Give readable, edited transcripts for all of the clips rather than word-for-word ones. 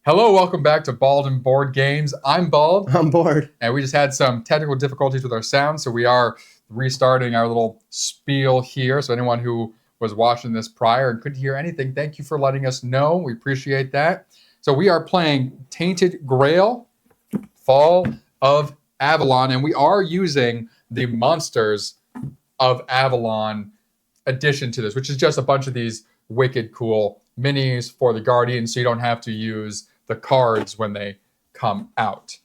Hello, welcome back to Bald and Board Games. I'm Bald. I'm bored. And we just had some technical difficulties with our sound, so we are restarting our little spiel here. So anyone who was watching this prior and couldn't hear anything, thank you for letting us know. We appreciate that. So we are playing Tainted Grail, Fall of Avalon, and we are using the Monsters of Avalon addition to this, which is just a bunch of these wicked cool minis for the Guardians, so you don't have to use the cards when they come out.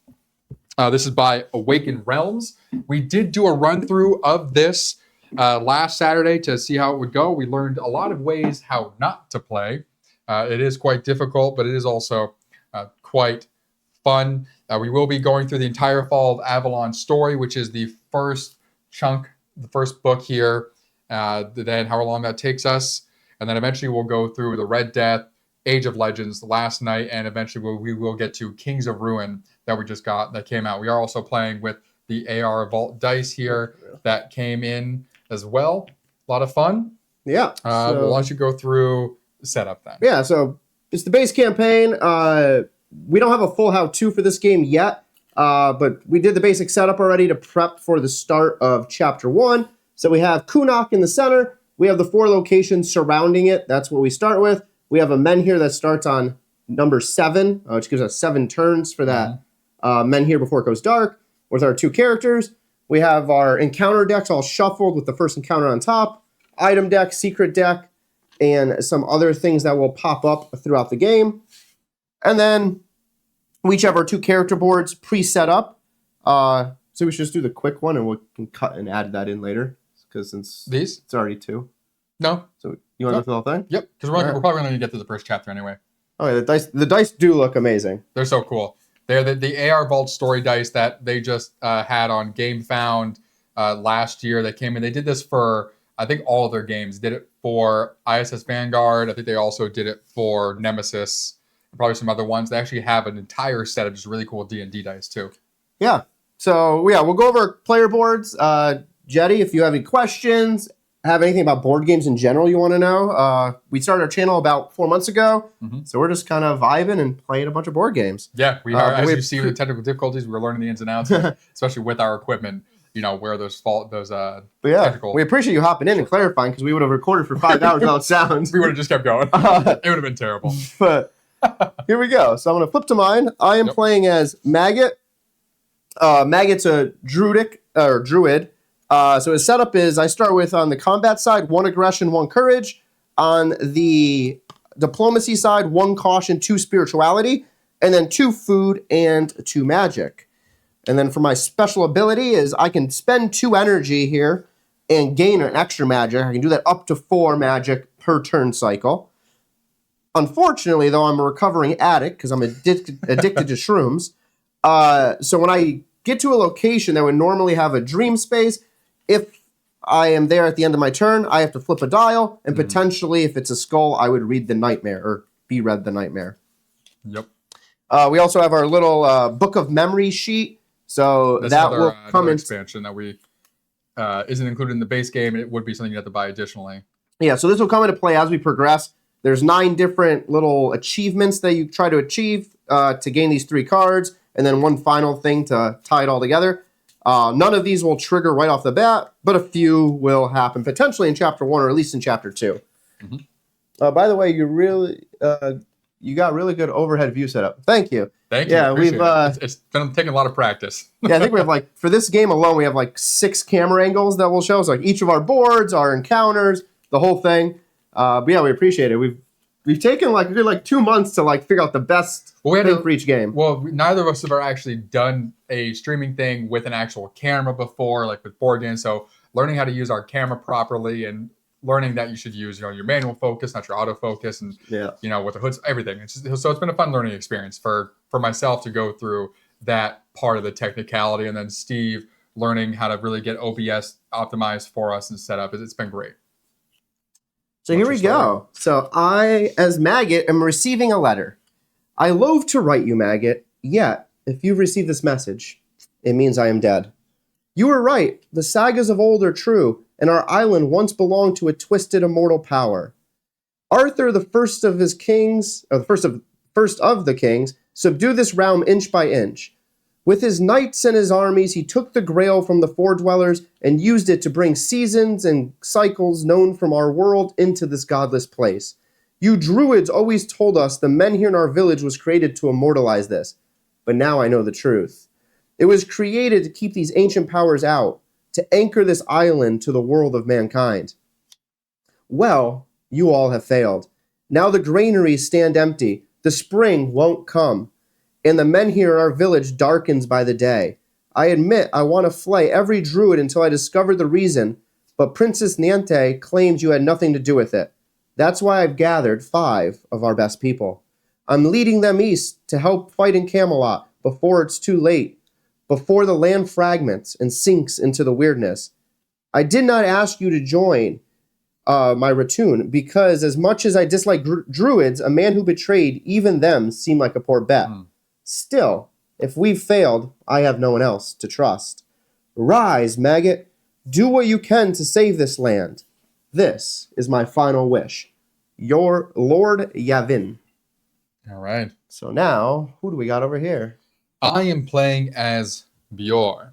This is by Awaken Realms. We did do a run through of this last Saturday to see how it would go. We learned a lot of ways how not to play. It is quite difficult, but it is also quite fun. We will be going through the entire Fall of Avalon story, which is the first chunk, the first book here, then however long that takes us. And then eventually we'll go through the Red Death, Age of Legends, Last Night, and eventually we will get to Kings of Ruin that we just got, that came out. We are also playing with the AR Vault dice here that came in as well. A lot of fun. Yeah. Well, why don't you go through the setup then? Yeah, so it's the base campaign. We don't have a full how-to for this game yet, but we did the basic setup already to prep for the start of Chapter 1. So we have Kunok in the center. We have the 4 locations surrounding it. That's what we start with. We have a Menhir that starts on number 7, which gives us 7 turns for that Menhir before it goes dark, with our 2 characters. We have our encounter decks all shuffled with the first encounter on top, item deck, secret deck, and some other things that will pop up throughout the game. And then we each have our 2 character boards pre-set up. So we should just do the quick one, and we can cut and add that in later, because since it's already 2. No. So you want to go through the whole thing? Yep, because we're probably going to get to the first chapter anyway. Oh, yeah, the dice do look amazing. They're so cool. They're the AR Vault story dice that they just had on GameFound last year. They came in. They did this for, I think, all of their games. Did it for ISS Vanguard. I think they also did it for Nemesis. And probably some other ones. They actually have an entire set of just really cool D&D dice too. Yeah. So, yeah, we'll go over player boards. Jetty, if you have any questions, have anything about board games in general you want to know, we started our channel about 4 months ago, so we're just kind of vibing and playing a bunch of board games. Yeah, we are. As you see with the technical difficulties, we're learning the ins and outs, especially with our equipment. You know where those technical. We appreciate you hopping in and clarifying, because we would have recorded for 5 hours without sound. We would have just kept going. It would have been terrible. But here we go. So I'm going to flip to mine. I am playing as Maggot. Maggot's a druid. So his setup is, I start with, on the combat side, 1 aggression, 1 courage. On the diplomacy side, 1 caution, 2 spirituality. And then 2 food and 2 magic. And then for my special ability is I can spend 2 energy here and gain an extra magic. I can do that up to 4 magic per turn cycle. Unfortunately, though, I'm a recovering addict because I'm addicted to shrooms. So when I get to a location that would normally have a dream space, if I am there at the end of my turn, I have to flip a dial, and potentially, if it's a skull, I would read the nightmare, or be read the nightmare. Yep. We also have our little Book of Memory sheet, so that will come in expansion that we isn't included in the base game. It would be something you have to buy additionally. Yeah, so this will come into play as we progress. There's 9 different little achievements that you try to achieve to gain these 3 cards, and then 1 final thing to tie it all together. None of these will trigger right off the bat, but a few will happen potentially in Chapter 1 or at least in Chapter 2. By the way, you got really good overhead view setup. Thank you. Thank you. Yeah, it's been taking a lot a lot of practice. Yeah, I think we have for this game alone, we have 6 camera angles that we'll show. So each of our boards, our encounters, the whole thing. But yeah, we appreciate it. We've taken a good 2 months to figure out the best thing for each game. Well, neither of us have ever actually done a streaming thing with an actual camera before, with board games. So learning how to use our camera properly and learning that you should use your manual focus, not your autofocus, and with the hoods, everything. So it's been a fun learning experience for myself to go through that part of the technicality, and then Steve learning how to really get OBS optimized for us and set up. It's been great. So here we go. So I, as Maggot, am receiving a letter. I loathe to write you, Maggot, yet if you've received this message, it means I am dead. You were right. The sagas of old are true, and our island once belonged to a twisted immortal power. Arthur, the first of his kings, or the first of the kings, subdue this realm inch by inch. With his knights and his armies, he took the grail from the foredwellers and used it to bring seasons and cycles known from our world into this godless place. You druids always told us the Menhir in our village was created to immortalize this, but now I know the truth. It was created to keep these ancient powers out, to anchor this island to the world of mankind. Well, you all have failed. Now the granaries stand empty, the spring won't come, and the Menhir in our village darkens by the day. I admit I want to flay every druid until I discover the reason, but Princess Niente claims you had nothing to do with it. That's why I've gathered 5 of our best people. I'm leading them east to help fight in Camelot before it's too late, before the land fragments and sinks into the weirdness. I did not ask you to join my ratoon, because as much as I dislike druids, a man who betrayed even them seemed like a poor bet. Still, if we've failed, I have no one else to trust. Rise, maggot. Do what you can to save this land. This is my final wish. Your Lord Yavin. All right. So now, who do we got over here? I am playing as Bjorn.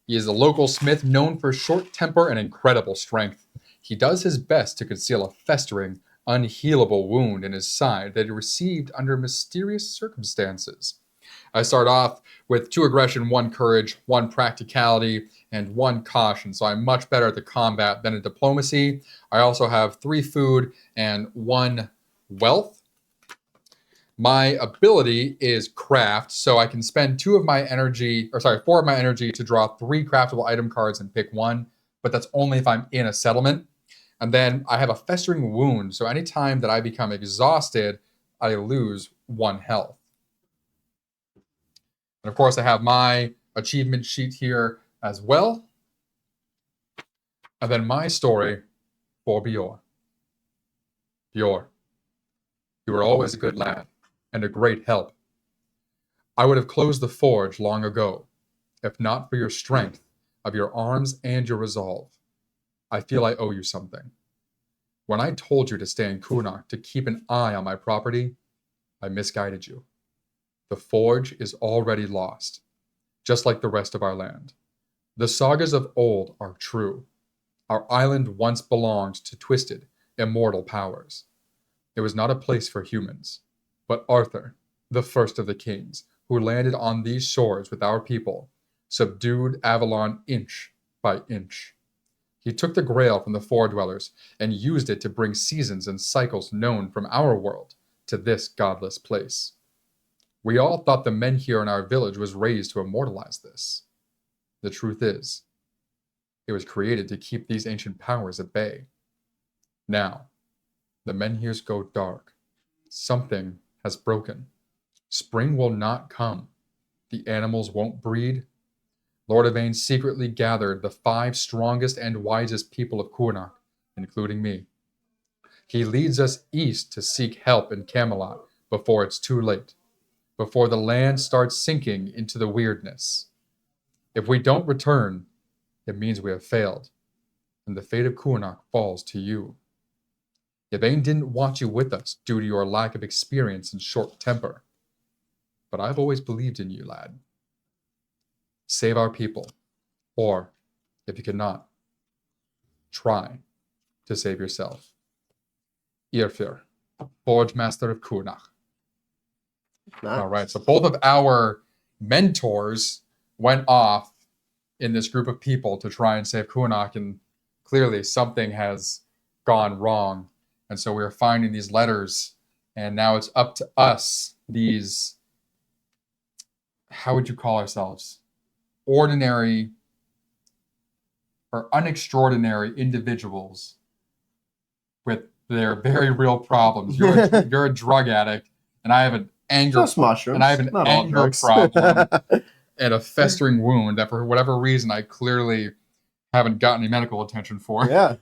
He is a local smith known for short temper and incredible strength. He does his best to conceal a festering, unhealable wound in his side that he received under mysterious circumstances. I start off with 2 aggression, 1 courage, 1 practicality, and 1 caution, so I'm much better at the combat than at diplomacy. I also have 3 food and 1 wealth. My ability is craft, so I can spend 4 of my energy to draw 3 craftable item cards and pick 1, but that's only if I'm in a settlement. And then I have a festering wound, so anytime that I become exhausted, I lose 1 health. And of course, I have my achievement sheet here as well. And then my story for Bjorn. Bjorn, you were always a good lad and a great help. I would have closed the forge long ago, if not for your strength of your arms and your resolve. I feel I owe you something. When I told you to stay in Kunark to keep an eye on my property, I misguided you. The forge is already lost, just like the rest of our land. The sagas of old are true. Our island once belonged to twisted, immortal powers. It was not a place for humans, but Arthur, the first of the kings, who landed on these shores with our people, subdued Avalon inch by inch. He took the grail from the foredwellers and used it to bring seasons and cycles known from our world to this godless place. We all thought the Menhir in our village was raised to immortalize this. The truth is, it was created to keep these ancient powers at bay. Now, the Menhirs go dark. Something has broken. Spring will not come. The animals won't breed. Lord Yvain secretly gathered the 5 strongest and wisest people of Kunark, including me. He leads us east to seek help in Camelot before it's too late, before the land starts sinking into the weirdness. If we don't return, it means we have failed, and the fate of Kunark falls to you. Yvain didn't want you with us due to your lack of experience and short temper, but I've always believed in you, lad. Save our people, or, if you cannot, try to save yourself. Irfir, Forge Master of Kunark. Nice. All right, so both of our mentors went off in this group of people to try and save Kunark, and clearly something has gone wrong. And so we're finding these letters, and now it's up to us, these, how would you call ourselves? Ordinary or unextraordinary individuals with their very real problems. You're a drug addict, and I have an anger mushrooms, and I have an not all anger drugs. problem and a festering wound that for whatever reason I clearly haven't gotten any medical attention for. Yeah.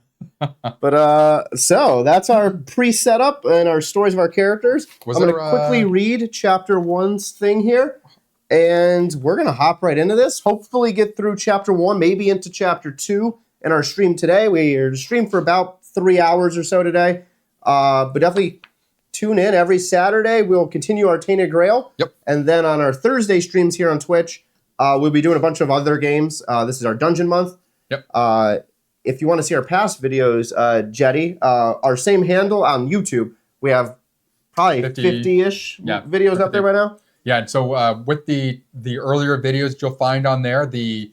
But so that's our pre-setup and our stories of our characters. I'm going to quickly read chapter 1's thing here, and we're going to hop right into this. Hopefully get through chapter 1, maybe into chapter 2 in our stream today. We are streamed for about 3 hours or so today, but definitely tune in every Saturday. We'll continue our Tainted Grail. Yep. And then on our Thursday streams here on Twitch, we'll be doing a bunch of other games. This is our Dungeon Month. Yep. If you want to see our past videos, Jetty, our same handle on YouTube, we have probably 50-ish videos 50. up there right now. Yeah, and so with the earlier videos that you'll find on there, the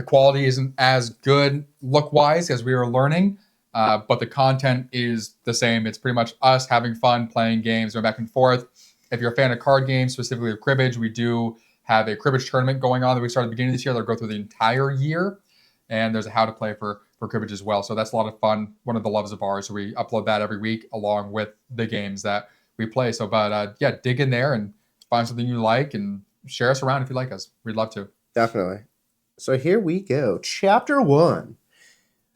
quality isn't as good look-wise as we were learning, but the content is the same. It's pretty much us having fun, playing games, going back and forth. If you're a fan of card games, specifically of cribbage, we do have a cribbage tournament going on that we started at the beginning of this year. That'll go through the entire year, and there's a how to play for cribbage as well. So that's a lot of fun. One of the loves of ours. So we upload that every week along with the games that we play. So, but yeah, dig in there and find something you like and share us around if you like us. We'd love to. Definitely. So here we go. Chapter 1.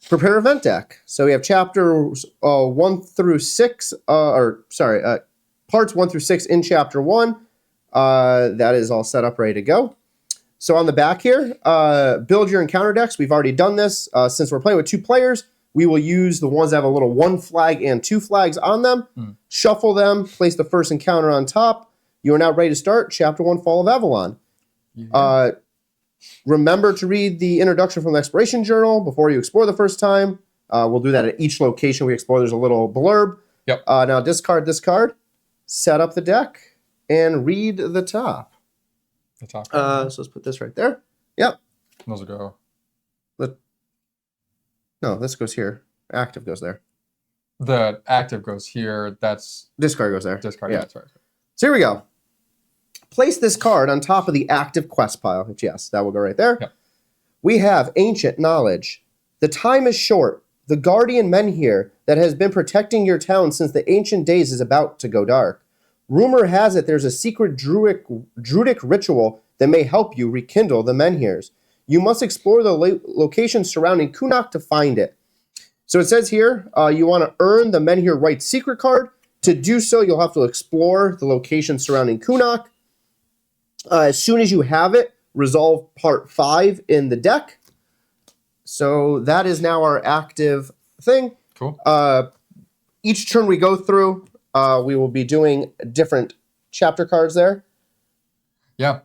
Prepare event deck. So we have chapters 1 through 6, parts 1 through 6 in chapter 1. That is all set up, ready to go. So on the back here, build your encounter decks. We've already done this. Since we're playing with 2 players, we will use the ones that have a little 1 flag and 2 flags on them. Shuffle them, place the first encounter on top. You are now ready to start Chapter 1, Fall of Avalon. Yeah. Remember to read the introduction from the Exploration Journal before you explore the first time. We'll do that at each location we explore. There's a little blurb. Yep. Now discard this card, set up the deck, and read the top. The top. So let's put this right there. Yep. Those will go. No, this goes here. Active goes there. The active goes here. That's discard goes there. Discard. Yeah. That's right. So here we go. Place this card on top of the active quest pile. Which, yes, that will go right there. Yep. We have ancient knowledge. The time is short. The guardian Menhir that has been protecting your town since the ancient days is about to go dark. Rumor has it there's a secret druidic ritual that may help you rekindle the Menhirs. You must explore the location surrounding Kunok to find it. So it says here, you want to earn the Menhir Rites secret card. To do so, you'll have to explore the location surrounding Kunok. As soon as you have it, resolve part 5 in the deck. So that is now our active thing. Cool. Each turn we go through, we will be doing different chapter cards there. Yeah.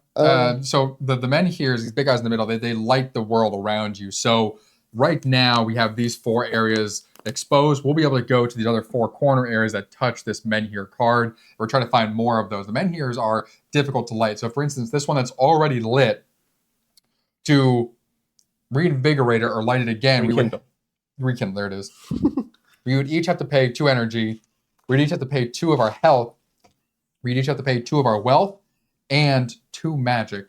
So the Menhirs, these big guys in the middle, they light the world around you. So right now we have these 4 areas exposed. We'll be able to go to these other 4 corner areas that touch this Menhir card. We're trying to find more of those. The Menhirs are difficult to light. So for instance, this one that's already lit, to reinvigorate it or light it again, rekindle. There it is. We would each have to pay 2 energy. We'd each have to pay 2 of our health. We'd each have to pay 2 of our wealth and 2 magic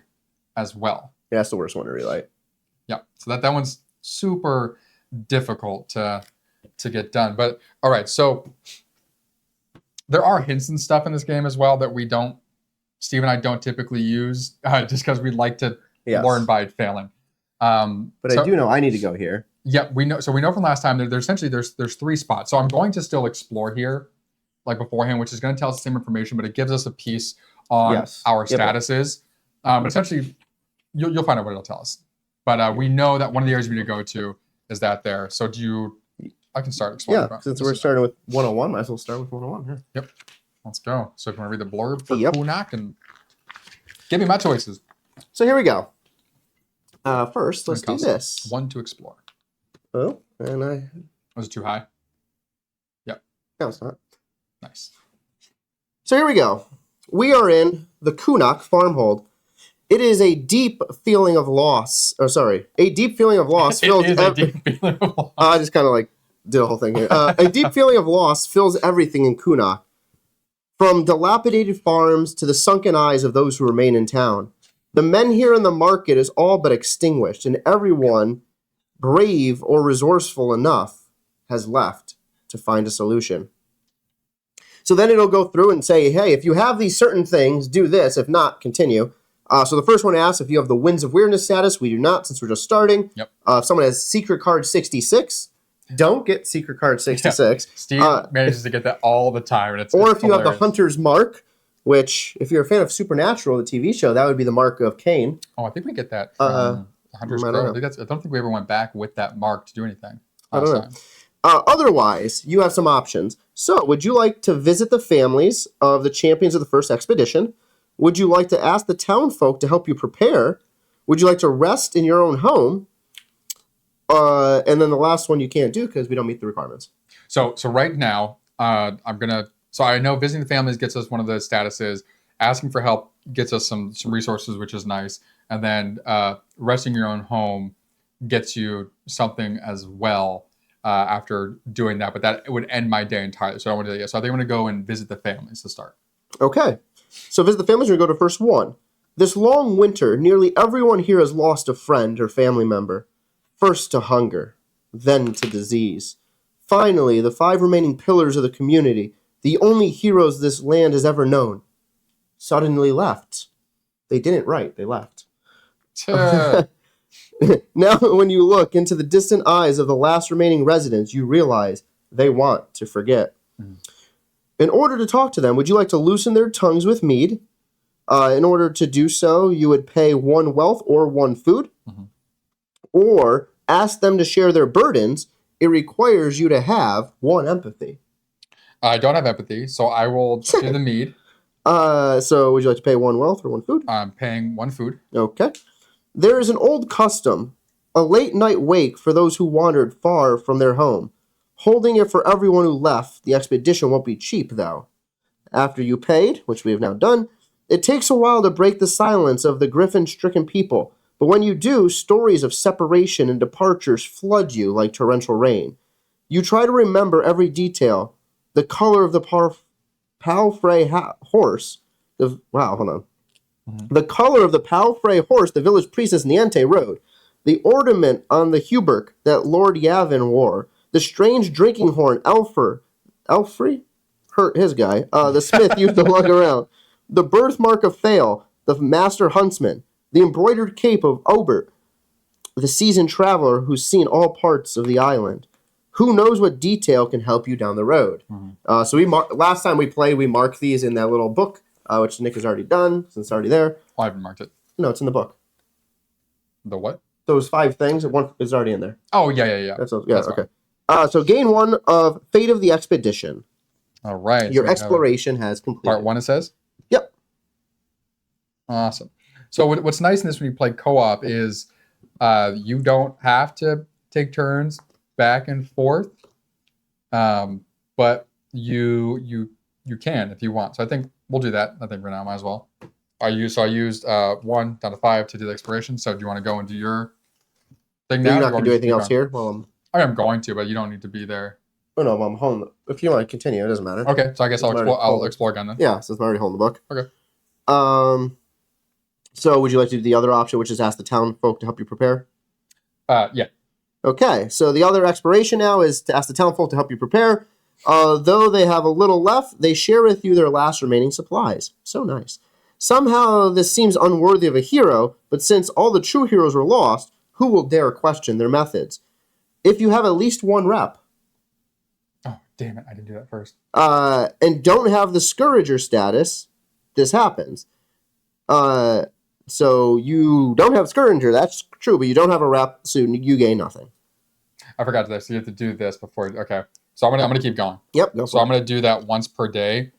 as well. Yeah, that's the worst one to relight. Yeah, so that one's super difficult to get done. But all right, so there are hints and stuff in this game as well that Steve and I don't typically use just because we like to learn by failing. But I do know I need to go here. Yeah, we know. So we know from last time there's essentially 3 spots. So I'm going to still explore here, like beforehand, which is going to tell us the same information, but it gives us a piece on our statuses. But essentially, you'll find out what it'll tell us. But we know that one of the areas we need to go to is that there. So I can start exploring. Yeah, since we're starting with 101, might as well start with 101 here. Yep. Let's go. So if you want to read the blurb for Kunok and give me my choices. So here we go. First, let's do this. 1 to explore. Oh, and Was it too high? Yep. No, it's not. Nice. So here we go. We are in the Kunok Farmhold. It is a deep feeling of loss. A deep feeling of loss fills. A deep feeling of loss. I just kind of did a whole thing here. A deep feeling of loss fills everything in Kunok, from dilapidated farms to the sunken eyes of those who remain in town. The Menhir in the market is all but extinguished, and everyone brave or resourceful enough has left to find a solution. So then it'll go through and say, hey, if you have these certain things, do this. If not, continue. So the first one asks if you have the Winds of Weirdness status. We do not, since we're just starting. Yep. If someone has Secret Card 66, don't get Secret Card 66. Yeah. Steve manages to get that all the time. And it's if you hilarious. have the Hunter's Mark, which, if you're a fan of Supernatural, the TV show, that would be the Mark of Cain. Oh, I think we get that from Hunter's Crow. I don't think we ever went back with that mark to do anything. I don't know. Otherwise, you have some options. So, would you like to visit the families of the champions of the first expedition? Would you like to ask the town folk to help you prepare? Would you like to rest in your own home? And then the last one you can't do because we don't meet the requirements. So right now, So I know visiting the families gets us one of the statuses. Asking for help gets us some resources, which is nice. And then resting in your own home gets you something as well after doing that. But that would end my day entirely. So I want to do that. So I think I'm going to go and visit the families to start. Okay. So visit the families, we're going to go to first one. This long winter, nearly everyone here has lost a friend or family member. First to hunger, then to disease. Finally, the 5 remaining pillars of the community, the only heroes this land has ever known, suddenly left. They didn't write, they left. Now, when you look into the distant eyes of the last remaining residents, you realize they want to forget. Mm. In order to talk to them, would you like to loosen their tongues with mead? In order to do so, you would pay 1 wealth or 1 food. Mm-hmm. Or ask them to share their burdens. It requires you to have 1 empathy. I don't have empathy, so I will do the mead. So would you like to pay 1 wealth or 1 food? I'm paying 1 food. Okay. There is an old custom, a late night wake for those who wandered far from their home. Holding it for everyone who left. The expedition won't be cheap, though. After you paid, which we have now done, it takes a while to break the silence of the griffin-stricken people. But when you do, stories of separation and departures flood you like torrential rain. You try to remember every detail. The color of the palfrey horse. The color of the palfrey horse the village priestess Niente rode. The ornament on the hauberk that Lord Yavin wore. The strange drinking horn Elfrey? His guy. The smith used to lug around. The birthmark of Thale, the master huntsman. The embroidered cape of Obert, the seasoned traveler who's seen all parts of the island. Who knows what detail can help you down the road? Mm-hmm. So last time we played, we marked these in that little book, which Nick has already done, since it's already there. Oh, I haven't marked it. No, it's in the book. The what? Those 5 things, one is already in there. Oh, yeah. That's okay. So gain 1 of Fate of the Expedition. All right. Your exploration has completed. Part 1, it says? Yep. Awesome. So what's nice in this when you play co-op is you don't have to take turns back and forth, but you can if you want. So I think we'll do that. I think for now, might as well. I used 1 down to 5 to do the exploration. So do you want to go and do your thing now? You're not going to do anything else here? Well, I'm going to, but you don't need to be there. Oh no, I'm home. If you want to continue, it doesn't matter. Okay, so I guess I'll explore again then. Yeah, since I'm already holding the book. Okay. So would you like to do the other option, which is ask the town folk to help you prepare? Yeah. Okay, so the other exploration now is to ask the town folk to help you prepare. Though they have a little left, they share with you their last remaining supplies. So nice. Somehow this seems unworthy of a hero, but since all the true heroes were lost, who will dare question their methods? If you have at least 1 rep. Oh, damn it, I didn't do that first. And don't have the Scourger status, this happens. So you don't have Scourger, that's true, but you don't have a rep, so you gain nothing. I forgot this. So you have to do this before. Okay, so I'm gonna keep going. Yep. So I'm gonna do that once per day,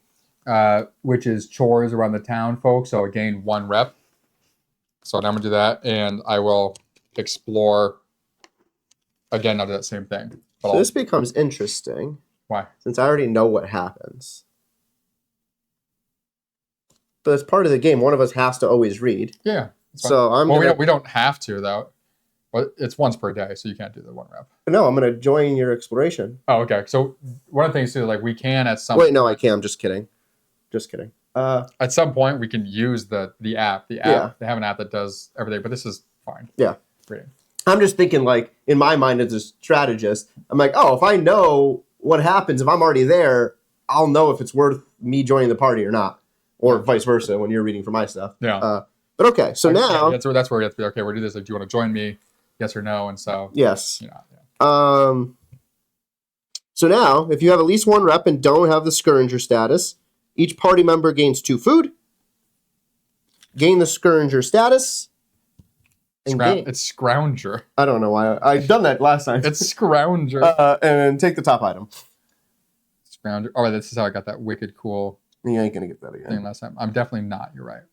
which is chores around the town, folks. So I gain 1 rep. So now I'm gonna do that, and I will explore again. I'll do that same thing. So this becomes interesting. Why? Since I already know what happens. But as part of the game, one of us has to always read. Yeah. So we don't have to though. But it's once per day, so you can't do the 1 rep. No, I'm going to join your exploration. Oh, okay. So one of the things too, like we can at some. Wait, no, I can't. I'm just kidding. Just kidding. At some point, we can use the app. The app. Yeah. They have an app that does everything, but this is fine. Yeah. Reading. I'm just thinking, like in my mind as a strategist, I'm like, oh, if I know what happens, if I'm already there, I'll know if it's worth me joining the party or not. Or vice versa when you're reading for my stuff. Yeah. But okay, so now... Yeah, that's where you have to be, okay, we'll do this. Like, do you want to join me? Yes or no? And so... Yes. You know, yeah. So now, if you have at least 1 rep and don't have the Scourger status, each party member gains 2 food. Gain the Scourger status. It's Scrounger. I don't know why. I've done that last time. It's Scrounger. And take the top item. Scrounger. Oh, this is how I got that wicked cool You ain't going to get that again. thing last time. I'm definitely not. You're right.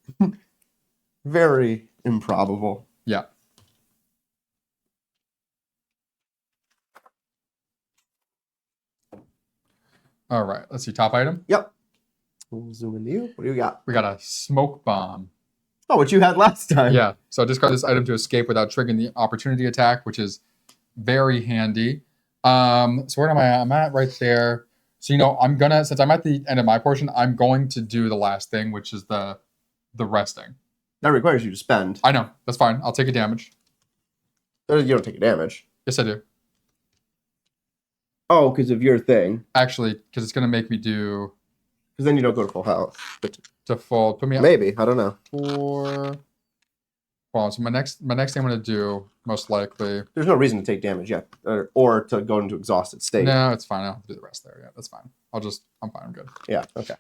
Very improbable. Yeah. All right. Let's see. Top item. Yep. We'll zoom into you. What do you got? We got a smoke bomb. Oh, what you had last time. Yeah. So discard this item to escape without triggering the opportunity attack, which is very handy. So where am I at? I'm at right there. So, since I'm at the end of my portion, I'm going to do the last thing, which is the resting. That requires you to spend. I know. That's fine. I'll take a damage. You don't take a damage. Yes, I do. Oh, because of your thing. Actually, because it's going to make me do... Because then you don't go to full health. To full... Put me up. Maybe. I don't know. 4... Well, so my next thing I'm going to do, most likely... There's no reason to take damage yet. Or to go into exhausted state. No, it's fine. I'll do the rest there. Yeah, that's fine. I'm fine. I'm good. Yeah, okay.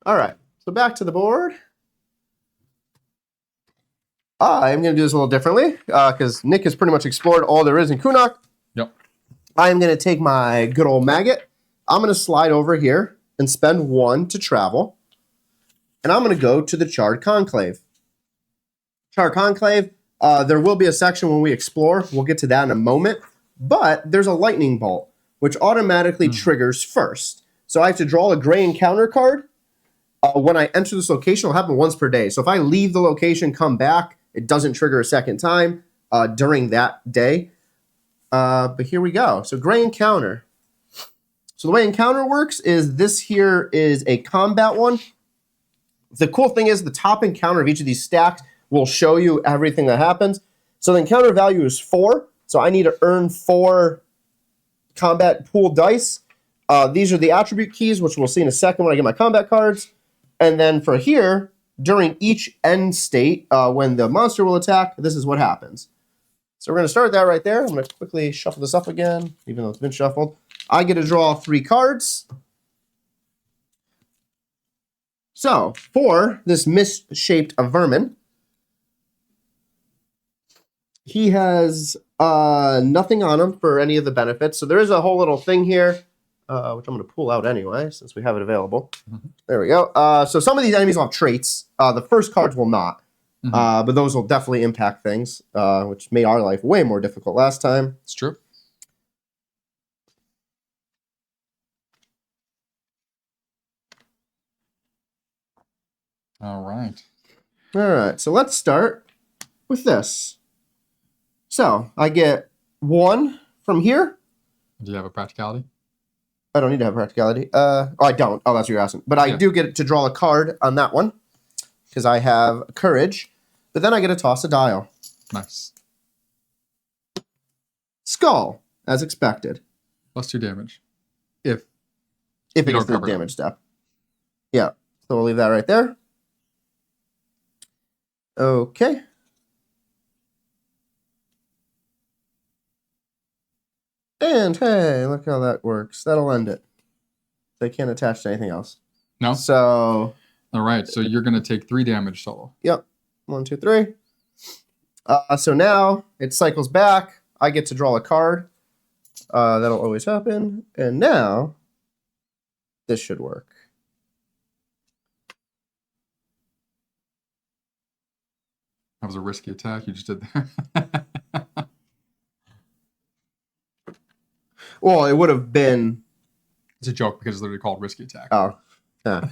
All right. So back to the board. I'm going to do this a little differently because Nick has pretty much explored all there is in Kunok. Yep. I'm going to take my good old maggot. I'm going to slide over here and spend 1 to travel. And I'm going to go to the Charred Conclave. Charred Conclave, there will be a section when we explore. We'll get to that in a moment. But there's a lightning bolt, which automatically triggers first. So I have to draw a gray encounter card. When I enter this location, it'll happen once per day. So if I leave the location, come back, it doesn't trigger a second time during that day. But here we go. So gray encounter. So the way encounter works is this here is a combat one. The cool thing is the top encounter of each of these stacks will show you everything that happens. So the encounter value is 4. So I need to earn 4 combat pool dice. These are the attribute keys, which we'll see in a second when I get my combat cards. And then for here, during each end state, when the monster will attack, this is what happens. So we're going to start that right there. I'm going to quickly shuffle this up again, even though it's been shuffled. I get to draw 3 cards. So for this misshaped vermin, he has nothing on him for any of the benefits. So there is a whole little thing here, which I'm going to pull out anyway, since we have it available. Mm-hmm. There we go. So some of these enemies will have traits. The first cards will not. Mm-hmm. But those will definitely impact things, which made our life way more difficult last time. It's true. All right. All right. So let's start with this. So I get 1 from here. Do you have a practicality? I don't need to have practicality. I don't. Oh, that's what you're asking. But I do get to draw a card on that one because I have courage. But then I get to toss a dial. Nice. Skull, as expected. +2 damage. If it is the damage step. Yeah. So we'll leave that right there. Okay. And hey, look how that works. That'll end it. They can't attach to anything else. No? So... All right, so you're going to take 3 damage total. Yep. 1, 2, 3. So now it cycles back. I get to draw a card. That'll always happen. And now this should work. That was a risky attack you just did there. Well, it would have been... It's a joke because it's literally called risky attack. Oh, yeah.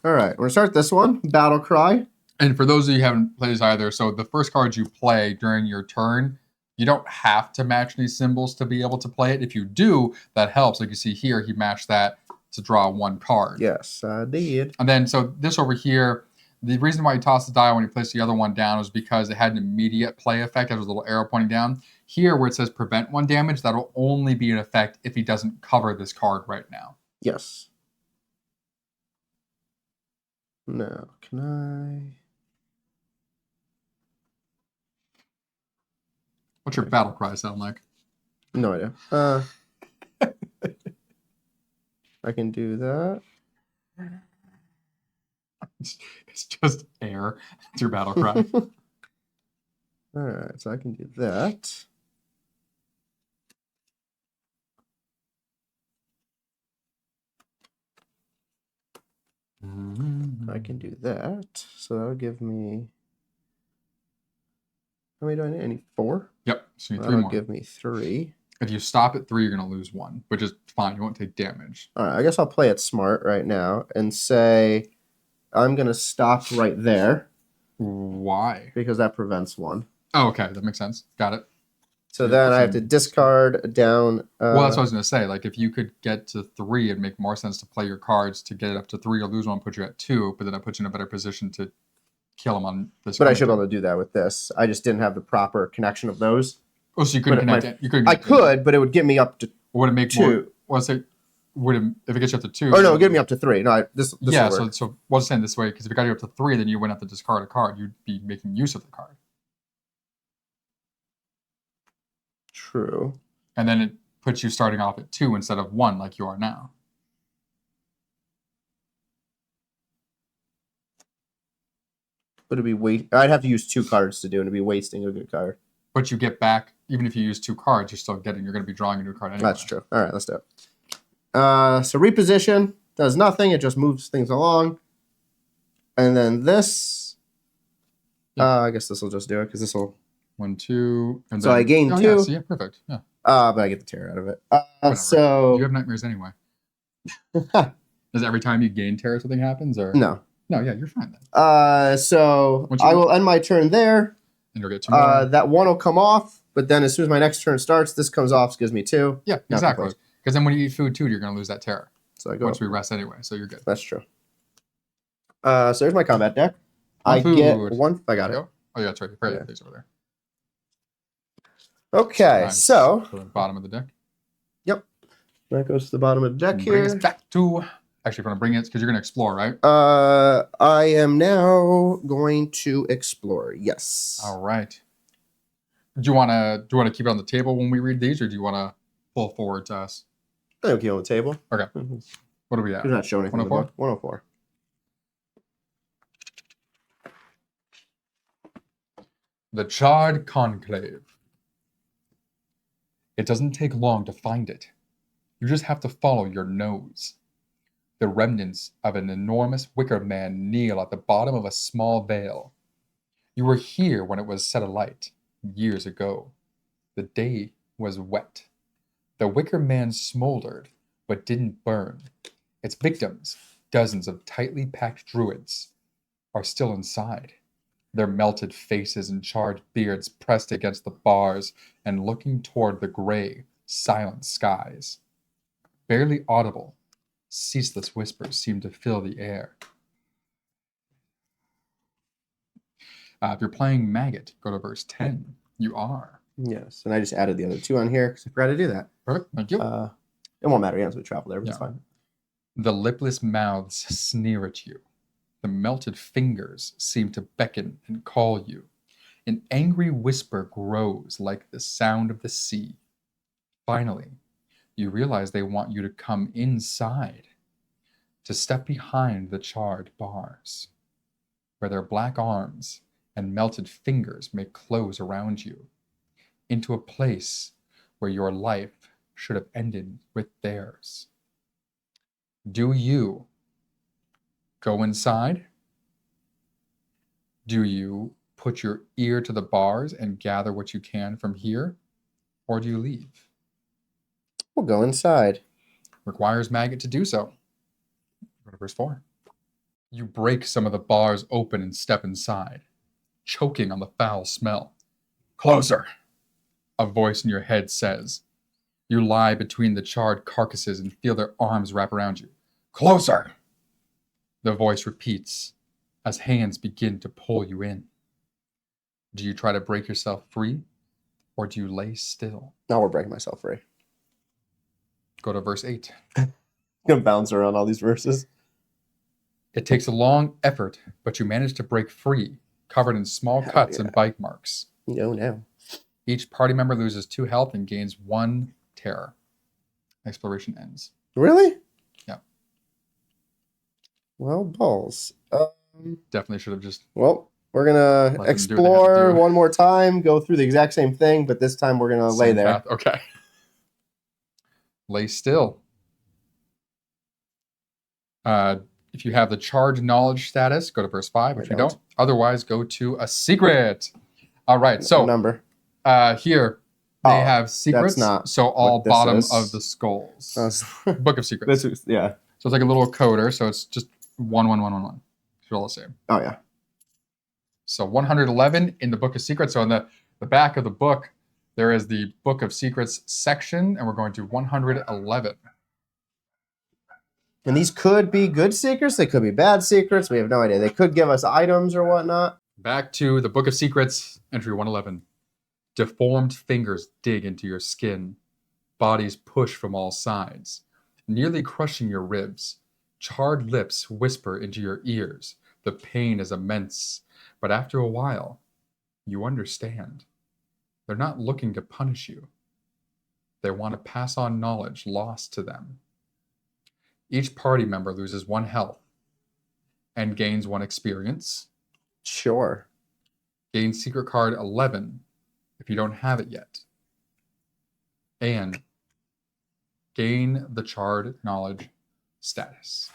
All right, we're going to start this one, Battle Cry. And for those of you who haven't played this either, so the first card you play during your turn, you don't have to match these symbols to be able to play it. If you do, that helps. Like you see here, he matched that to draw 1 card. Yes, I did. And then, so this over here, the reason why you toss the dial when you place the other one down was because it had an immediate play effect. There was a little arrow pointing down. Here, where it says prevent 1 damage, that'll only be an effect if he doesn't cover this card right now. Yes. Now, can I... What's your battle cry sound like? No idea. I can do that. It's just air. It's your battle cry. All right, so I can do that. I can do that. So that would give me. How many do I need? I need 4. Yep. So you need 3 That'll more. give me 3. If you stop at 3, you're gonna lose 1, which is fine. You won't take damage. All right, I guess I'll play it smart right now and say I'm gonna stop right there Why? because that prevents 1. Oh, okay. That makes sense. Got it. So You're then I have to pushing- discard down. Well, that's what I was gonna say. Like, if you could get to 3, it'd make more sense to play your cards to get it up to 3 or lose 1, put you at 2. But then it puts you in a better position to kill them on this. But I should be able to do that with this. I just didn't have the proper connection of those. Oh, so you couldn't but it connect it. You couldn't. I could, but it would get me up to Would it make 2. more? Was it? Would it, if it gets you up to 2? Or no, it would get me up to 3. No, this Yeah. will work. So I was saying this way because if it got you up to 3, then you wouldn't have to discard a card. You'd be making use of the card, True. and then it puts you starting off at 2 instead of 1, like you are now. But it'd be I'd have to use 2 cards to do it. And it'd be wasting a good card. But you get back, even if you use 2 cards, you're still getting. You're going to be drawing a new card anyway. That's true. All right, let's do it. So reposition does nothing. It just moves things along. And then this, I guess this will just do it because this will. 1, 2, and So then, I gain 2. Yeah, so yeah, perfect. Yeah. But I get the terror out of it. Whatever. So You have nightmares anyway. Does every time you gain terror something happens, or no. No, yeah, you're fine then. So Once you- I will end my turn there. And you'll get 2 more. That 1 will come off, but then as soon as my next turn starts, this comes off, gives me 2. Yeah, Not exactly. close. Because then when you eat food too, you're going to lose that terror. So I go. Once we rest anyway, so you're good. That's true. So there's my combat deck. One I get food. 1. I got There it. you go. Oh, yeah, that's right. You probably Yeah. have these over there. Okay, Nice. so To the bottom of the deck. that goes to the bottom of the deck Bring us here. back to. Actually, if you want to bring it, because you're going to explore, right? I am now going to explore. Yes. All right. Do you want to keep it on the table when we read these, or do you want to pull forward to us? I think on the table. Okay. Mm-hmm. What are we at? You're not showing anything. 104? 104. The Charred Conclave. It doesn't take long to find it. You just have to follow your nose. The remnants of an enormous wicker man kneel at the bottom of a small vale. You were here when it was set alight, years ago. The day was wet. The wicker man smoldered, but didn't burn. Its victims, dozens of tightly packed druids, are still inside. Their melted faces and charred beards pressed against the bars and looking toward the gray, silent skies. Barely audible, ceaseless whispers seem to fill the air. If you're playing Maggot, go to verse 10. You are. Yes, and I just added the other 2 on here because I forgot to do that. Perfect. Thank you. It won't matter. Yeah, so we travel there, but it's Yeah. fine. The lipless mouths sneer at you. The melted fingers seem to beckon and call you. An angry whisper grows like the sound of the sea. Finally, you realize they want you to come inside, to step behind the charred bars, where their black arms and melted fingers may close around you, into a place where your life should have ended with theirs. Do you go inside? Do you put your ear to the bars and gather what you can from here? Or do you leave? We'll go inside. Requires Maggot to do so. Go to verse 4. You break some of the bars open and step inside, choking on the foul smell. Closer, a voice in your head says. You lie between the charred carcasses and feel their arms wrap around you. Closer, the voice repeats as hands begin to pull you in. Do you try to break yourself free, or do you lay still? Now we're breaking myself free. Go to verse 8. I'm gonna bounce around all these verses. It takes a long effort, but you manage to break free, covered in small Hell cuts yeah. and bite marks. No. Each party member loses 2 health and gains 1 terror. Exploration ends. Really? Yeah. Well, balls. Definitely should have just. Well, we're gonna Let them do what they have to explore do. one more time, go through the exact same thing, but this time we're gonna lay Same there. path. Okay. Lay still. If you have the charge knowledge status, go to verse 5, which we don't. Otherwise, go to a secret. All right. So number. Here they Oh, have secrets. not So all what this bottom is. of the skulls. Oh, Book of secrets. this is, yeah. So it's like a little coder. So it's just 1, 1, 1, 1, 1. It's all the same. Oh yeah. So 111 in the Book of Secrets. So on the back of the book, there is the Book of Secrets section, and we're going to 111. And these could be good secrets. They could be bad secrets. We have no idea. They could give us items or whatnot. Back to the Book of Secrets, entry 111. Deformed fingers dig into your skin. Bodies push from all sides, nearly crushing your ribs. Charred lips whisper into your ears. The pain is immense, but after a while, you understand. They're not looking to punish you. They want to pass on knowledge lost to them. Each party member loses 1 health and gains 1 experience. Sure. Gain secret card 11 if you don't have it yet. And gain the charred knowledge status.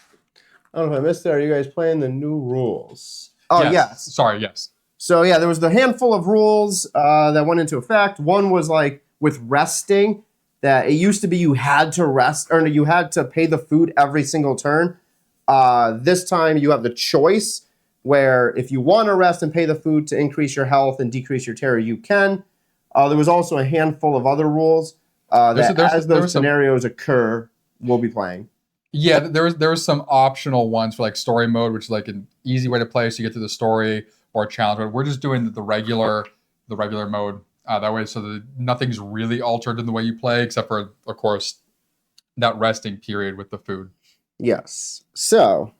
I don't know if I missed it. Are you guys playing the new rules? Oh, yes. Sorry, yes. So, yeah, there was the handful of rules that went into effect. One was like with resting, that it used to be you had to rest, or you had to pay the food every single turn. This time you have the choice where if you want to rest and pay the food to increase your health and decrease your terror, you can. There was also a handful of other rules that as those scenarios occur, we'll be playing. Yeah, there was some optional ones for like story mode, which is like an easy way to play so you get through the story, or challenge mode. We're just doing the regular mode that way, so that nothing's really altered in the way you play, except for, of course, that resting period with the food. Yes. So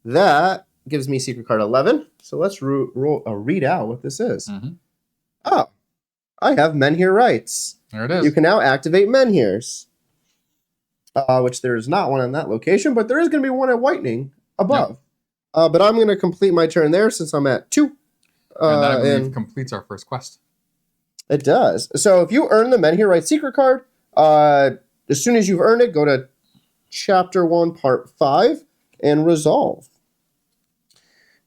that gives me secret card 11. So let's read out what this is. Mm-hmm. Oh, I have Menhir Rites. There it is. You can now activate Menhirs. Which there is not one in that location, but there is going to be one at Whitening above. Yep. But I'm going to complete my turn there since I'm at 2. And that, I believe, completes our first quest. It does. So if you earn the Menhir Rites secret card, as soon as you've earned it, go to Chapter 1, Part 5, and resolve.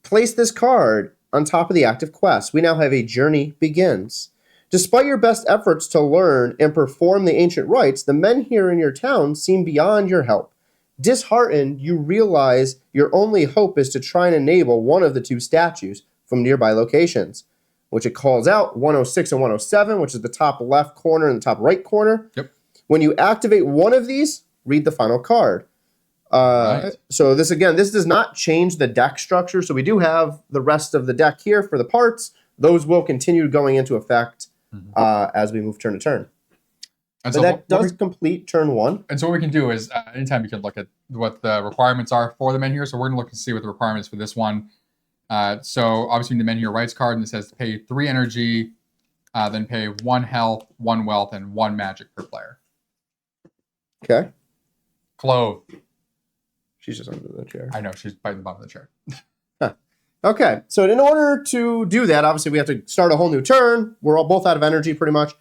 Place this card on top of the active quest. We now have a Journey Begins. Despite your best efforts to learn and perform the ancient rites, the men here in your town seem beyond your help. Disheartened, you realize your only hope is to try and enable one of the 2 statues from nearby locations, which it calls out 106 and 107, which is the top left corner and the top right corner. Yep. When you activate one of these, read the final card. Right. So this does not change the deck structure. So we do have the rest of the deck here for the parts. Those will continue going into effect as we move turn to turn. And so that does complete turn 1. And so what we can do is anytime you can look at what the requirements are for the Menhir. So we're going to look and see what the requirements for this one. So obviously the Menhir Rites card, and it says pay 3 energy, then pay 1 health, 1 wealth, and 1 magic per player. Okay. Clove. She's just under the chair. I know, she's biting the bottom of the chair. Okay, so in order to do that, obviously we have to start a whole new turn. We're all both out of energy pretty much.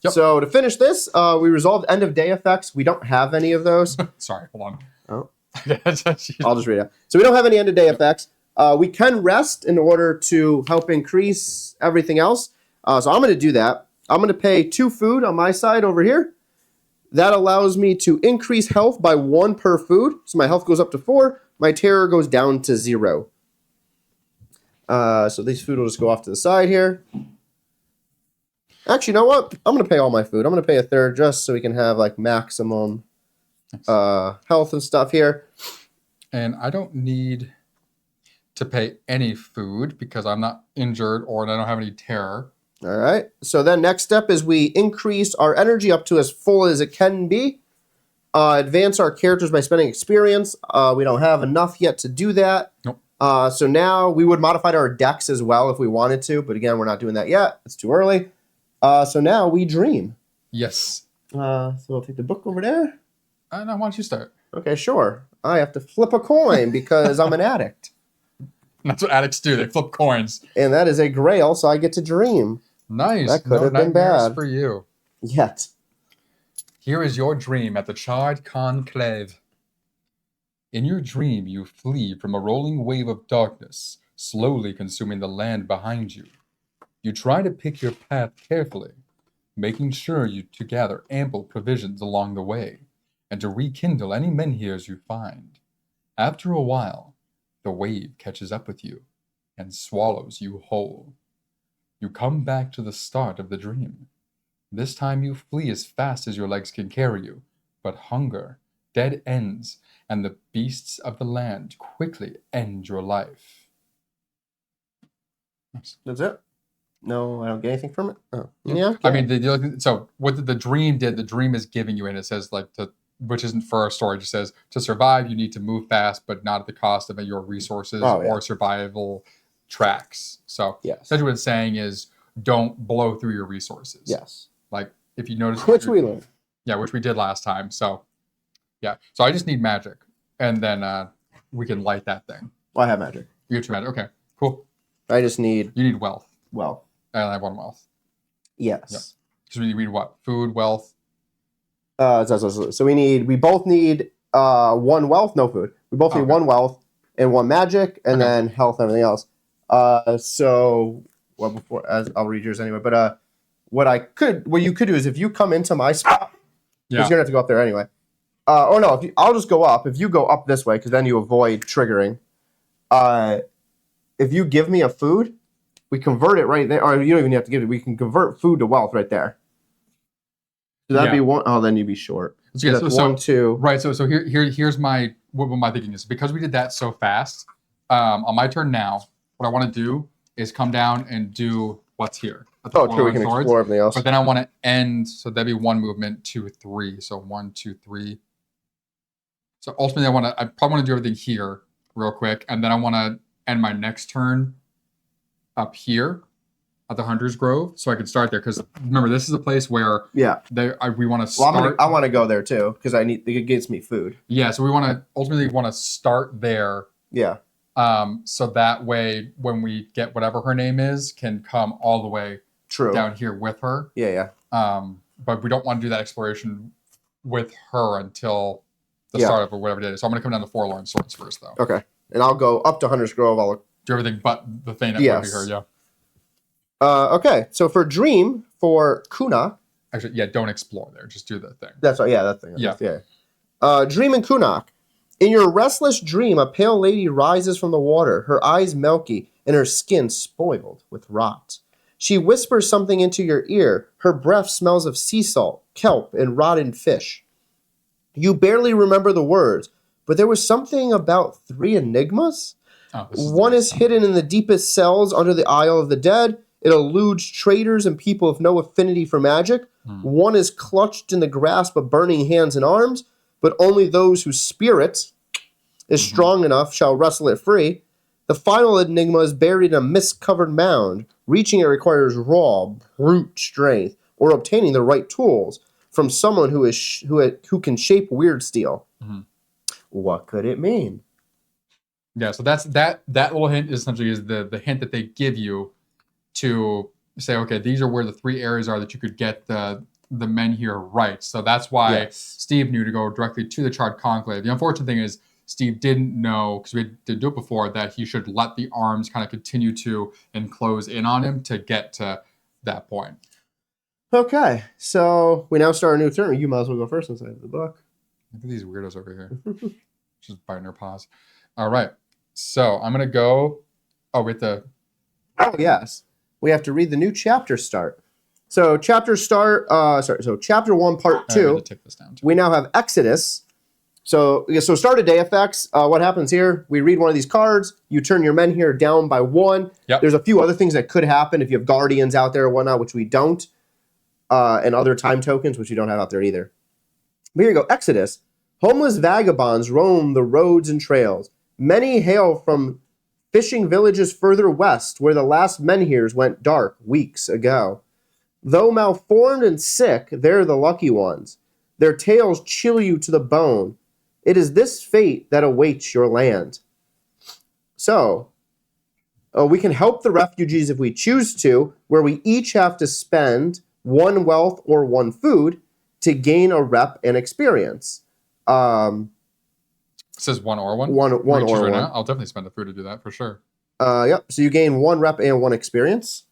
Yep. So to finish this, we resolved end of day effects. We don't have any of those. Sorry, hold on. Oh. I'll just read it. So we don't have any end of day effects. We can rest in order to help increase everything else. So I'm going to do that. I'm going to pay 2 food on my side over here. That allows me to increase health by 1 per food. So my health goes up to 4. My terror goes down to 0. So these food will just go off to the side here. Actually, you know what? I'm going to pay all my food. I'm going to pay a third just so we can have like maximum health and stuff here. And I don't need to pay any food because I'm not injured or I don't have any terror. All right. So then next step is we increase our energy up to as full as it can be. Advance our characters by spending experience. We don't have enough yet to do that. Nope. So now we would modify our decks as well if we wanted to, but again, we're not doing that yet. It's too early. So now we dream. Yes. So I'll take the book over there. No, why don't you start? Okay, sure. I have to flip a coin because I'm an addict. That's what addicts do. They flip coins. And that is a grail, so I get to dream. Nice. That could have been nightmares bad. for you. Yet. Here is your dream at the Charred Conclave. In your dream, you flee from a rolling wave of darkness, slowly consuming the land behind you. You try to pick your path carefully, making sure to gather ample provisions along the way, and to rekindle any menhirs you find. After a while, the wave catches up with you and swallows you whole. You come back to the start of the dream. This time you flee as fast as your legs can carry you, but hunger, dead ends, and the beasts of the land quickly end your life. Nice. That's it? No, I don't get anything from it? Oh. Yeah. Okay. I mean, so what the dream did, the dream is giving you, and it says, like, which isn't for our story, it just says, to survive, you need to move fast, but not at the cost of your resources or survival tracks. So essentially what it's saying is, don't blow through your resources. Yes. Like, if you notice... Which we learned. Yeah, which we did last time. So, yeah. So I just need magic. And then we can light that thing. Well, I have magic. You get your magic. Okay, cool. I just need... You need wealth. Wealth. And I have 1 wealth. Yes. Yep. So we need what? Food, wealth? So we both need 1 wealth, no food. We both need 1 wealth and 1 magic, and then health and everything else. I'll read yours anyway. But what you could do is if you come into my spot, because you're gonna have to go up there anyway. I'll just go up. If you go up this way, because then you avoid triggering. If you give me a food, we convert it right there. Or you don't even have to give it. We can convert food to wealth right there. So that'd be 1. Oh, then you'd be short. So, yeah, that's 1, 2. Right. So here's what my thinking is. Because we did that so fast, on my turn now, what I want to do is come down and do what's here. Oh, true. We can explore everything else. But then I want to end. So that'd be 1 movement, 2, 3. So 1, 2, 3. So ultimately, I probably want to do everything here real quick, and then I want to end my next turn up here at the Hunter's Grove, so I can start there. Because remember, this is a place where we want to start. Well, I want to go there too because it gets me food. Yeah, so we ultimately want to start there. Yeah. So that way, when we get whatever her name is, can come all the way down here with her. Yeah. But we don't want to do that exploration with her until the start of whatever it is. So I'm going to come down to Forlorn Swords first, though. Okay. And I'll go up to Hunter's Grove. I'll do everything but the thing that would be her, yeah. Okay, so for Dream, for Kuna... Actually, yeah, don't explore there. Just do the thing. That's right, that thing. Yeah. Dream and Kunak. In your restless dream, a pale lady rises from the water, her eyes milky, and her skin spoiled with rot. She whispers something into your ear. Her breath smells of sea salt, kelp, and rotten fish. You barely remember the words, but there was something about 3 enigmas? One is hidden in the deepest cells under the Isle of the Dead. It eludes traders and people with no affinity for magic. One is clutched in the grasp of burning hands and arms, but only those whose spirit is strong enough shall wrestle it free. The final enigma is buried in a mist-covered mound. Reaching it requires raw, brute strength, or obtaining the right tools from someone who can shape weird steel. What could it mean? Yeah, so that's that little hint essentially is the hint that they give you to say, okay, these are where the 3 areas are that you could get the Menhir right. So that's why Steve knew to go directly to the Charred Conclave. The unfortunate thing is Steve didn't know, because we did do it before, that he should let the arms kind of continue to enclose in on him to get to that point. Okay, so we now start a new turn. You might as well go first since I have the book. Look at these weirdos over here. Just biting their paws. All right. So I'm going to go... Oh, with the... Oh, yes. We have to read the new chapter start. So chapter start... So chapter 1, part 2. Take this down too. We now have Exodus. So start a day effects. What happens here? We read one of these cards. You turn your Menhir down by 1. Yep. There's a few other things that could happen if you have Guardians out there or whatnot, which we don't. And other time tokens, which we don't have out there either. But here you go. Exodus. Homeless vagabonds roam the roads and trails. Many hail from fishing villages further west, where the last Menhirs went dark weeks ago. Though malformed and sick, they're the lucky ones. Their tales chill you to the bone. It is this fate that awaits your land. So, We can help the refugees if we choose to, where we each have to spend 1 wealth or 1 food to gain a rep and experience. It says 1 or 1? One or right 1. Now? I'll definitely spend a food to do that for sure. Yep. So you gain 1 rep and 1 experience.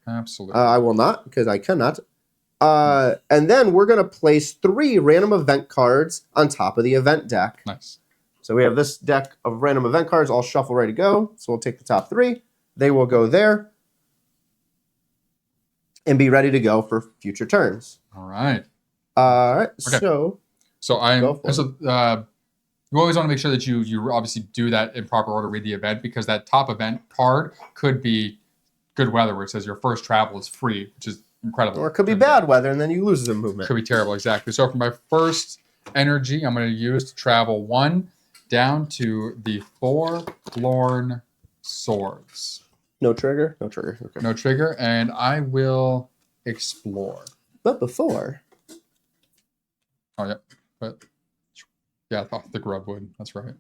Absolutely. I will not, because I cannot. And then we're going to place 3 random event cards on top of the event deck. Nice. So we have this deck of random event cards all shuffle ready to go. So we'll take the top 3. They will go there and be ready to go for future turns. All right. All right. Okay. So you always want to make sure that you obviously do that in proper order, read the event, because that top event card could be good weather, where it says your first travel is free, which is incredible. Or it could be bad weather, and then you lose the movement. Could be terrible, exactly. So for my first energy, I'm going to use to travel 1 down to the Forlorn Swords. No trigger? No trigger. Okay. No trigger, and I will explore. But before... Oh, yeah. But yeah, the grubwood. That's right.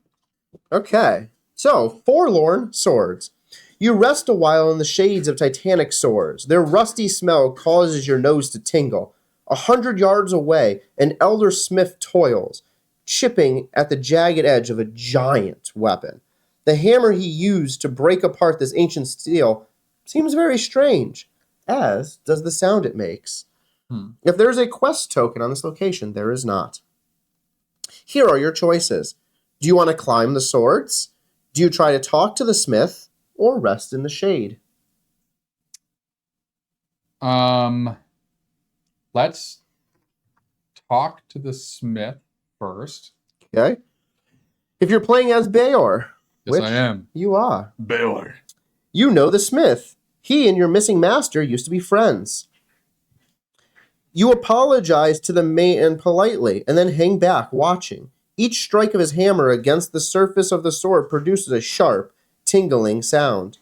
Okay. So, Forlorn Swords. You rest a while in the shades of titanic swords. Their rusty smell causes your nose to tingle. 100 yards away, an elder smith toils, chipping at the jagged edge of a giant weapon. The hammer he used to break apart this ancient steel seems very strange, as does the sound it makes. If there's a quest token on this location, there is not. Here are your choices. Do you want to climb the swords? Do you try to talk to the smith? Or rest in the shade? Let's talk to the smith first. Okay. If you're playing as Bayor, Yes, which I am. you are, Bayor. you know the smith. He and your missing master used to be friends. You apologize to the man politely and then hang back, watching. Each strike of his hammer against the surface of the sword produces a sharp, tingling sound.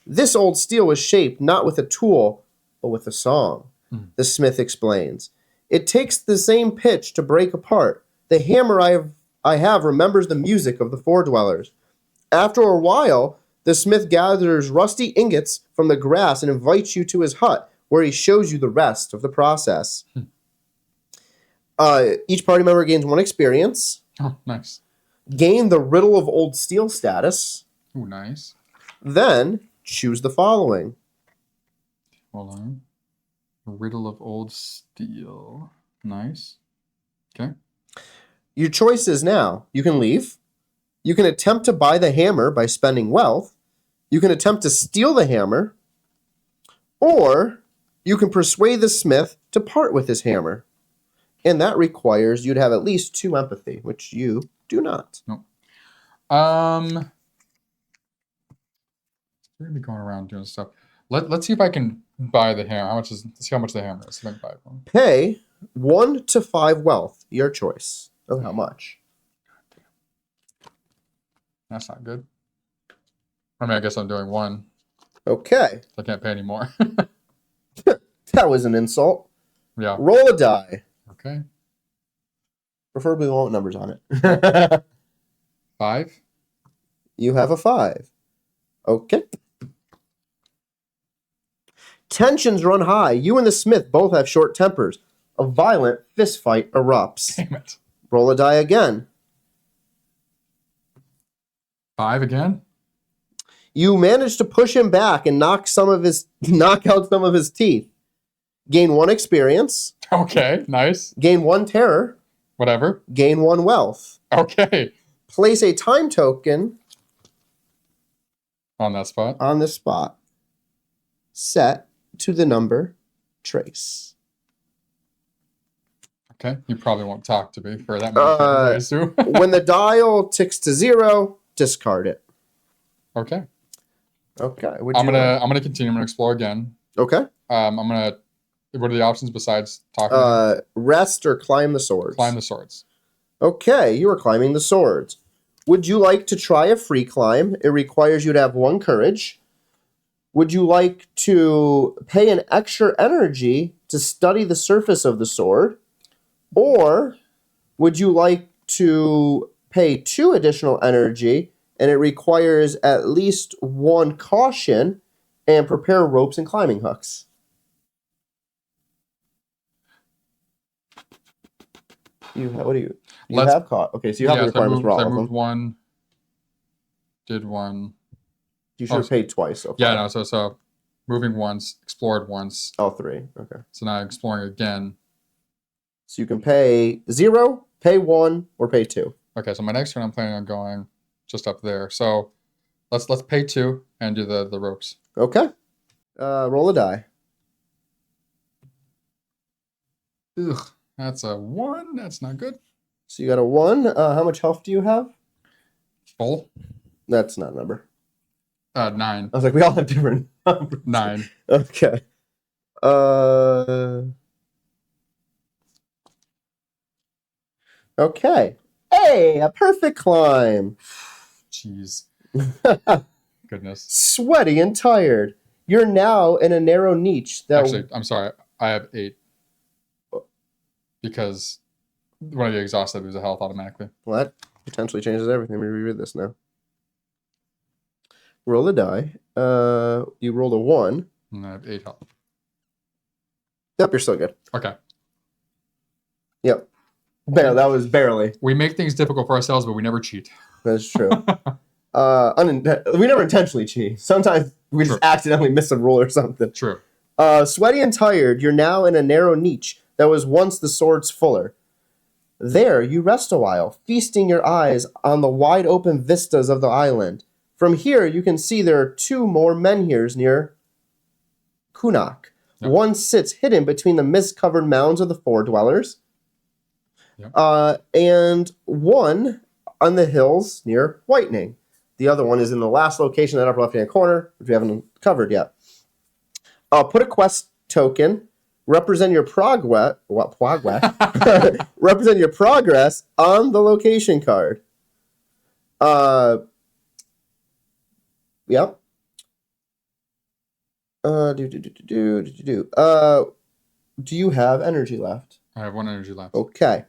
This old steel was shaped not with a tool, but with a song, the smith explains. It takes the same pitch to break apart. The hammer I have remembers the music of the foredwellers. After a while, the smith gathers rusty ingots from the grass and invites you to his hut, where he shows you the rest of the process. Each party member gains 1 experience. Oh, nice. Gain the Riddle of Old Steel status. Oh, nice. Then choose the following. Hold on. Riddle of Old Steel. Nice. Okay. Your choices now. You can leave. You can attempt to buy the hammer by spending wealth. You can attempt to steal the hammer. Or you can persuade the smith to part with his hammer. And that requires you to have at least 2 empathy, which you do not. No. We're gonna be going around doing stuff. Let's see if I can buy the hammer. Let's see how much the hammer is. Pay 1 to 5 wealth. Your choice of how much. That's not good. I mean, I guess I'm doing 1. Okay. I can't pay anymore. That was an insult. Yeah. Roll a die. Okay. Preferably won't numbers on it. 5. You have a 5. Okay. Tensions run high. You and the smith both have short tempers. A violent fistfight erupts. Damn it. Roll a die again. 5 again? You manage to push him back and knock out some of his teeth. Gain 1 experience. Okay, nice. Gain 1 terror. Whatever. Gain 1 wealth. Okay. Place a time token on that spot. On this spot. Set to the number trace. Okay. You probably won't talk to me for that many times, I assume. When the dial ticks to 0, discard it. Okay. Okay. I'm gonna continue. I'm gonna explore again. Okay. What are the options besides talking? Rest or climb the swords. Climb the swords. Okay, you are climbing the swords. Would you like to try a free climb? It requires you to have 1 courage. Would you like to pay an extra energy to study the surface of the sword? Or would you like to pay 2 additional energy and it requires at least 1 caution and prepare ropes and climbing hooks. What do you have caught? Okay, so you have the requirements for all of them. I moved 1, did 1. You should have paid twice so far. Yeah, no, so moving once, explored once. Oh, 3. Okay. So now exploring again. So you can pay 0, pay 1, or pay 2. Okay, so my next turn I'm planning on going just up there. So let's pay 2 and do the ropes. Okay. Roll a die. Ugh, that's a 1. That's not good. So you got a 1. How much health do you have? Full. That's not a number. 9. I was like, we all have different numbers. 9. Okay. Okay. Hey, a perfect climb. Jeez. Goodness. Sweaty and tired. You're now in a narrow niche. Actually, I'm sorry. I have 8. Because when I get exhausted, I lose a health automatically. Well, that potentially changes everything. Let me reread this now. Roll a die. You rolled a 1. And I have 8 health. Yep, you're still good. Okay. Yep. That was barely. We make things difficult for ourselves, but we never cheat. That's true. We never intentionally cheat. Sometimes we just accidentally miss a roll or something. True. Sweaty and tired, you're now in a narrow niche that was once the sword's fuller. There, you rest a while, feasting your eyes on the wide open vistas of the island. From here, you can see there are 2 more menhirs near Kunak. Yep. One sits hidden between the mist-covered mounds of the 4 dwellers, and one on the hills near Whitening. The other one is in the last location in that upper left-hand corner, which we haven't covered yet. Put a quest token, represent your progress represent your progress on the location card. Yep. Do you have energy left? I have 1 energy left. Okay.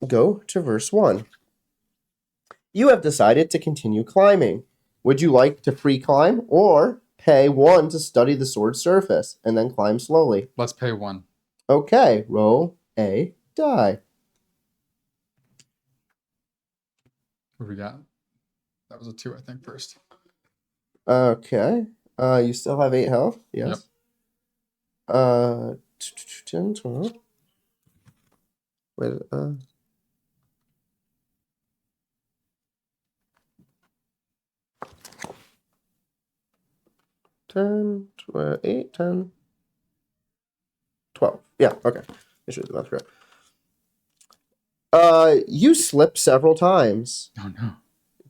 Go to verse 1. You have decided to continue climbing. Would you like to free climb or pay 1 to study the sword's surface and then climb slowly? Let's pay 1. Okay. Roll a die. What do we got? That was a 2, I think, first. Okay. You still have 8 health? Yes. Yep. 10, 12. Wait, 10, 12, 8, 10, 12. Yeah, okay. I should do the math correct. You slip several times. Oh, no.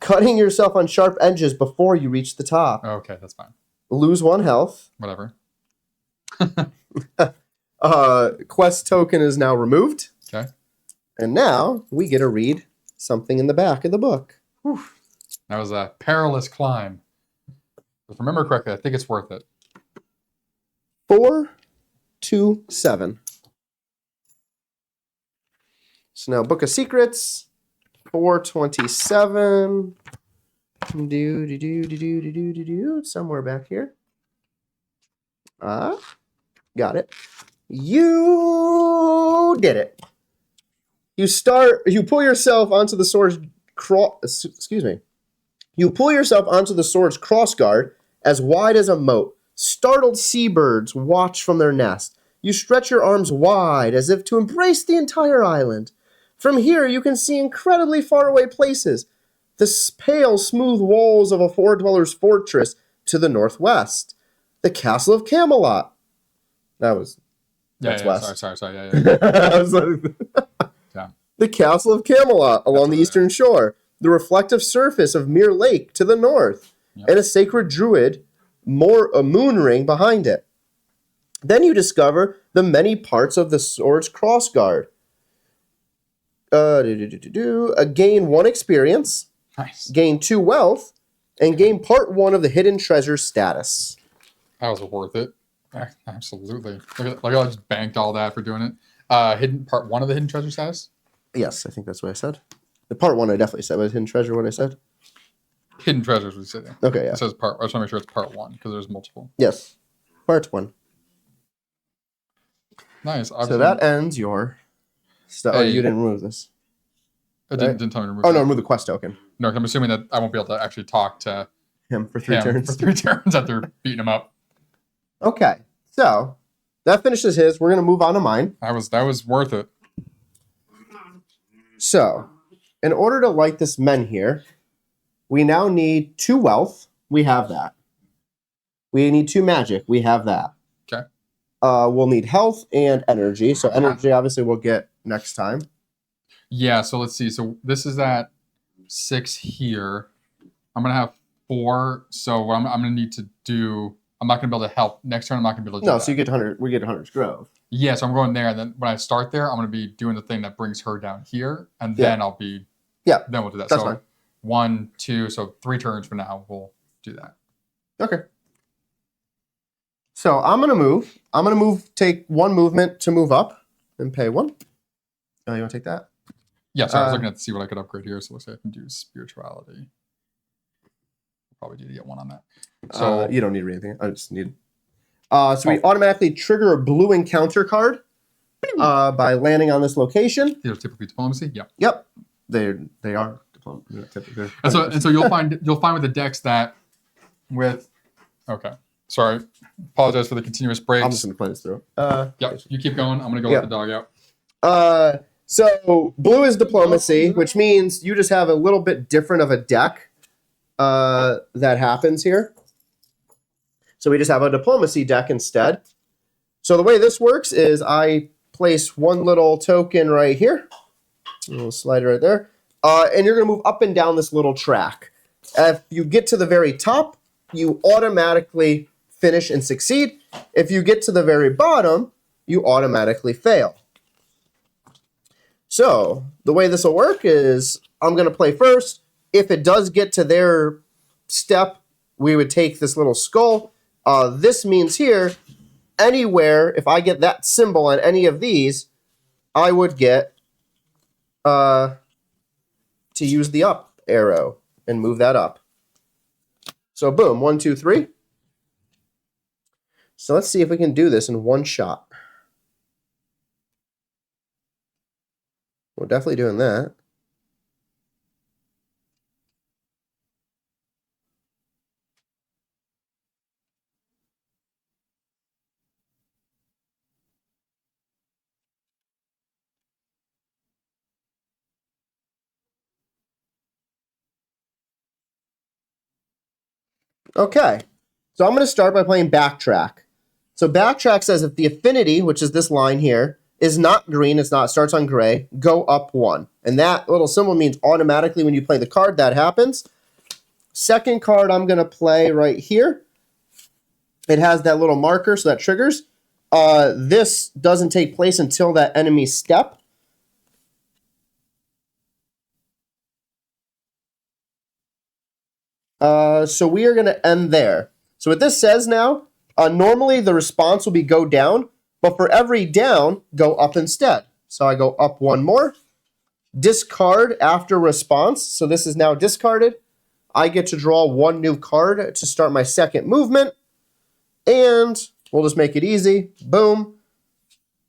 Cutting yourself on sharp edges before you reach the top. Okay, that's fine. Lose 1 health. Whatever. Quest token is now removed. Okay. And now we get to read something in the back of the book. Whew. That was a perilous climb. If I remember correctly, I think it's worth it. 427. So now Book of Secrets, 427. Somewhere back here. Got it. You did it. You pull yourself onto the sword's You pull yourself onto the sword's crossguard as wide as a moat. Startled seabirds watch from their nest. You stretch your arms wide as if to embrace the entire island. From here, you can see incredibly faraway places. The pale, smooth walls of a 4-dweller's fortress to the northwest. The castle of Camelot. That's west. Sorry. Yeah. I was like, yeah. The castle of Camelot along the eastern shore. The reflective surface of Mere Lake to the north. Yep. And a sacred druid, a moon ring behind it. Then you discover the many parts of the sword's crossguard. Gain 1 experience. Nice. Gain 2 wealth. And gain part 1 of the hidden treasure status. That was worth it. Absolutely. Look, I just banked all that for doing it. Hidden part 1 of the hidden treasure status? Yes, I think that's what I said. The part 1 I definitely said. Was hidden treasure what I said? Hidden Treasures we say. Okay, yeah. It says part. I just want to make sure it's part 1 because there's multiple. Yes, part 1. Nice. So that ends your stuff. Oh, you didn't remove this. It didn't tell me to remove. Oh no, remove the quest token. No, I'm assuming that I won't be able to actually talk to him for 3 turns. For 3 turns after beating him up. Okay, so that finishes his. We're gonna move on to mine. That was worth it. So, in order to light this Menhir, we now need 2 wealth. We have that. We need 2 magic. We have that. Okay. We'll need health and energy. So energy, obviously, we'll get next time. Yeah. So let's see. So this is at 6 here. I'm gonna have 4. So what I'm gonna need to do. I'm not gonna be able to help next turn. I'm not gonna be able to. No. So you get 100. We get 100's Grove. Yeah. So I'm going there, and then when I start there, I'm gonna be doing the thing that brings her down here, and then I'll be. Yeah. Then we'll do that. That's so fine. 1, 2. So 3 turns for now. We'll do that. Okay. So I'm gonna move. I'm gonna move. Take 1 movement to move up and pay 1. Oh, you want to take that? Yeah. So I was looking at to see what I could upgrade here. So let's say I can do spirituality. Probably need to get 1 on that. So you don't need anything. I just need. So we automatically trigger a blue encounter card by landing on this location. These are typically diplomacy. Yeah. Yep. They are typically. And so you'll find with the decks that with. Okay. Sorry. Apologize for the continuous breaks. I'm just gonna play this through. Yeah. You keep going. I'm gonna go let the dog out. So blue is diplomacy, which means you just have a little bit different of a deck that happens here. So we just have a diplomacy deck instead. So the way this works is I place 1 little token right here. A little slider right there. And you're going to move up and down this little track. If you get to the very top, you automatically finish and succeed. If you get to the very bottom, you automatically fail. So the way this will work is I'm going to play first. If it does get to their step, we would take this little skull. This means here, anywhere, if I get that symbol on any of these, I would get to use the up arrow and move that up. So boom, 1, 2, 3. So let's see if we can do this in 1 shot. We're definitely doing that. Okay, so I'm going to start by playing Backtrack. So Backtrack says if the affinity, which is this line here, is not green, it starts on gray, go up 1. And that little symbol means automatically when you play the card, that happens. Second card I'm going to play right here. It has that little marker, so that triggers. This doesn't take place until that enemy step. So we are going to end there. So what this says now, normally the response will be go down, but for every down, go up instead. So I go up 1 more. Discard after response. So this is now discarded. I get to draw 1 new card to start my second movement. And we'll just make it easy. Boom.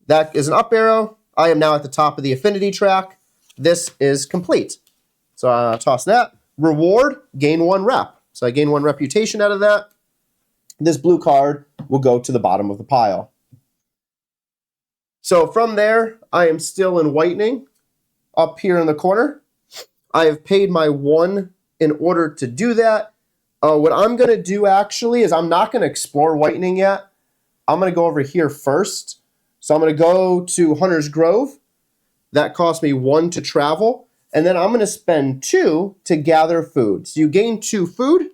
That is an up arrow. I am now at the top of the affinity track. This is complete. So I'll toss that. Reward, gain 1 rep. So I gain 1 reputation out of that. This blue card will go to the bottom of the pile. So from there, I am still in whitening up here in the corner. I have paid my 1 in order to do that. What I'm going to do actually is I'm not going to explore whitening yet. I'm going to go over here first. So I'm going to go to Hunter's Grove. That cost me 1 to travel. And then I'm going to spend 2 to gather food. So you gain 2 food.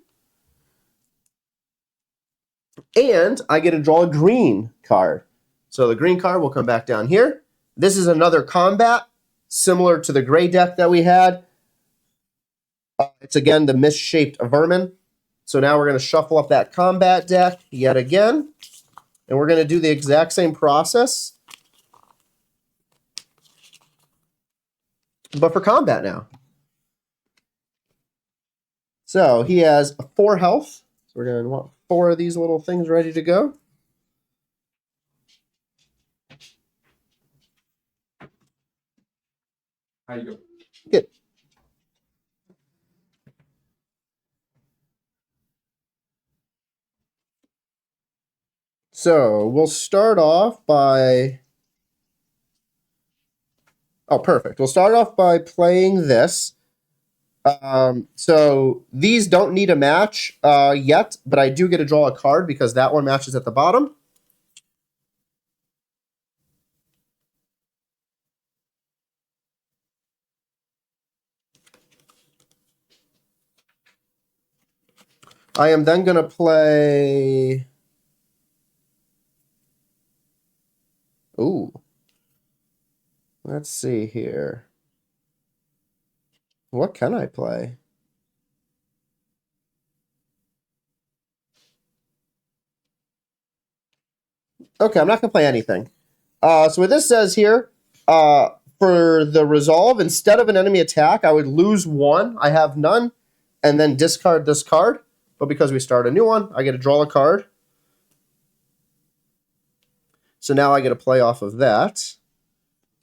And I get to draw a green card. So the green card will come back down here. This is another combat, similar to the gray deck that we had. It's again the misshaped vermin. So now we're going to shuffle up that combat deck yet again. And we're going to do the exact same process, but for combat now. So he has 4 health. So we're going to want 4 of these little things ready to go. How you go? Good. So we'll start off by... Oh, perfect. We'll start off by playing this. So these don't need a match yet, but I do get to draw a card because that one matches at the bottom. I am then going to play... Ooh. Let's see here. What can I play? Okay, I'm not going to play anything. So what this says here, for the resolve, instead of an enemy attack, I would lose 1. I have none, and then discard this card. But because we start a new one, I get to draw a card. So now I get to play off of that.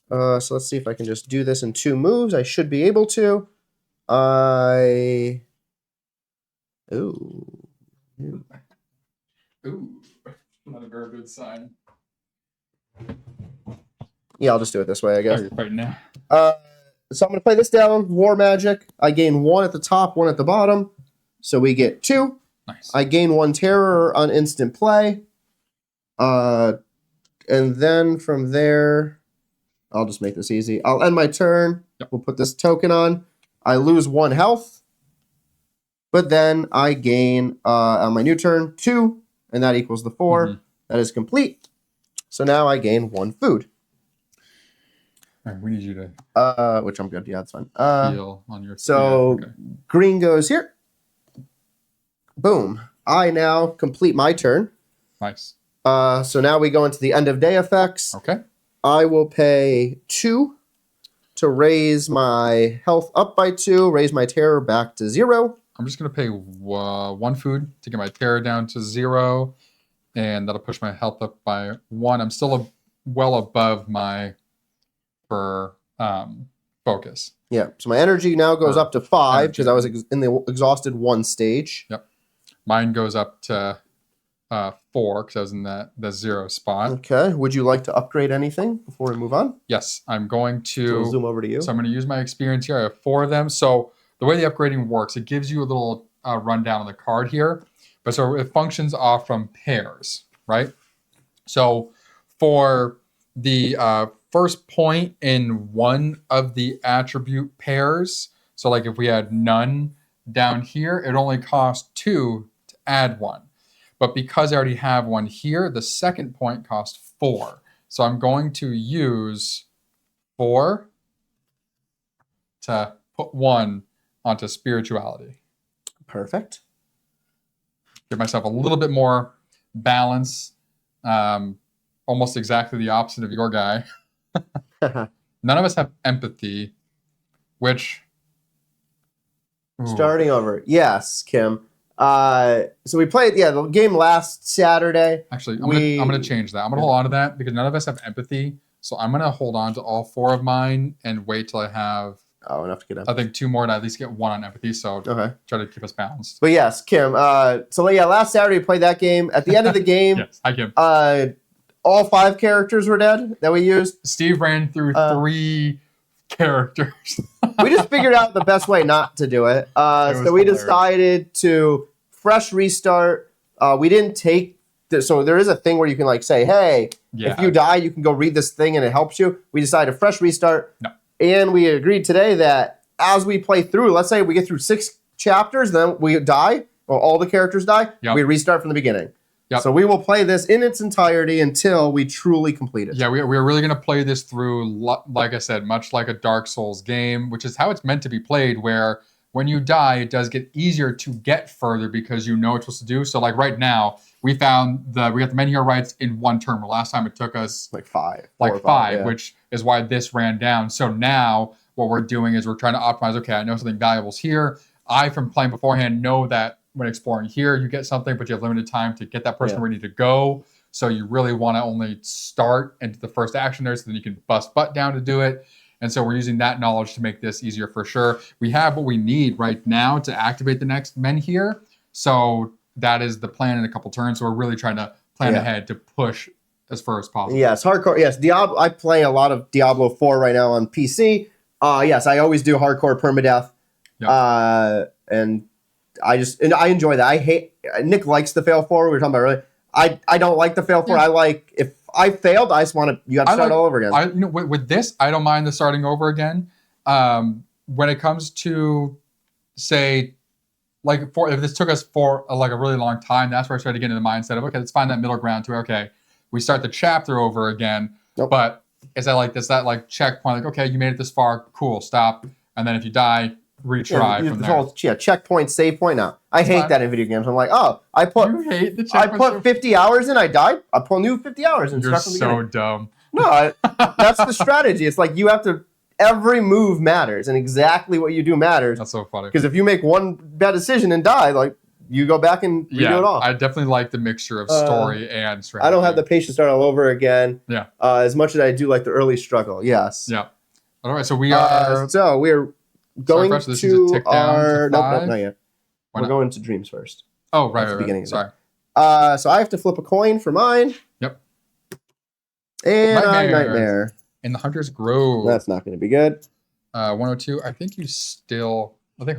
So let's see if I can just do this in 2 moves. I should be able to. Ooh. Ooh, not a very good sign. Yeah, I'll just do it this way, I guess. Oh, you're fighting now. So I'm going to play this down. War Magic. I gain 1 at the top, 1 at the bottom. So we get 2. Nice. I gain 1 terror on instant play. And then from there, I'll just make this easy. I'll end my turn. Yep. We'll put this token on. I lose 1 health. But then I gain, on my new turn, 2. And that equals the 4. Mm-hmm. That is complete. So now I gain 1 food. All right, we need you to... which I'm good. Yeah, that's fine. Heal on your... So yeah, okay. Green goes here. Boom. I now complete my turn. Nice. So now we go into the end of day effects. Okay. I will pay 2 to raise my health up by 2, raise my terror back to 0. I'm just going to pay 1 food to get my terror down to 0, and that'll push my health up by 1. I'm still well above my focus. Yeah, so my energy now goes up to 5 because I was in the exhausted 1 stage. Yep. Mine goes up to 4 because I was in the 0 spot. Okay. Would you like to upgrade anything before we move on? Yes, I'm going to... So we'll zoom over to you. So I'm going to use my experience here. I have 4 of them. So the way the upgrading works, it gives you a little rundown on the card here. But so it functions off from pairs, right? So for the first point in one of the attribute pairs, so like if we had none down here, it only costs 2 to add 1. But because I already have 1 here, the second point costs 4. So I'm going to use 4 to put 1 onto spirituality. Perfect. Give myself a little bit more balance. Almost exactly the opposite of your guy. None of us have empathy, which... Ooh. Starting over. Yes, Kim. So we played, the game last Saturday. Actually, I'm gonna change that. I'm gonna hold on to that because none of us have empathy. So I'm gonna hold on to all 4 of mine and wait till I have enough to get empathy. I think 2 more to at least get 1 on empathy. So okay. Try to keep us balanced. But yes, Kim. So yeah, last Saturday we played that game. At the end of the game, yes, hi Kim. All 5 characters were dead that we used. Steve ran through 3 characters. We just figured out the best way not to do it. So we decided to fresh restart. We didn't take so there is a thing where you can like say, hey, if you die, you can go read this thing and it helps you. We decided a fresh restart. No. And we agreed today that as we play through, let's say we get through 6 chapters, then we die, or all the characters die, we restart from the beginning. Yep. So we will play this in its entirety until we truly complete it. Yeah, we are really going to play this through, like I said, much like a Dark Souls game, which is how it's meant to be played, where when you die, it does get easier to get further because you know what you're supposed to do. So like right now, we got the Menhir Rites in 1 turn. Last time it took us like 5. Like 5, which is why this ran down. So now what we're doing is we're trying to optimize, okay, I know something valuable is here. I, from playing beforehand, know that when exploring here, you get something, but you have limited time to get that person where you need to go. So you really want to only start into the first action there, so then you can bust butt down to do it. And so we're using that knowledge to make this easier for sure. We have what we need right now to activate the next Menhir. So that is the plan in a couple turns. So we're really trying to plan ahead to push as far as possible. Yes, hardcore. Yes, Diablo. I play a lot of Diablo 4 right now on PC. Yes, I always do hardcore permadeath. Yep. And I enjoy that. I hate Nick likes the fail forward. We were talking about earlier. I don't like the fail forward. I like if I failed, I just want to. You got to start all over again. With this, I don't mind the starting over again. When it comes to, say, if this took us for a really long time, that's where I started getting in the mindset of, okay, let's find that middle ground to, okay, we start the chapter over again. Nope. But is that that checkpoint? Okay, you made it this far, cool, stop, and then if you die, retry from there. Checkpoint, save point. Now I hate that in video games. I'm like, oh, I put 50 hours in, I died. I put new 50 hours in. You're so dumb. No, that's the strategy. It's like you have to. Every move matters, and exactly what you do matters. That's so funny. Because if you make one bad decision and die, you go back and redo it all. I definitely like the mixture of story and strategy. I don't have the patience to start all over again. Yeah. As much as I do like the early struggle. Yes. Yeah. All right. So we are. Going to our... Nope, not yet. We're going to dreams first. Oh, right. Sorry. So I have to flip a coin for mine. Yep. And Nightmare. In the Hunter's Grove. That's not going to be good. 102. I think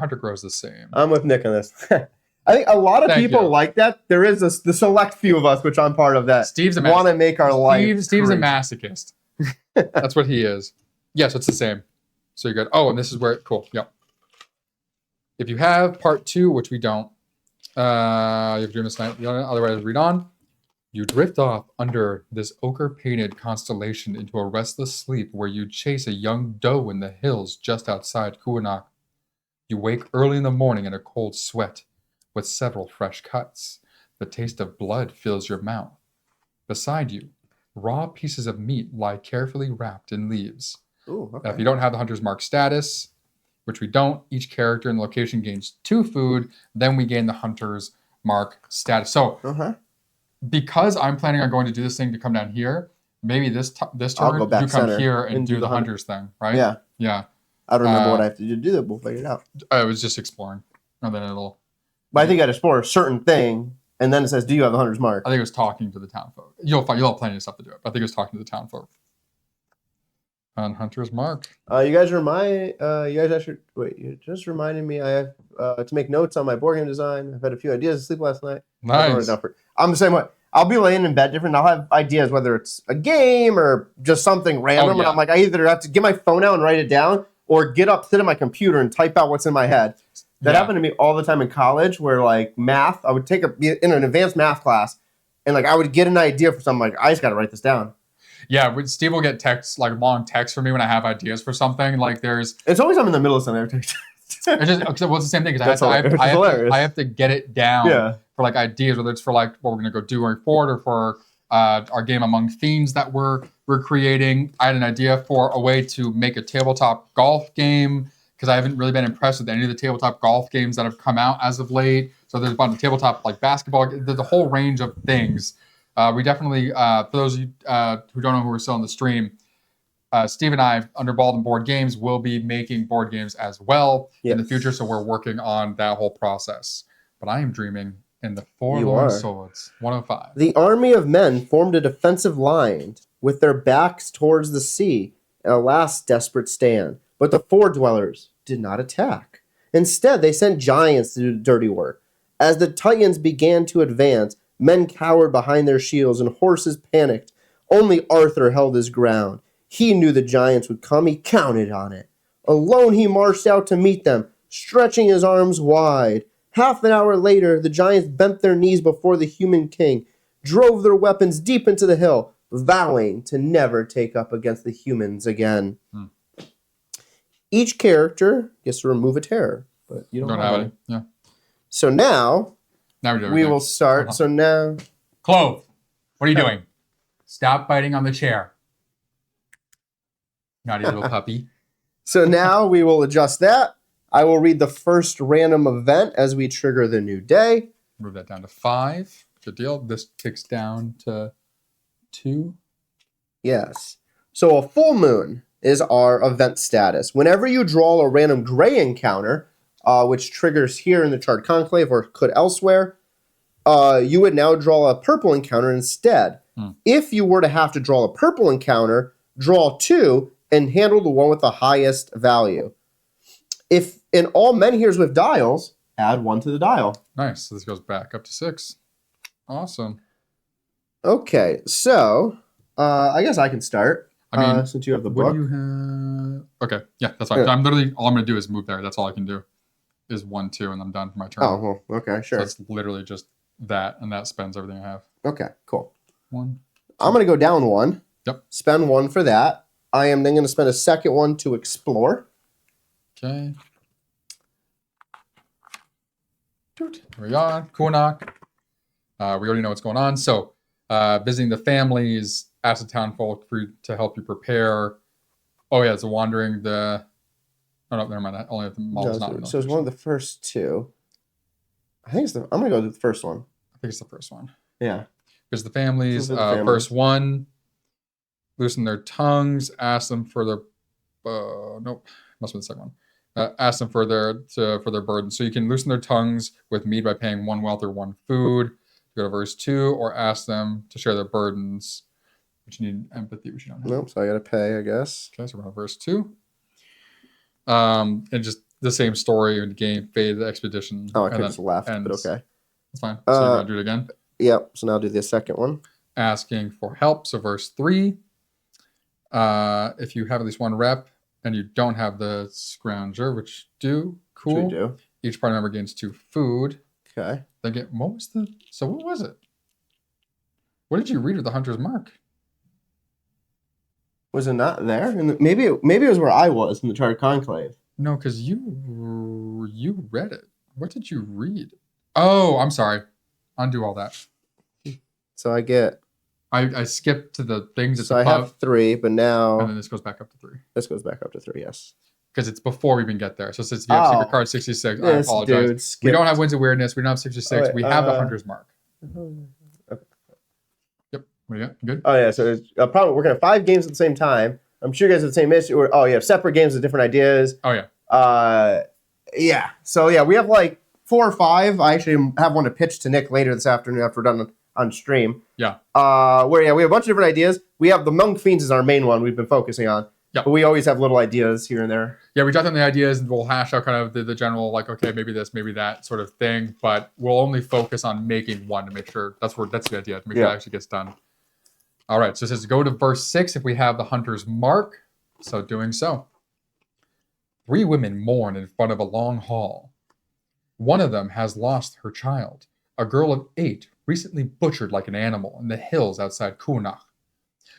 Hunter Grove's the same. I'm with Nick on this. I think a lot of people like that. There is the select few of us, which I'm part of that. Want to make our life. Steve's a masochist. That's what he is. Yes, it's the same. So you're good. Oh, and this is where cool. Yep. If you have part 2, which we don't, you have to do this night. Otherwise, read on. You drift off under this ochre-painted constellation into a restless sleep where you chase a young doe in the hills just outside Kuanak. You wake early in the morning in a cold sweat with several fresh cuts. The taste of blood fills your mouth. Beside you, raw pieces of meat lie carefully wrapped in leaves. Ooh, okay. Now, if you don't have the Hunter's Mark status, which we don't, each character in the location gains 2 food, then we gain the Hunter's Mark status. So, because I'm planning on going to do this thing to come down here, maybe this turn you come here and do the Hunter's thing, right? Yeah. Yeah. I don't remember what I have to do that. We'll figure it out. I was just exploring. And then it'll... But I think I'd explore a certain thing, and then it says, do you have the Hunter's Mark? I think it was talking to the town folk. You'll have plenty of stuff to do it, but I think it was talking to the town folk. On Hunter's Mark. You guys actually you just reminded me I have to make notes on my board game design. I've had a few ideas to sleep last night. Nice. I'm the same way. I'll be laying in bed different. I'll have ideas whether it's a game or just something random. And I'm like, I either have to get my phone out and write it down or get up, sit at my computer and type out what's in my head. That happened to me all the time in college where math, I would take in an advanced math class and I would get an idea for something I just got to write this down. Yeah, Steve will get texts, long texts from me when I have ideas for something. It's always I'm in the middle of something. It's the same thing because I have to get it down for ideas, whether it's for what we're gonna go do going forward or for our game Among Fiends that we're creating. I had an idea for a way to make a tabletop golf game because I haven't really been impressed with any of the tabletop golf games that have come out as of late. So there's a bunch of tabletop basketball. There's a whole range of things. We definitely, for those of you who don't know who are still on the stream, Steve and I, under Bald Board Games, will be making board games as well in the future. So we're working on that whole process. But I am dreaming in the Forlorn Swords, 105. The army of men formed a defensive line with their backs towards the sea in a last desperate stand. But the Ford dwellers did not attack. Instead, they sent giants to do dirty work. As the Titans began to advance, men cowered behind their shields and horses panicked. Only Arthur held his ground. He knew the giants would come. He counted on it. Alone he marched out to meet them, stretching his arms wide. Half an hour later, the giants bent their knees before the human king, drove their weapons deep into the hill, vowing to never take up against the humans again. Each character gets to remove a terror, but you don't have any. Yeah. So now we will start. Uh-huh. So now, Clove, what are you doing? Stop biting on the chair. Naughty little puppy. So now we will adjust that. I will read the first random event as we trigger the new day. Move that down to 5. Good deal. This kicks down to 2. Yes. So a full moon is our event status. Whenever you draw a random gray encounter, which triggers here in the Charred Conclave or could elsewhere, you would now draw a purple encounter instead. If you were to have to draw a purple encounter, draw 2 and handle the one with the highest value. If in all Menhirs with dials, add 1 to the dial. Nice. So this goes back up to 6. Awesome. Okay, so I guess I can start. I mean, since you have the what book. do you have? Okay, yeah, that's fine. Yeah. I'm literally all I'm gonna do is move there. That's all I can do. Is 1, 2, and I'm done for my turn. Oh, well, okay, sure. So it's literally just that, and that spends everything I have. Okay, cool. 1. I'm going to go down 1. Yep. Spend 1 for that. I am then going to spend a second one to explore. Okay. Here we are. Kunach. We already know what's going on. So, visiting the families, ask the town folk to help you prepare. Oh, yeah, it's wandering the... Oh, no, never mind. I only have the models not. So it's one of the first 2. I think it's the... I'm going to go to the first one. I think it's the first one. Yeah. Because the families, So the families. First one, loosen their tongues, ask them for their... nope, must be the second one. Ask them for their burden. So you can loosen their tongues with mead by paying 1 wealth or 1 food. Go to verse 2, or ask them to share their burdens, which need empathy, which you don't have. Nope, so I got to pay, I guess. Okay, so we're on verse 2. And just the same story in the game, fade the expedition. Oh, I could just left, but okay. That's fine. So you're going to do it again? Yep, so now I'll do the second one. Asking for help. So verse 3. If you have at least 1 rep and you don't have the scrounger, which cool. Which we do. Each party member gains 2 food. Okay. Then what was it? What did you read with the Hunter's Mark? Was it not there? Maybe it was where I was in the Charred Conclave. No, because you read it. What did you read? Oh, I'm sorry. Undo all that. So I get... I skipped to the things So I have 3, but now... And then this goes back up to 3. This goes back up to 3, yes. Because it's before we even get there. So since you have secret card 66, I apologize. We don't have Winds of Weirdness. We don't have 66. We have the Hunter's Mark. Okay. Yep. What do you got? Good? Oh, yeah. So it's probably we're going to have 5 games at the same time. I'm sure you guys have the same issue. Or, you have separate games with different ideas. Oh, yeah. Yeah. So, yeah, we have like 4 or 5. I actually have one to pitch to Nick later this afternoon after we're done on stream. Yeah. We have a bunch of different ideas. We have the Monk Fiends is our main one we've been focusing on. Yep. But we always have little ideas here and there. Yeah, we jot down the ideas and we'll hash out kind of the general, like, okay, maybe this, maybe that sort of thing. But we'll only focus on making one to make sure that's the idea, to make sure it actually gets done. All right, so it says go to verse 6 if we have the Hunter's Mark. So doing so. 3 women mourn in front of a long hall. One of them has lost her child, a girl of 8, recently butchered like an animal in the hills outside Kunach.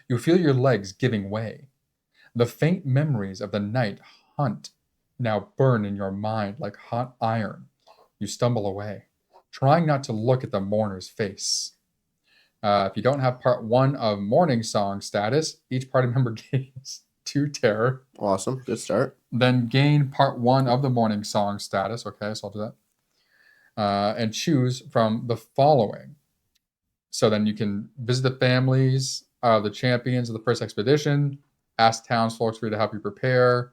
You feel your legs giving way. The faint memories of the night hunt now burn in your mind like hot iron. You stumble away, trying not to look at the mourner's face. If you don't have part 1 of Morning Song status, each party member gains 2 terror. Awesome. Good start. Then gain part 1 of the Morning Song status. Okay, so I'll do that. And choose from the following. So then you can visit the families of the champions of the first expedition, ask townsfolk for you to help you prepare.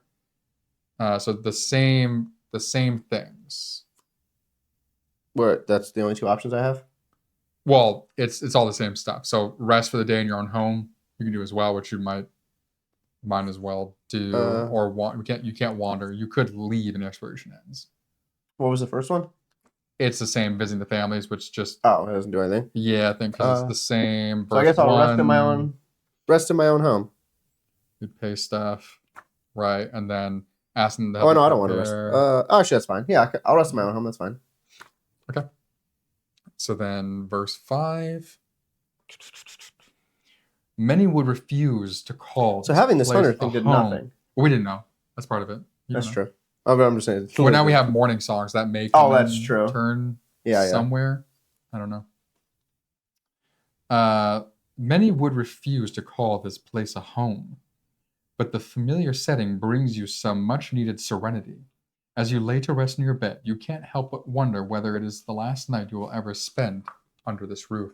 So the same things. Where that's the only 2 options I have? Well, it's all the same stuff. So rest for the day in your own home you can do as well, which you might as well do. You can't wander. You could leave and the exploration ends. What was the first one? It's the same, visiting the families, which just... Oh, it doesn't do anything? Yeah, I think because it's the same. So I guess I'll rest in my own home. You pay stuff, right? And then ask them to... Oh, no, I don't want to rest. Actually, that's fine. Yeah, I'll rest in my own home. That's fine. Okay. So then verse 5. Many would refuse to call... So having this hunter thing did nothing. Well, we didn't know. That's part of it. That's true. Oh, but I'm just saying. Well, now we have morning songs that make that's true. Turn somewhere. I don't know. Many would refuse to call this place a home, but the familiar setting brings you some much-needed serenity. As you lay to rest in your bed, you can't help but wonder whether it is the last night you will ever spend under this roof.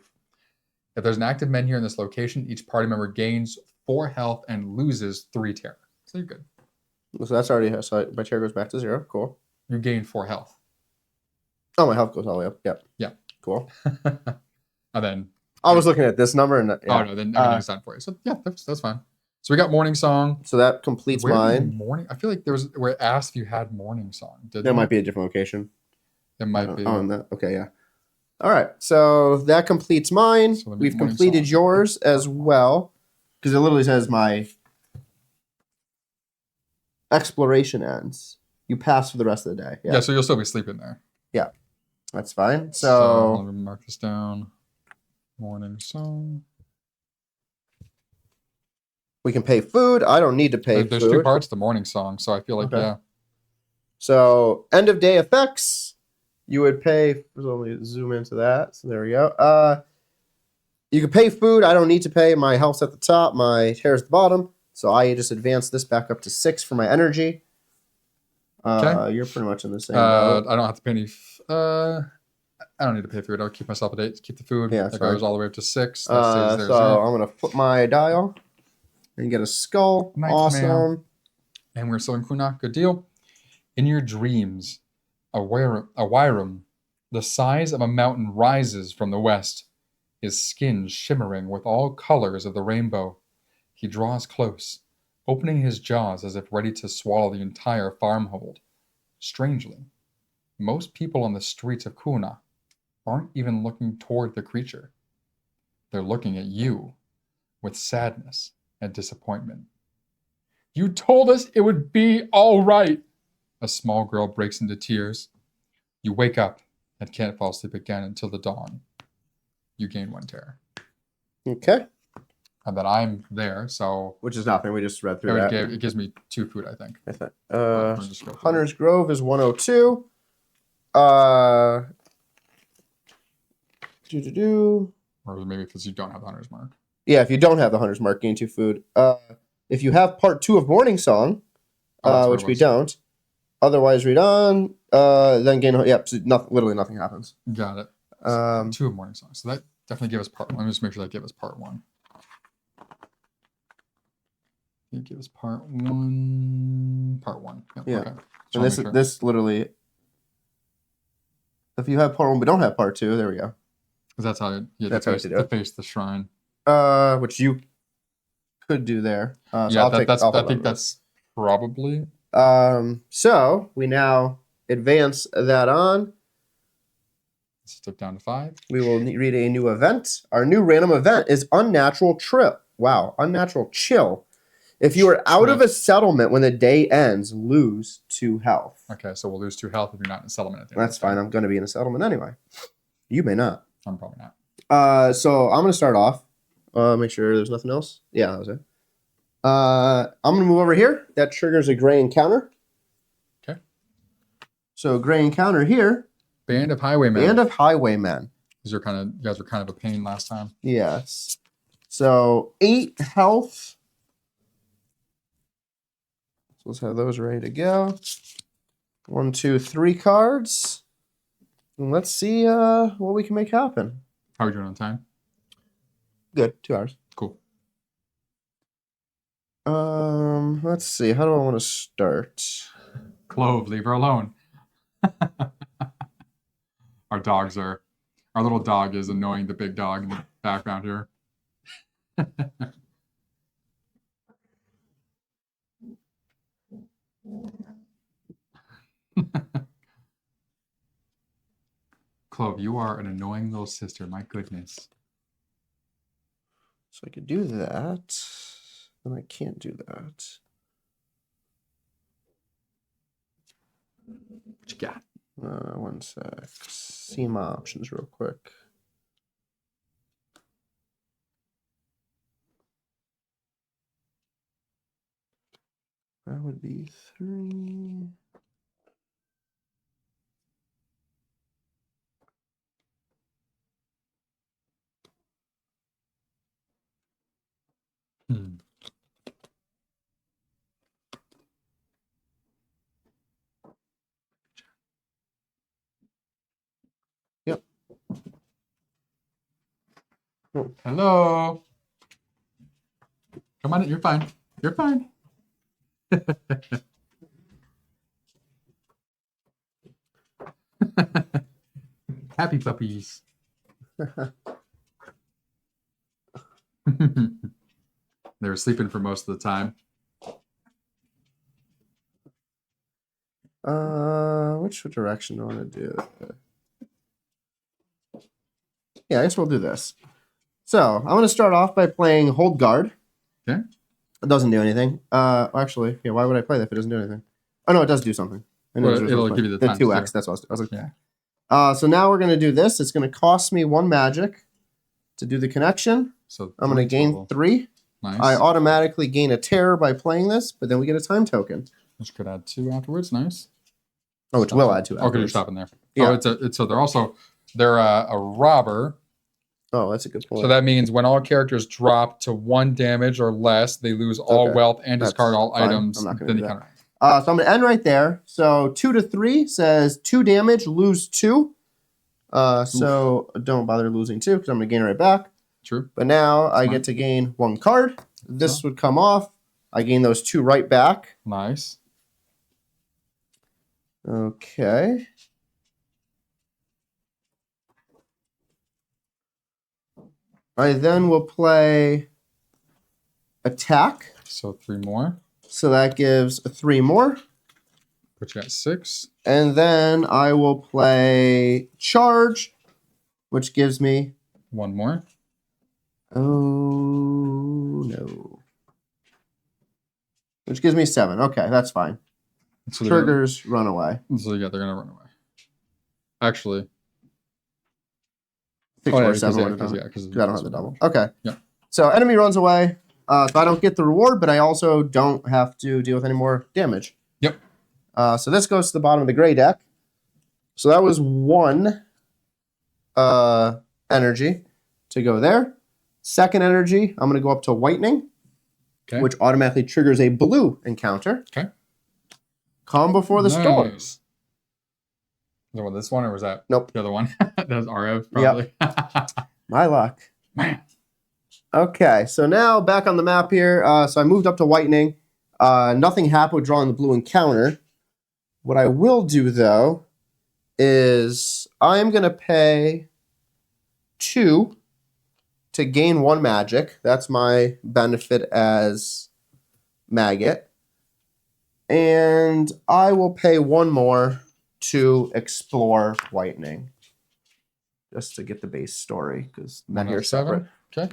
If there's an active Menhir in this location, each party member gains 4 health and loses 3 terror. So you're good. So that's already, so my terror goes back to 0. Cool. You gain 4 health. Oh, my health goes all the way up. Yep. Yeah. Cool. And then I was looking at this number and oh no, then everything's done for you. So yeah, that's fine. So we got Morning Song. So that completes Where mine. Morning. I feel like there was where it asked if you had Morning Song. There might be a different location. It might be. On that. Okay, yeah. All right. So that completes mine. So We've completed yours as well, because it literally says my exploration ends. You pass for the rest of the day. Yeah. So you'll still be sleeping there. Yeah, that's fine. So let me mark this down. Morning Song. We can pay food. I don't need to pay There's food. 2 parts to the Morning Song, so I feel like yeah. So end of day effects, you would pay. Let me zoom into that. So there we go. You can pay food. I don't need to pay. My health's at the top. My hair's at the bottom. So I just advance this back up to 6 for my energy. You're pretty much in the same boat. I don't have to pay any. I don't need to pay food. I'll keep myself a date. Keep the food. Yeah, that goes all the way up to 6. That stays there. So I'm gonna flip my dial and get a skull. Nice, awesome. Man. And we're still in Kuna. Good deal. In your dreams, a Wyrm, the size of a mountain, rises from the west, his skin shimmering with all colors of the rainbow. He draws close, opening his jaws as if ready to swallow the entire farmhold. Strangely, most people on the streets of Kuna aren't even looking toward the creature. They're looking at you with sadness and disappointment. You told us it would be all right. A small girl breaks into tears. You wake up and can't fall asleep again until the dawn. You gain 1 terror. Okay. And then I'm there, so which is nothing. We just read through that. It gives me 2 food, I think. Hunter's Grove is 102. Or maybe because you don't have the Hunter's Mark. Yeah, if you don't have the Hunter's Mark, gain 2 food. If you have part 2 of Morning Song, which we don't, otherwise read on, then gain. Yep, so literally nothing happens. Got it. So 2 of Morning Song. So that definitely gave us part 1. Let me just make sure that gave us part 1. It gives part 1. Part 1. Yep, yeah. Okay. And this literally. If you have part 1 but don't have part 2, there we go. Because that's how you to face the shrine. Which you could do there. So yeah, I think that's probably. So we now advance that on. Step down to 5. We will read a new event. Our new random event is Unnatural Trip. Wow, Unnatural Chill. If you are out of a settlement when the day ends, lose 2 health. Okay, so we'll lose 2 health if you're not in a settlement at the end. That's fine. I'm going to be in a settlement anyway. You may not. I'm probably not. So I'm going to start off. Make sure there's nothing else. Yeah, that was it. I'm going to move over here. That triggers a gray encounter. Okay. So gray encounter here. Band of Highwaymen. Band of Highwaymen. You guys were kind of a pain last time. Yes. So 8 health. So let's have those ready to go. 1, 2, 3 cards. And let's see what we can make happen. How are we doing on time? Good. 2 hours. Cool. Let's see. How do I want to start? Clove, leave her alone. Our little dog is annoying the big dog in the background here. Clove, you are an annoying little sister. My goodness. So I could do that. And I can't do that. What you got? 1 sec. See my options real quick. That would be 3. Hello. Come on, you're fine. You're fine. Happy puppies. They were sleeping for most of the time. Which direction do I want to do? Yeah, I guess we'll do this. So I'm going to start off by playing Hold Guard. Okay. It doesn't do anything. Actually, yeah. Why would I play that if it doesn't do anything? Oh no, it does do something. I know Well, it'll give you the 2x. That's what I was like. Yeah. So now we're going to do this. It's going to cost me 1 magic to do the connection. So I'm going to gain 3. Nice. I automatically gain a terror by playing this, but then we get a time token. Which could add 2 afterwards. Nice. Oh, which will add 2 afterwards. Okay, you're stopping there. Yeah. Oh, so they're a robber. Oh, that's a good point. So that means when all characters drop to 1 damage or less, they lose all wealth and discard all items. I'm not going to do that. So I'm going to end right there. So 2 to 3 says 2 damage, lose 2. So don't bother losing 2 because I'm going to gain it right back. True. But now I get to gain 1 card. This would come off. I gain those 2 right back. Nice. Okay. I then will play attack. So 3 more. So that gives 3 more. Put you at 6. And then I will play charge, which gives me 1 more. Oh no. Which gives me 7. Okay, that's fine. So triggers run away. So yeah, they're gonna run away. Actually. 6 or 7 because I don't have the double. Okay. Yeah. So enemy runs away. So I don't get the reward, but I also don't have to deal with any more damage. Yep. So this goes to the bottom of the gray deck. So that was 1 energy to go there. Second energy, I'm going to go up to whitening, which automatically triggers a blue encounter. Okay. Calm before the storm. Is that this one, or was that the other one? That was RF, probably. Yep. My luck. Man. Okay, so now back on the map here. So I moved up to whitening. Nothing happened with drawing the blue encounter. What I will do, though, is I'm going to pay 2 to gain 1 magic. That's my benefit as Maggot. And I will pay 1 more to explore whitening. Just to get the base story, because Menhir is separate. Okay.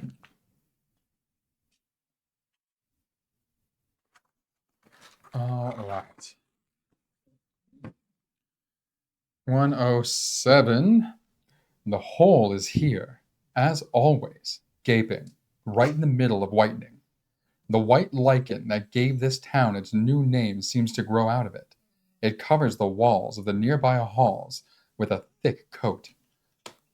All right. 107. The hole is here, as always, gaping, right in the middle of whitening. The white lichen that gave this town its new name seems to grow out of it. It covers the walls of the nearby halls with a thick coat.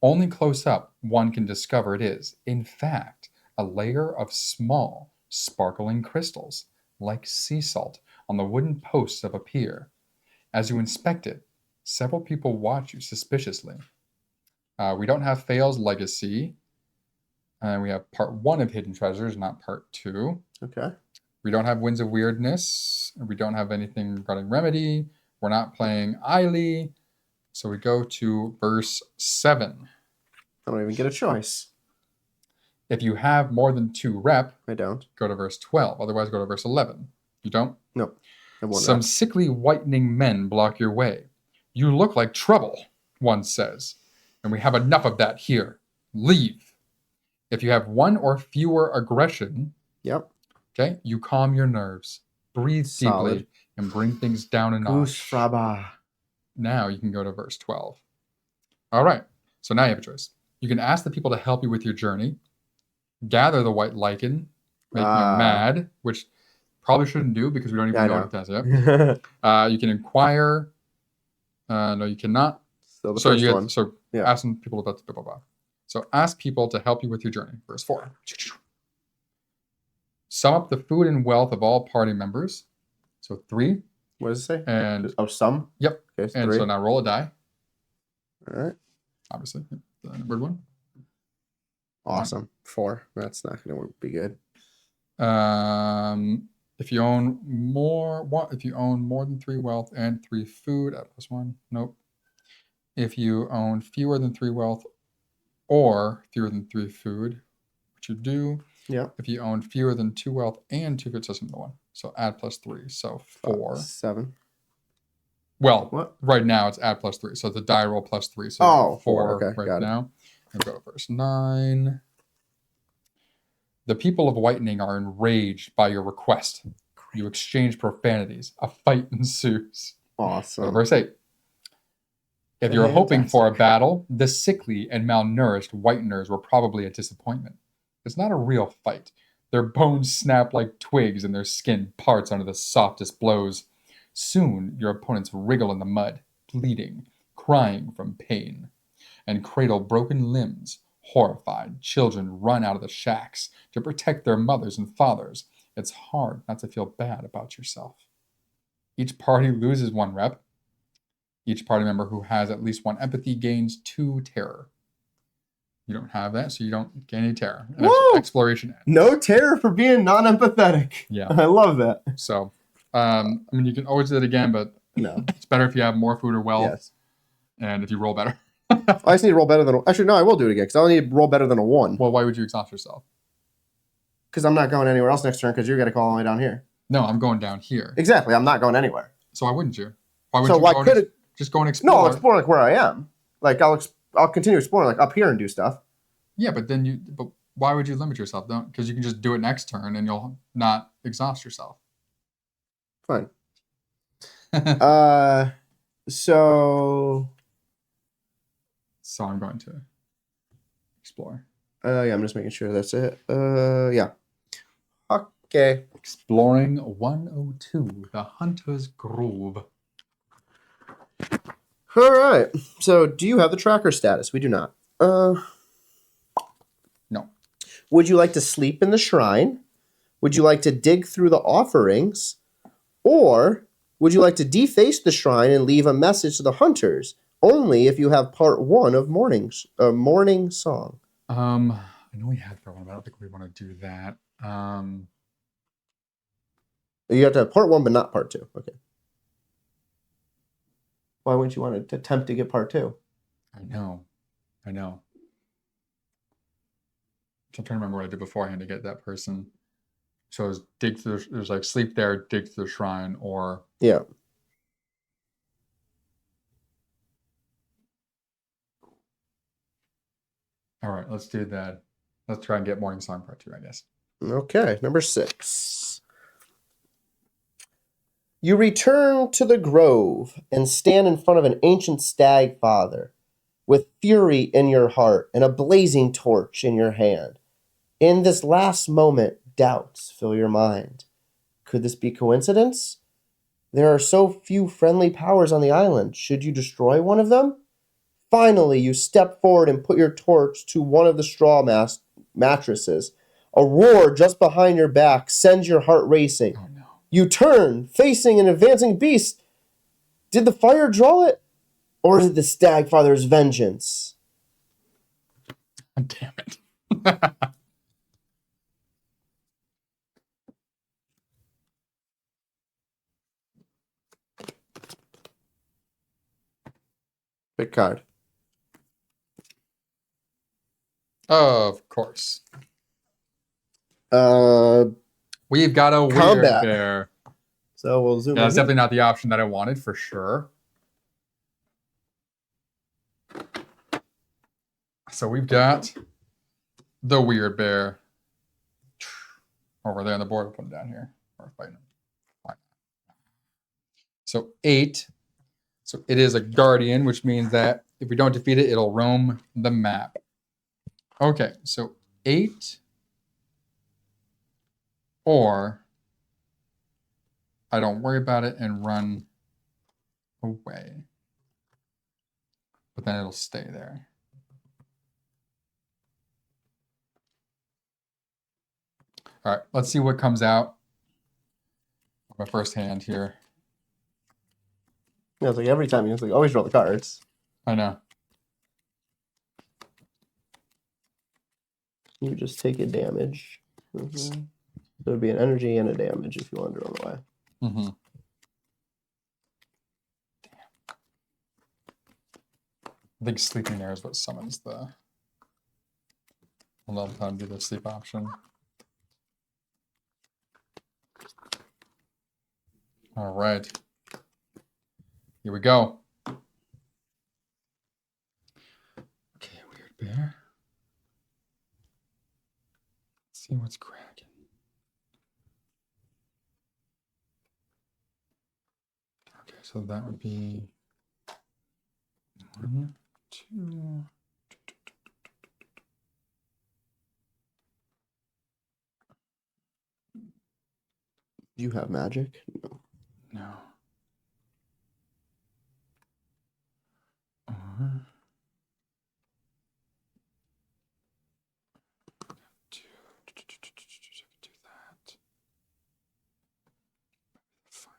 Only close up one can discover it is, in fact, a layer of small, sparkling crystals, like sea salt, on the wooden posts of a pier. As you inspect it, several people watch you suspiciously. We don't have Fail's Legacy. We have part 1 of Hidden Treasures, not part 2. Okay. We don't have Winds of Weirdness. We don't have anything regarding Remedy. We're not playing Eiley. So we go to verse 7. I don't even get a choice. If you have more than 2 rep, I don't. Go to verse 12. Otherwise, go to verse 11. You don't? No. Some sickly whitening men block your way. You look like trouble, one says. And we have enough of that here. Leave. If you have 1 or fewer aggression, okay, you calm your nerves, breathe deeply, and bring things down a notch. Now you can go to verse 12. All right. So now you have a choice. You can ask the people to help you with your journey, gather the white lichen, making them mad, which probably shouldn't do because we don't even know what it does yet. You can inquire. No, you cannot. Still the first one. Ask some people about blah, blah, blah. So ask people to help you with your journey. Verse 4. Sum up the food and wealth of all party members. So 3. What does it say? And sum? Yep. Okay, and 3. so now roll a die. All right. Obviously. The numbered one. Awesome. 4. That's not going to be good. If you own more than 3 wealth and 3 food, add +1. Nope. If you own fewer than 3 wealth or fewer than 3 food, which you do. Yeah. If you own fewer than 2 wealth and 2 food, so that's 1. So add +3. So 4. 7. Well, What? right now it's add +3. So the die roll +3. So 4 okay. right Got now. And go to verse 9. The people of Whitening are enraged by your request. You exchange profanities. A fight ensues. Awesome. Verse 8. If you're hoping Fantastic. for a battle, the sickly and malnourished Whiteners were probably a disappointment. It's not a real fight. Their bones snap like twigs and their skin parts under the softest blows. Soon, your opponents wriggle in the mud, bleeding, crying from pain, and cradle broken limbs. Horrified, children run out of the shacks to protect their mothers and fathers. It's hard not to feel bad about yourself. Each party loses 1 rep. Each party member who has at least 1 empathy gains 2 terror. You don't have that, so you don't gain any terror. And exploration ends. No terror for being non-empathetic. Yeah. I love that. So, I mean, you can always do it again, but no, it's better if you have more food or wealth, yes. And if you roll better. I just need to roll better than actually, no, I will do it again, because I'll need to roll better than a 1. Well, why would you exhaust yourself? Because I'm not going anywhere else next turn, because you're going to call all the way down here. No, I'm going down here. Exactly, I'm not going anywhere. So why wouldn't you? Why would so you why could it? Just go and explore? No, I'll explore like where I am. Like I'll continue exploring like up here and do stuff. Yeah, but then but why would you limit yourself? Don't, because you can just do it next turn and you'll not exhaust yourself. Fine. So I'm going to explore. Yeah, I'm just making sure that's it. Yeah. Okay. Exploring 102, the Hunter's Grove. All right. So, do you have the tracker status? We do not. No. Would you like to sleep in the shrine? Would you like to dig through the offerings? Or would you like to deface the shrine and leave a message to the hunters? Only if you have part 1 of morning song. I know we had part 1, but I don't think we want to do that. You have to have part 1, but not part 2. Okay. Why wouldn't you want to attempt to get part 2? I know. So I'm trying to remember what I did beforehand to get that person. So it was there's like sleep there, dig through the shrine, or yeah. All right, let's do that. Let's try and get Morning Song Part 2, I guess. Okay, number 6. You return to the grove and stand in front of an ancient stag father with fury in your heart and a blazing torch in your hand. In this last moment, doubts fill your mind. Could this be coincidence? There are so few friendly powers on the island. Should you destroy one of them? Finally, you step forward and put your torch to one of the straw mattresses. A roar just behind your back sends your heart racing. Oh, no. You turn, facing an advancing beast. Did the fire draw it? Or is it the stag father's vengeance? Oh, damn it. Pick card. Of course. We've got a combat. Wyrd bear. So we'll zoom in. That's definitely not the option that I wanted, for sure. So we've got the Wyrd bear over there on the board. We'll put him down here. We're fighting him. Fine. So 8. So it is a guardian, which means that if we don't defeat it, it'll roam the map. Okay, so 8. Or I don't worry about it and run away. But then it'll stay there. All right, let's see what comes out. My first hand here. Yeah, it's like every time you just like always draw the cards. I know. You just take a damage. So it would be an energy and a damage if you wanted to run away. Mm-hmm. I think sleeping there is what summons the. I'll let time do the sleep option. All right. Here we go. Okay, weird bear. Let's see what's cracking. Okay, so that would be 1, 2. Do you have magic? No. No. Two. Do that. Final.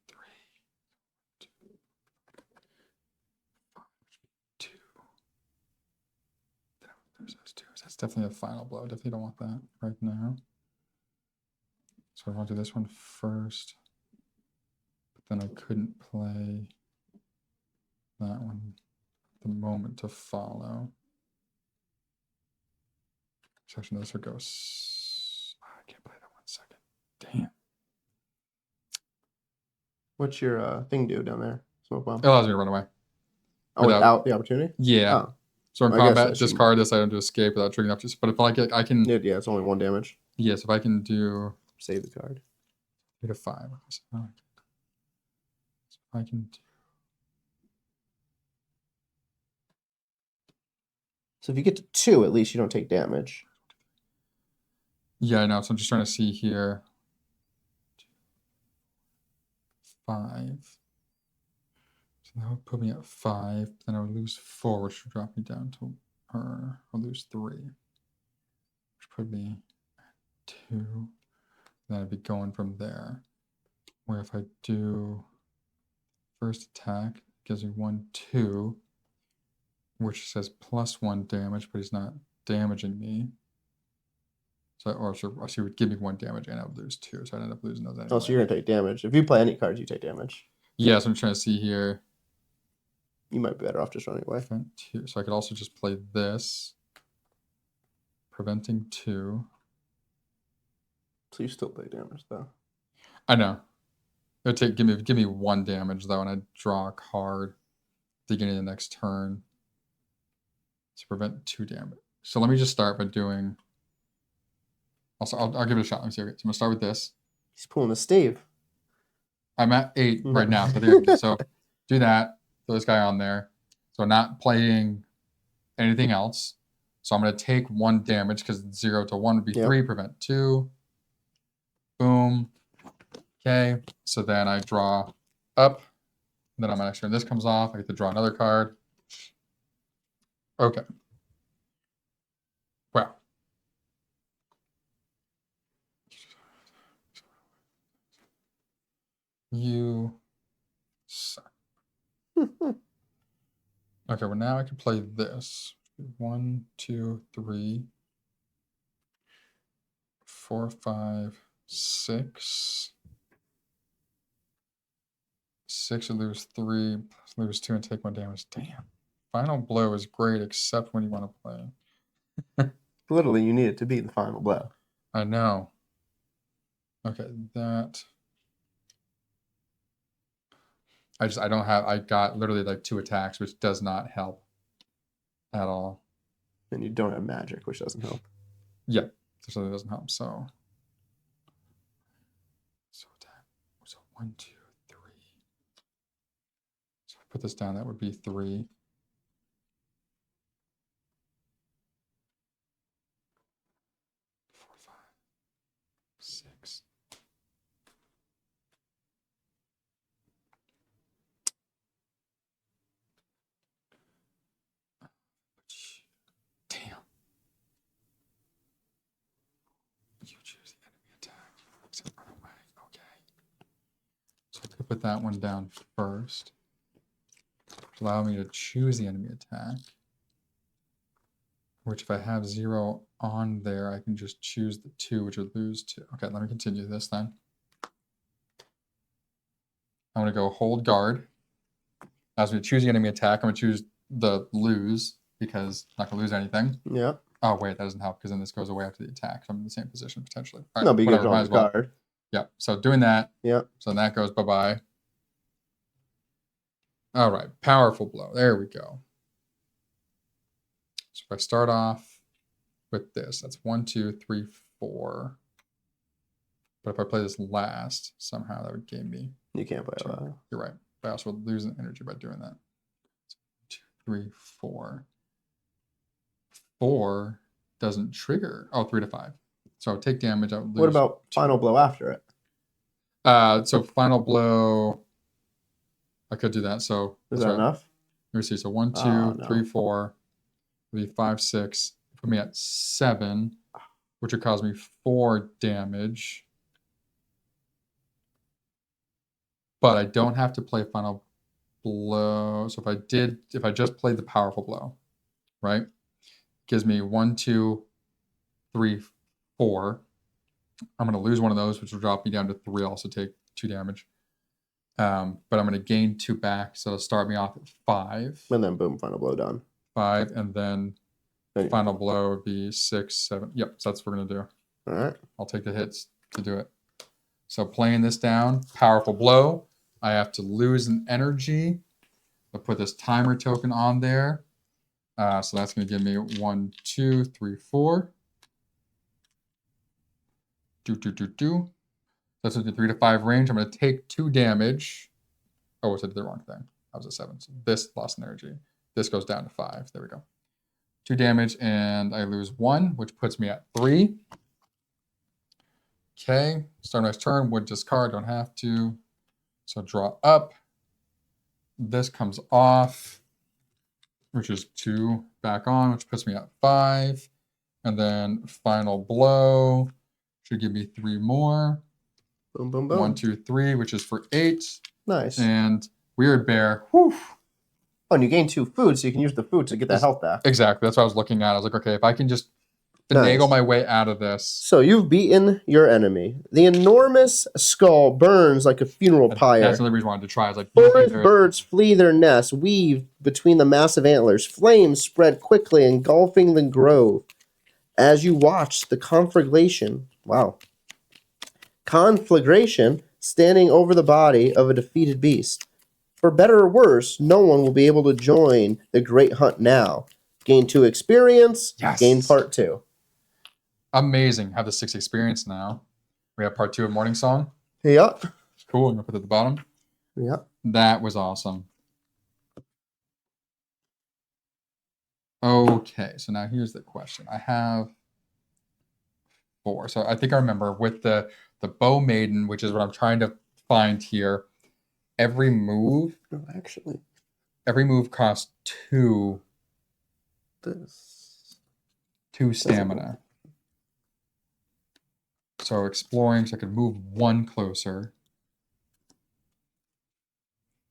3. 2. 5. 2. There's those 2. That's definitely a final blow. Definitely don't want that right now. So I want to do this one first. But then I couldn't play that one at the moment to follow. So actually, this would go. I can't play that 1 second. Damn. What's your thing do down there? Smoke bomb. It allows me to run away. Oh, without the opportunity? Yeah. Oh. So in I guess combat, I discard this item to escape without triggering up. But if I can. Yeah, it's only 1 damage. Yes, if I can do. Save the card. 3 to 5. So if I can do. So if you get to 2, at least you don't take damage. Yeah, I know. So I'm just trying to see here. 5. So that would put me at 5. Then I would lose 4, which would drop me down to. Or I'll lose 3. Which put me at 2. Then I'd be going from there. Where if I do first attack, it gives me 1, 2, which says +1 damage, but he's not damaging me. So he would give me 1 damage and I would lose 2. So I'd end up losing those anyway. Oh, so you're gonna take damage. If you play any cards, you take damage. Yeah, so I'm trying to see here. You might be better off just running away. Prevent 2. So I could also just play this. Preventing 2. So you still take damage though. I know. It would give me 1 damage though, and I'd draw a card at the beginning of the next turn to prevent 2 damage. So let me just start by doing. Also, I'll give it a shot. Let me see. Okay, so I'm gonna start with this. He's pulling a stave. I'm at 8 right now. So do that. Throw this guy on there. So not playing anything else. So I'm gonna take 1 damage because 0 to 1 would be 3. Prevent 2. Boom. Okay. So then I draw up. Then on my next turn, this comes off. I get to draw another card. Okay. Wow. You suck. Okay, well now I can play this. 1, 2, 3, 4, 5, 6. 6 and lose 3, lose 2 and take 1 damage. Damn. Final blow is great except when you want to play. Literally, you need it to beat the final blow. I know. Okay, that. I got literally like 2 attacks, which does not help at all. And you don't have magic, which doesn't help. Yeah, this really doesn't help. So attack. So 1, 2, 3. So if I put this down, that would be 3. 4, 5, 6. Damn. You choose the enemy attack. Except run away. Okay. So I could put that one down first. Allow me to choose the enemy attack. Which if I have 0 on there, I can just choose the 2, which would lose 2. Okay, let me continue this then. I'm going to go hold guard. As we choose the enemy attack, I'm going to choose the lose because I'm not going to lose anything. Yeah. Oh, wait, that doesn't help because then this goes away after the attack. So I'm in the same position potentially. All right, No, but you can whatever, draw might the as well. card. Yeah, so doing that. Yeah. So that goes bye-bye. All right, powerful blow. There we go. So if I start off with this, that's 1, 2, 3, 4. But if I play this last, somehow that would gain me. You can't play 2. that. You're right. But I also would lose an energy by doing that. 2, 3, 4. 4 doesn't trigger. Oh, 3 to 5. So I would take damage. I would lose. What about 2. final blow after it? So final blow. I could do that. So Is that enough? Let me see. So 1, 2, Oh, no. 3, 4. It'll be 5, 6. Put me at 7, which would cause me 4 damage. But I don't have to play final blow. So if I just played the powerful blow, right? Gives me 1, 2, 3, 4. I'm going to lose one of those, which will drop me down to 3. I'll also take 2 damage. But I'm going to gain 2 back, so it'll start me off at 5. And then boom, final blow done. 5, and then final blow would be 6, 7. Yep, so that's what we're going to do. All right. I'll take the hits to do it. So playing this down, powerful blow. I have to lose an energy. I'll put this timer token on there. So that's going to give me 1, 2, 3, 4. That's in the 3 to 5 range. I'm going to take 2 damage. Oh, I did the wrong thing. That was a 7. So this lost an energy. This goes down to 5. There we go. 2 damage, and I lose 1, which puts me at 3. Okay. Start next turn. Would discard. Don't have to. So draw up. This comes off, which is 2 back on, which puts me at 5. And then final blow should give me 3 more. Boom, boom, boom. 1, 2, 3, which is for 8. Nice. And Wyrd Bear. Whew. Oh, and you gain 2 food, so you can use the food to get that health back. Exactly. That's what I was looking at. I was like, okay, if I can just finagle my way out of this. So you've beaten your enemy. The enormous skull burns like a funeral pyre. That's the only reason I wanted to try. I was like, Forest birds flee their nests, weaved between the massive antlers. Flames spread quickly, engulfing the grove. As you watch the conflagration, standing over the body of a defeated beast. For better or worse, no one will be able to join the great hunt now. Gain 2 experience, Yes. gain part 2. Amazing. Have the 6 experience now. We have part 2 of Morning Song. Yep. Cool. I'm going to put it at the bottom. Yep. That was awesome. Okay, so now here's the question. I have 4. So I think I remember with the Bowmaiden, which is what I'm trying to find here. Every move costs 2 stamina. So exploring, so I could move 1 closer.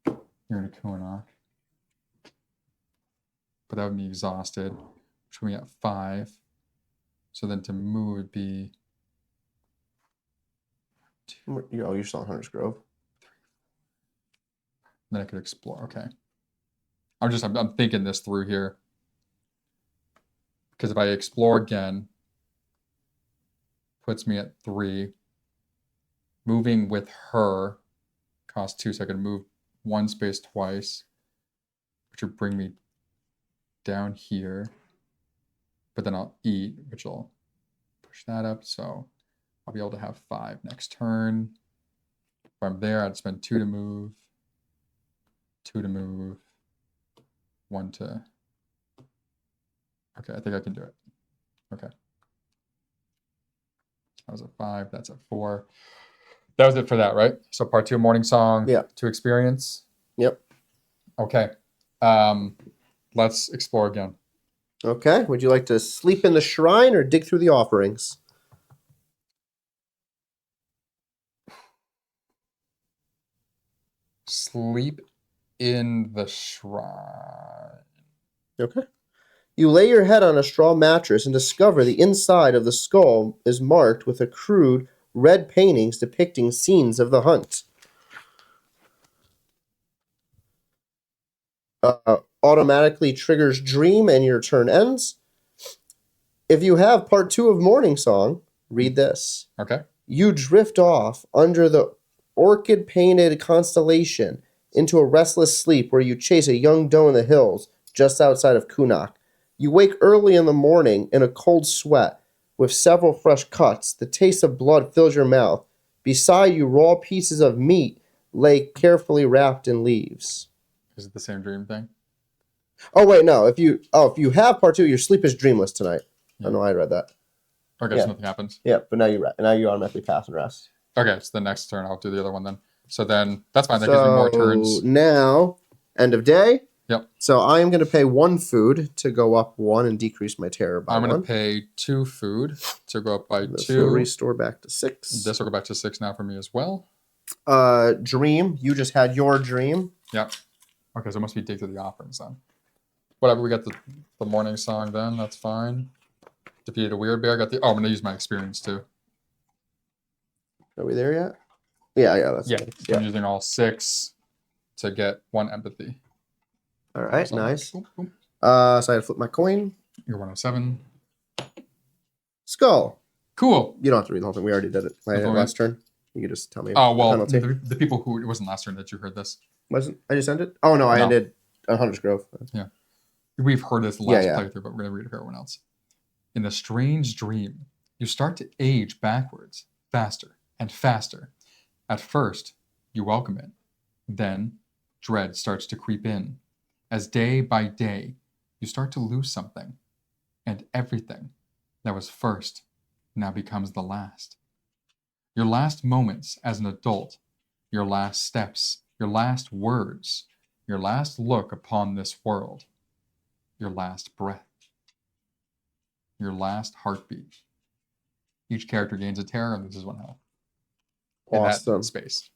Here in a Kuanok. But that would be exhausted, which would be at 5. So then to move would be... You're still on Hunter's Grove. Then I could explore. Okay. I'm thinking this through here. Because if I explore again, puts me at 3. Moving with her costs 2, so I can move 1 space twice, which would bring me down here. But then I'll eat, which will push that up. So I'll be able to have 5 next turn. If I'm there, I'd spend 2 to move. 2 to move. 1 to... Okay, I think I can do it. Okay. That was a 5. That's a 4. That was it for that, right? So part 2 of Morning Song. Yeah. 2 experience. Yep. Okay. Let's explore again. Okay. Would you like to sleep in the shrine or dig through the offerings? Sleep in the shrine. Okay. You lay your head on a straw mattress and discover the inside of the skull is marked with crude red paintings depicting scenes of the hunt. Automatically triggers dream and your turn ends. If you have part 2 of Morning Song, read this. Okay. You drift off under the orchid-painted constellation into a restless sleep where you chase a young doe in the hills just outside of Kunak. You wake early in the morning in a cold sweat with several fresh cuts. The taste of blood fills your mouth. Beside you, raw pieces of meat lay carefully wrapped in leaves. Is it the same dream thing? Oh, wait, no. If you have part 2, your sleep is dreamless tonight. Yeah. I know I read that. Okay, so nothing happens. Yeah, but now you automatically pass and rest. Okay, so the next turn I'll do the other one then. So then that's fine. That gives me more turns. Now, end of day. Yep. So I am going to pay 1 food to go up 1 and decrease my terror by 1. I'm going to pay 2 food to go up by This 2. will restore back to 6. This will go back to 6 now for me as well. Dream. You just had your dream. Yep. Okay, so it must be dig to the offerings then. Whatever, we got the morning song then. That's fine. Defeated a weird bear. Got the. Oh, I'm going to use my experience too. Are we there yet? Yeah. That's Good. I'm using all 6 to get 1 empathy. All right, So, nice. Boom, boom. So I had to flip my coin. You're 107. Skull. Cool. You don't have to read the whole thing. We already did it. Last turn. You can just tell me. Oh, well, penalty. the people who... It wasn't last turn that you heard this. Wasn't I just ended? Oh, no, I ended on Hunter's Grove. Yeah. We've heard this last Yeah. playthrough, but we're going to read it for everyone else. In the strange dream, you start to age backwards, faster and faster. At first, you welcome it. Then, dread starts to creep in. As day by day, you start to lose something. And everything that was first now becomes the last. Your last moments as an adult, your last steps, your last words, your last look upon this world, your last breath, your last heartbeat. Each character gains a terror, and this is 1 health. In Awesome. that space.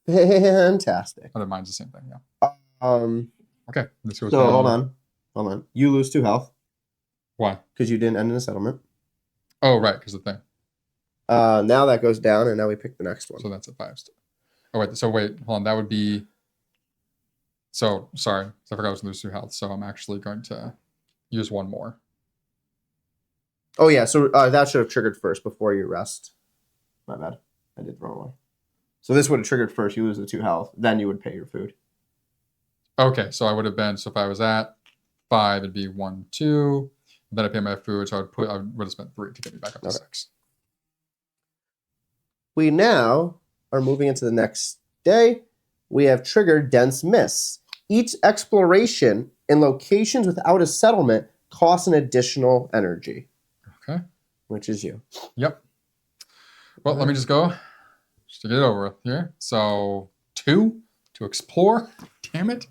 Fantastic. Other mine's the same thing, yeah. Okay, this goes So down. hold on. You lose 2 health Why? because you didn't end in a settlement. Oh, right, because the thing. Now that goes down, and now we pick the next one. So that's a 5. Oh, wait, hold on. That would be... So, sorry. I forgot I was going to lose 2 health, so I'm actually going to use 1 more. Oh, yeah, so that should have triggered first before you rest. My bad. I did the wrong way. So this would have triggered first. You lose the 2 health. Then you would pay your food. Okay, so I would have been... So if I was at 5, it'd be 1, 2. Then I pay my food, so I would have spent 3 to get me back up to 6. We now are moving into the next day. We have triggered dense mists. Each exploration in locations without a settlement costs an additional energy. Okay. Which is you. Yep. Well, let me just go. Just to get it over with here. So, 2 to explore. Damn it.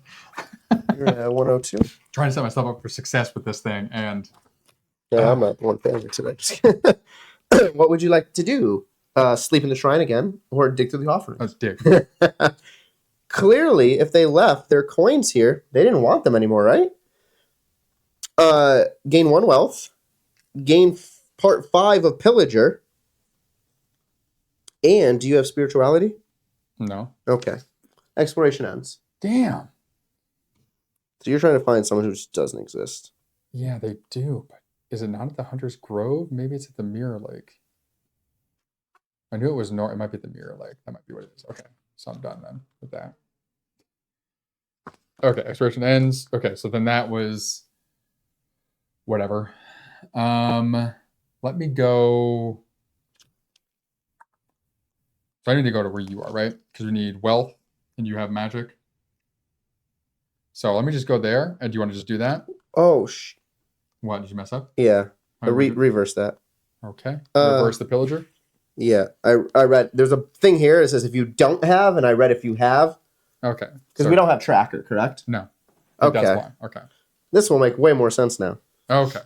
You're at 102. Trying to set myself up for success with this thing, and... Yeah, I'm at 1 failure today. What would you like to do? Sleep in the shrine again, or dig through the offerings? Let's dig. Clearly, if they left their coins here, they didn't want them anymore, right? Gain 1 wealth. Gain part 5 of Pillager. And do you have spirituality? No. Okay. Exploration ends. Damn. So you're trying to find someone who just doesn't exist. Yeah, they do. But is it not at the Hunter's Grove? Maybe it's at the Mirror Lake. I knew it was north. It might be at the Mirror Lake. That might be what it is. Okay. So I'm done then with that. Okay. Exploration ends. Okay. So then that was whatever. Let me go. So I need to go to where you are, right? Because we need wealth and you have magic. So let me just go there. And do you want to just do that? Oh, What? Did you mess up? yeah. Reverse that. Okay. Reverse the pillager? Yeah. I read. There's a thing here that says if you don't have, and I read if you have. Okay. Because we don't have tracker, correct? No. Okay. That's why. Okay. This will make way more sense now. Okay.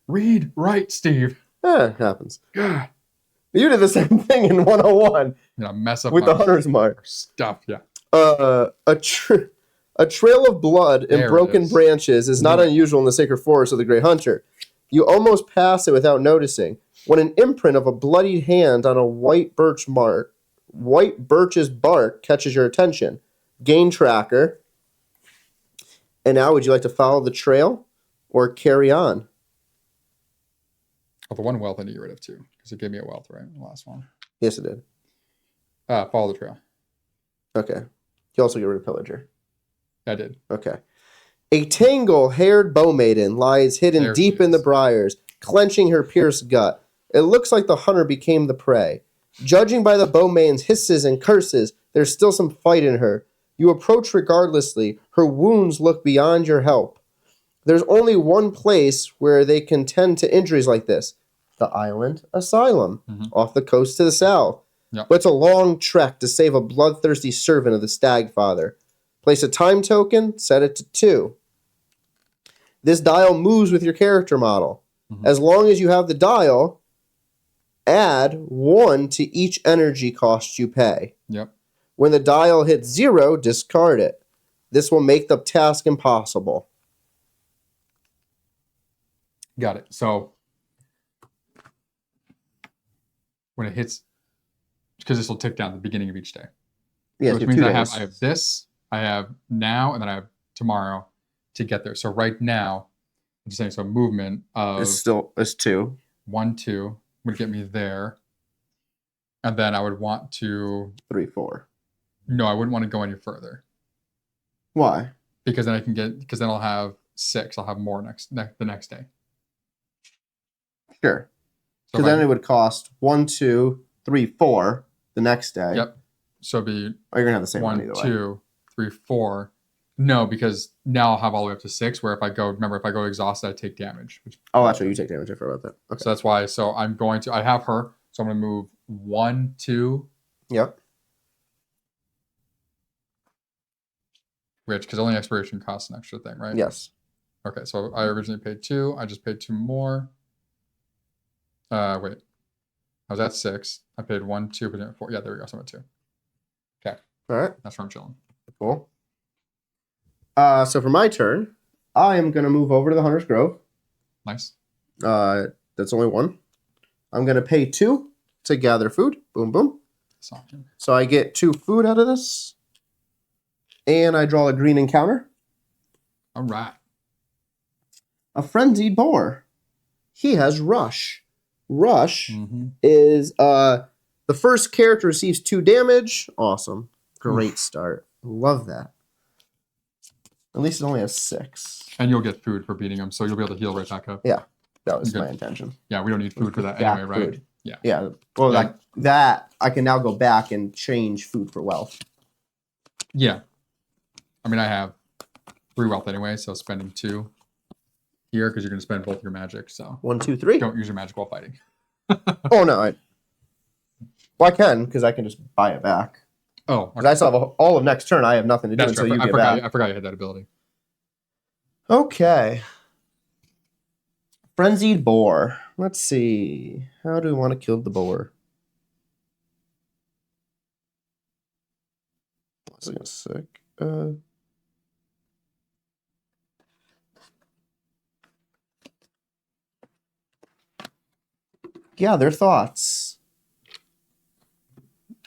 Read. Right, Steve. It happens. God. You did the same thing in 101. Mess up with the my hunter's mark stuff. Yeah. A A trail of blood and There it broken is. branches is not unusual in the sacred forest of the Grey Hunter. You almost pass it without noticing when an imprint of a bloodied hand on a white birch's bark catches your attention. Gain tracker. And now, would you like to follow the trail or carry on? Oh, the one wealth I need to get rid of too, because it gave me a wealth, right? The last one. Yes, it did. Follow the trail. Okay. You also get rid of pillager. I did. Okay. A tangle-haired Bowmaiden lies hidden There deep she in the is. briars, clenching her pierced gut. It looks like the hunter became the prey. Judging by the Bowmaiden's hisses and curses, there's still some fight in her. You approach regardlessly. Her wounds look beyond your help. There's only one place where they can tend to injuries like this. The island asylum, off the coast to the south. Yep. But it's a long trek to save a bloodthirsty servant of the Stagfather. Place a time token, set it to 2. This dial moves with your character model. As long as you have the dial, add 1 to each energy cost you pay. Yep. When the dial hits 0, discard it. This will make the task impossible. Got it. So when it hits, because this will tick down at the beginning of each day. Yes, Which means I have this, I have now, and then I have tomorrow to get there. So right now, I'm just saying, so movement of It's 2. 1, 2 would get me there. And then I would want to 3, 4. No, I wouldn't want to go any further. Why? Because then then I'll have 6. I'll have more the next day. Sure. So Because then it would cost 1, 2, 3, 4 the next day. Yep. So it'd be Oh, you're gonna have the same one 1, either way. 2, 3, 4. No, because now I'll have all the way up to 6. Where if I go exhausted, I take damage. Oh, that's right. You take damage. I forgot about that. Okay. So that's why. So I'm going to. I have her. So I'm going to move 1, 2. Yep. Which, because only expiration costs an extra thing, right? Yes. Okay. So I originally paid 2. I just paid 2 more. Wait. I was at 6. I paid 1, 2, but 4. Yeah, there we go. So I'm at 2. Okay. All right. That's where I'm chilling. Cool. So for my turn, I am going to move over to the Hunter's Grove. Nice. That's only 1. I'm going to pay 2 to gather food. Boom, boom. So I get 2 food out of this. And I draw a green encounter. All right. A frenzied boar. He has Rush. Rush is the first character receives 2 damage. Awesome. Great start. Love that. At least it only has 6. And you'll get food for beating him, so you'll be able to heal right back up. Yeah, that was my intention. Yeah, we don't need food for that anyway, right? Food. Yeah. Yeah. Well, Yeah. that I can now go back and change food for wealth. Yeah. I mean, I have 3 wealth anyway, so spending 2 here because you're going to spend both your magic. So 1, 2, 3. don't use your magic while fighting. Oh no, I can because I can just buy it back. Oh, Because I still have all of next turn. I have nothing to do that's until true. you I get forgot. back. I forgot you had that ability. Okay. Frenzied boar. Let's see. How do we want to kill the boar? Let's see a sec. Gather thoughts.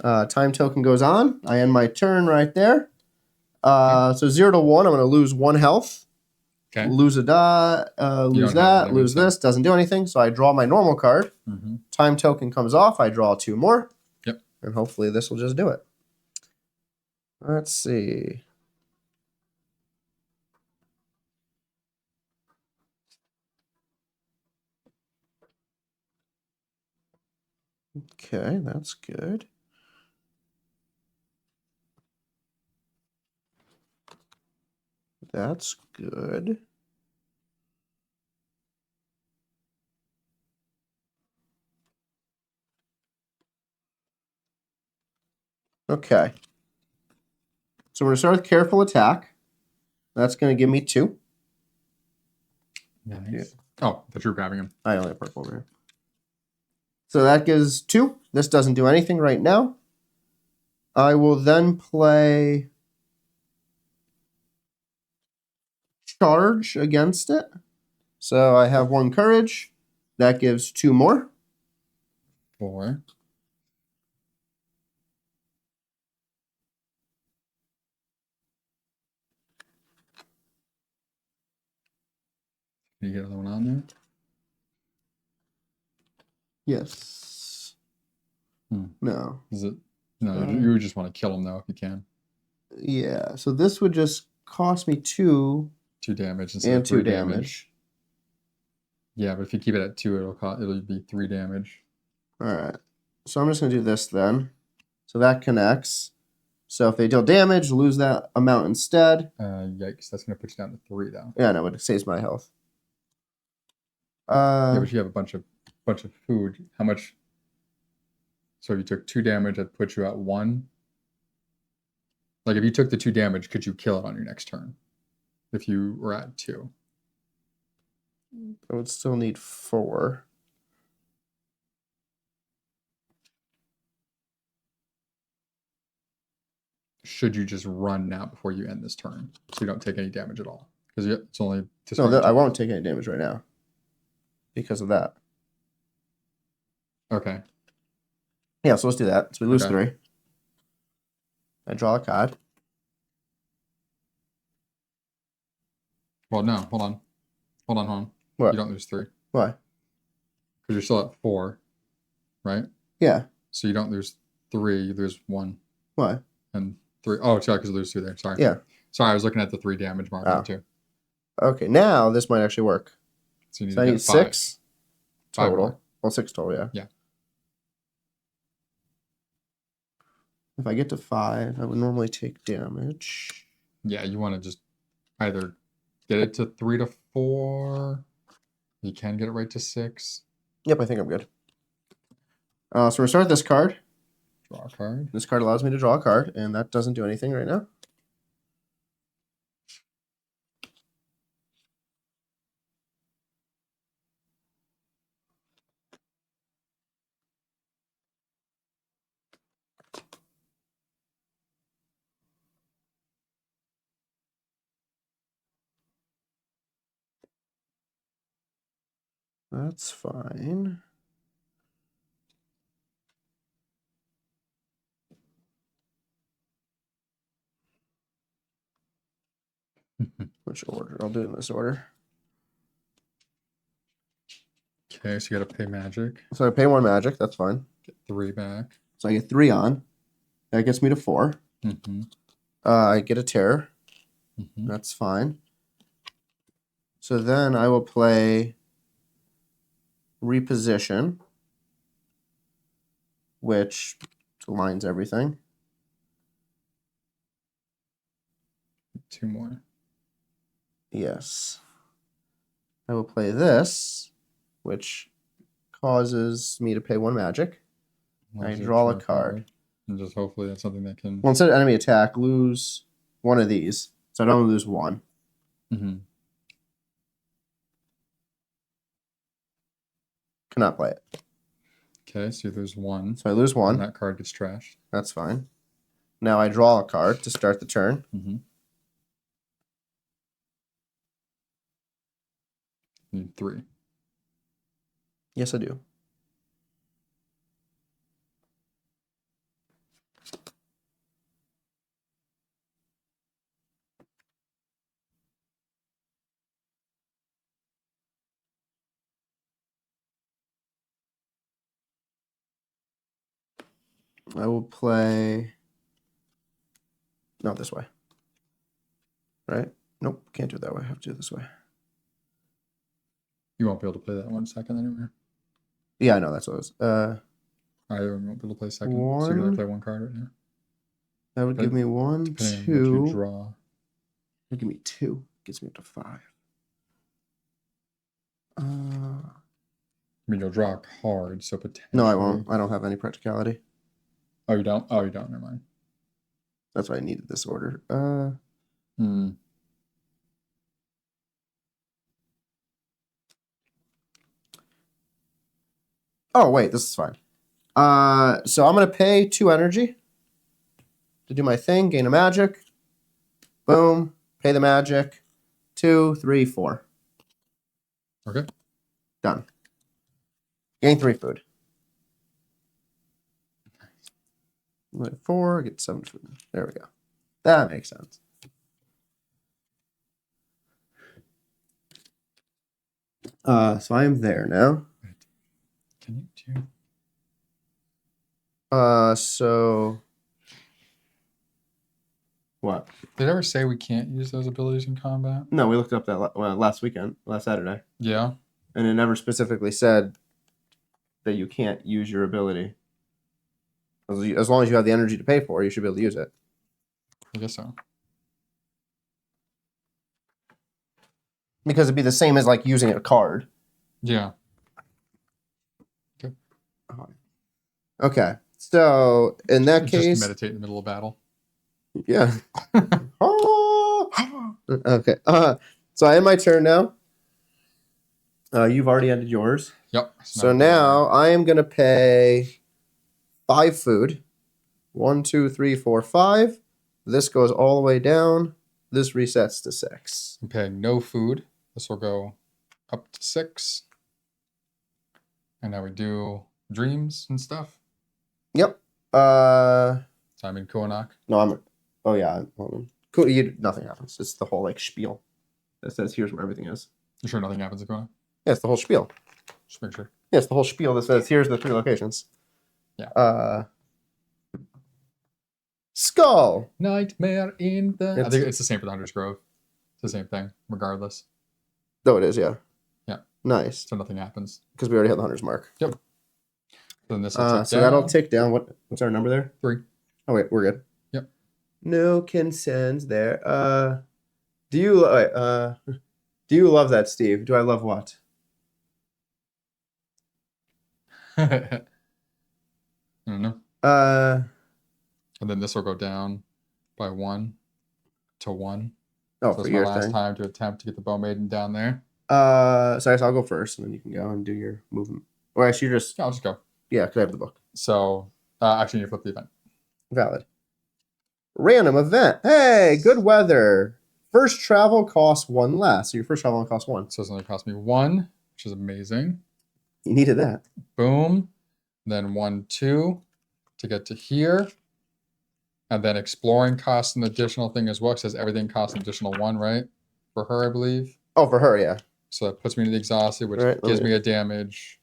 Time token goes on. I end my turn right there. So 0 to 1, I'm going to lose 1 health. Okay. Lose a die, lose that, lose this. Doesn't do anything. So I draw my normal card. Time token comes off. I draw 2 more. Yep. And hopefully this will just do it. Let's see. Okay, that's good. That's good. Okay. So we're going to start with careful attack. That's going to give me 2. Nice. Oh, that you're grabbing him. I only have purple over here. So that gives 2. This doesn't do anything right now. I will then play charge against it. So I have 1 courage. That gives 2 more. 4. Can you get another one on there? Yes. No. Is it? No, you just want to kill him though if you can. Yeah. So this would just cost me 2. 2 damage instead And of 3 2 damage. damage. Yeah, but if you keep it at 2, it'll be 3 damage. All right. So I'm just gonna do this then. So that connects. So if they deal damage, lose that amount instead. Yikes! That's gonna put you down to 3 though. Yeah, no, but it saves my health. Yeah, but you have a bunch of food. How much? So if you took 2 damage, that puts you at 1. Like if you took the 2 damage, could you kill it on your next turn? If you were at 2. I would still need 4. Should you just run now before you end this turn, so you don't take any damage at all? Because it's only. No, I won't take any damage right now because of that. Okay. Yeah, so let's do that. So we lose Okay. 3. I draw a card. Well, no. Hold on. What? You don't lose 3 Why? because you're still at 4, right? Yeah. So you don't lose 3. You lose 1 Why? and 3. Oh, sorry, because you lose 2 there. Sorry. Yeah. Sorry, I was looking at the 3 damage marker too. Okay, now this might actually work. So you need So I to need get 5. 6 5 total. more. Well, 6 total, yeah. Yeah. If I get to 5, I would normally take damage. Yeah, you want to just either get it to 3 to 4. You can get it right to 6. Yep, I think I'm good. So we're going to start this card. Draw a card. This card allows me to draw a card, and that doesn't do anything right now. That's fine. Which order? I'll do it in this order. Okay, so you got to pay magic. So I pay 1 magic. That's fine. Get 3 back. So I get 3 on. That gets me to 4. Mm-hmm. I get a terror. Mm-hmm. That's fine. So then I will play Reposition, which aligns everything. 2 more. Yes. I will play this, which causes me to pay 1 magic. I draw a card. And just hopefully that's something that can. Well, instead of enemy attack, lose 1 of these. So I don't lose 1. Mm-hmm. Cannot play it. Okay, so you lose 1. So I lose 1. And that card gets trashed. That's fine. Now I draw a card to start the turn. Mm-hmm. You need 3. Yes, I do. I will play. Not this way. Right? Nope, can't do it that way. I have to do it this way. You won't be able to play that 1 second anywhere. Yeah, I know that's what it was. I won't be able to play second. So you're gonna play 1 card right now. That would give me 1, Depending on 2. what you draw. It'd give me 2. Gets me up to 5. I mean, you'll draw a card, so potentially. No, I won't. I don't have any practicality. Oh, you don't? Oh, you don't. Never mind. That's why I needed this order. Oh, wait, this is fine. So I'm going to pay 2 energy to do my thing, gain a magic. Boom. Pay the magic. 2, 3, 4. Okay. Done. Gain 3 food. 4, get 7 food. There we go. That makes sense. So I am there now. Can you do? So what? Did it ever say we can't use those abilities in combat? No, we looked up that last Saturday. Yeah. And it never specifically said that you can't use your ability. As long as you have the energy to pay for it, you should be able to use it. I guess so. Because it'd be the same as like using a card. Yeah. Okay. So in that case, just meditate in the middle of battle. Yeah. Okay. So I end my turn now. You've already ended yours. Yep. So now I am gonna pay 5 food. 1, 2, 3, 4, 5. This goes all the way down. This resets to 6. I'm paying no food. This will go up to 6. And now we do dreams and stuff. Yep. So I'm in Konak. No, I'm. Oh yeah. Hold on. Cool. Nothing happens. It's the whole like spiel that says here's where everything is. You sure nothing happens in Konak? Yeah, it's the whole spiel. Just make sure. Yeah, it's the whole spiel that says here's the 3 locations. Yeah. Skull. Nightmare in the... I think it's the same for the Hunter's Grove. It's the same thing, regardless. Oh, it is, yeah. Yeah. Nice. So nothing happens. Because we already have the Hunter's Mark. Yep. Then this will tick so down. that'll tick down. What's our number there? 3. Oh, wait, we're good. Yep. No consents there. Do you love that, Steve? Do I love what? I don't know. And then this will go down by 1 to 1. Oh, so for it's your my last thing. time to attempt to get the Bowmaiden down there. So I guess I'll go first, and then you can go and do your movement. Or actually, you're just... Yeah, I'll just go. Yeah, because I have the book. So, actually, you flip the event. Valid. Random event. Hey, good weather. First travel costs 1 less. So your first travel only costs 1. So it's only cost me 1, which is amazing. You needed that. Boom. Then 1, 2 to get to here. And then exploring costs an additional thing as well. It says everything costs an additional 1, right? For her, I believe. Oh, for her, yeah. So that puts me into the exhausted, which Right, gives me a damage.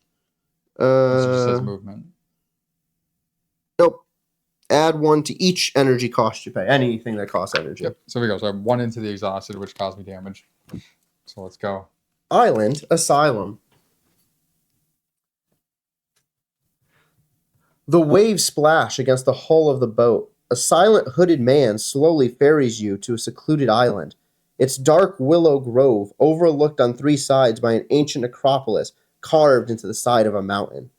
It just says movement. Nope. Add 1 to each energy cost you pay. Anything that costs energy. Yep. So we go. So I'm 1 into the exhausted, which caused me damage. So let's go. Island Asylum. The waves splash against the hull of the boat. A silent hooded man slowly ferries you to a secluded island. Its dark willow grove overlooked on 3 sides by an ancient necropolis carved into the side of a mountain.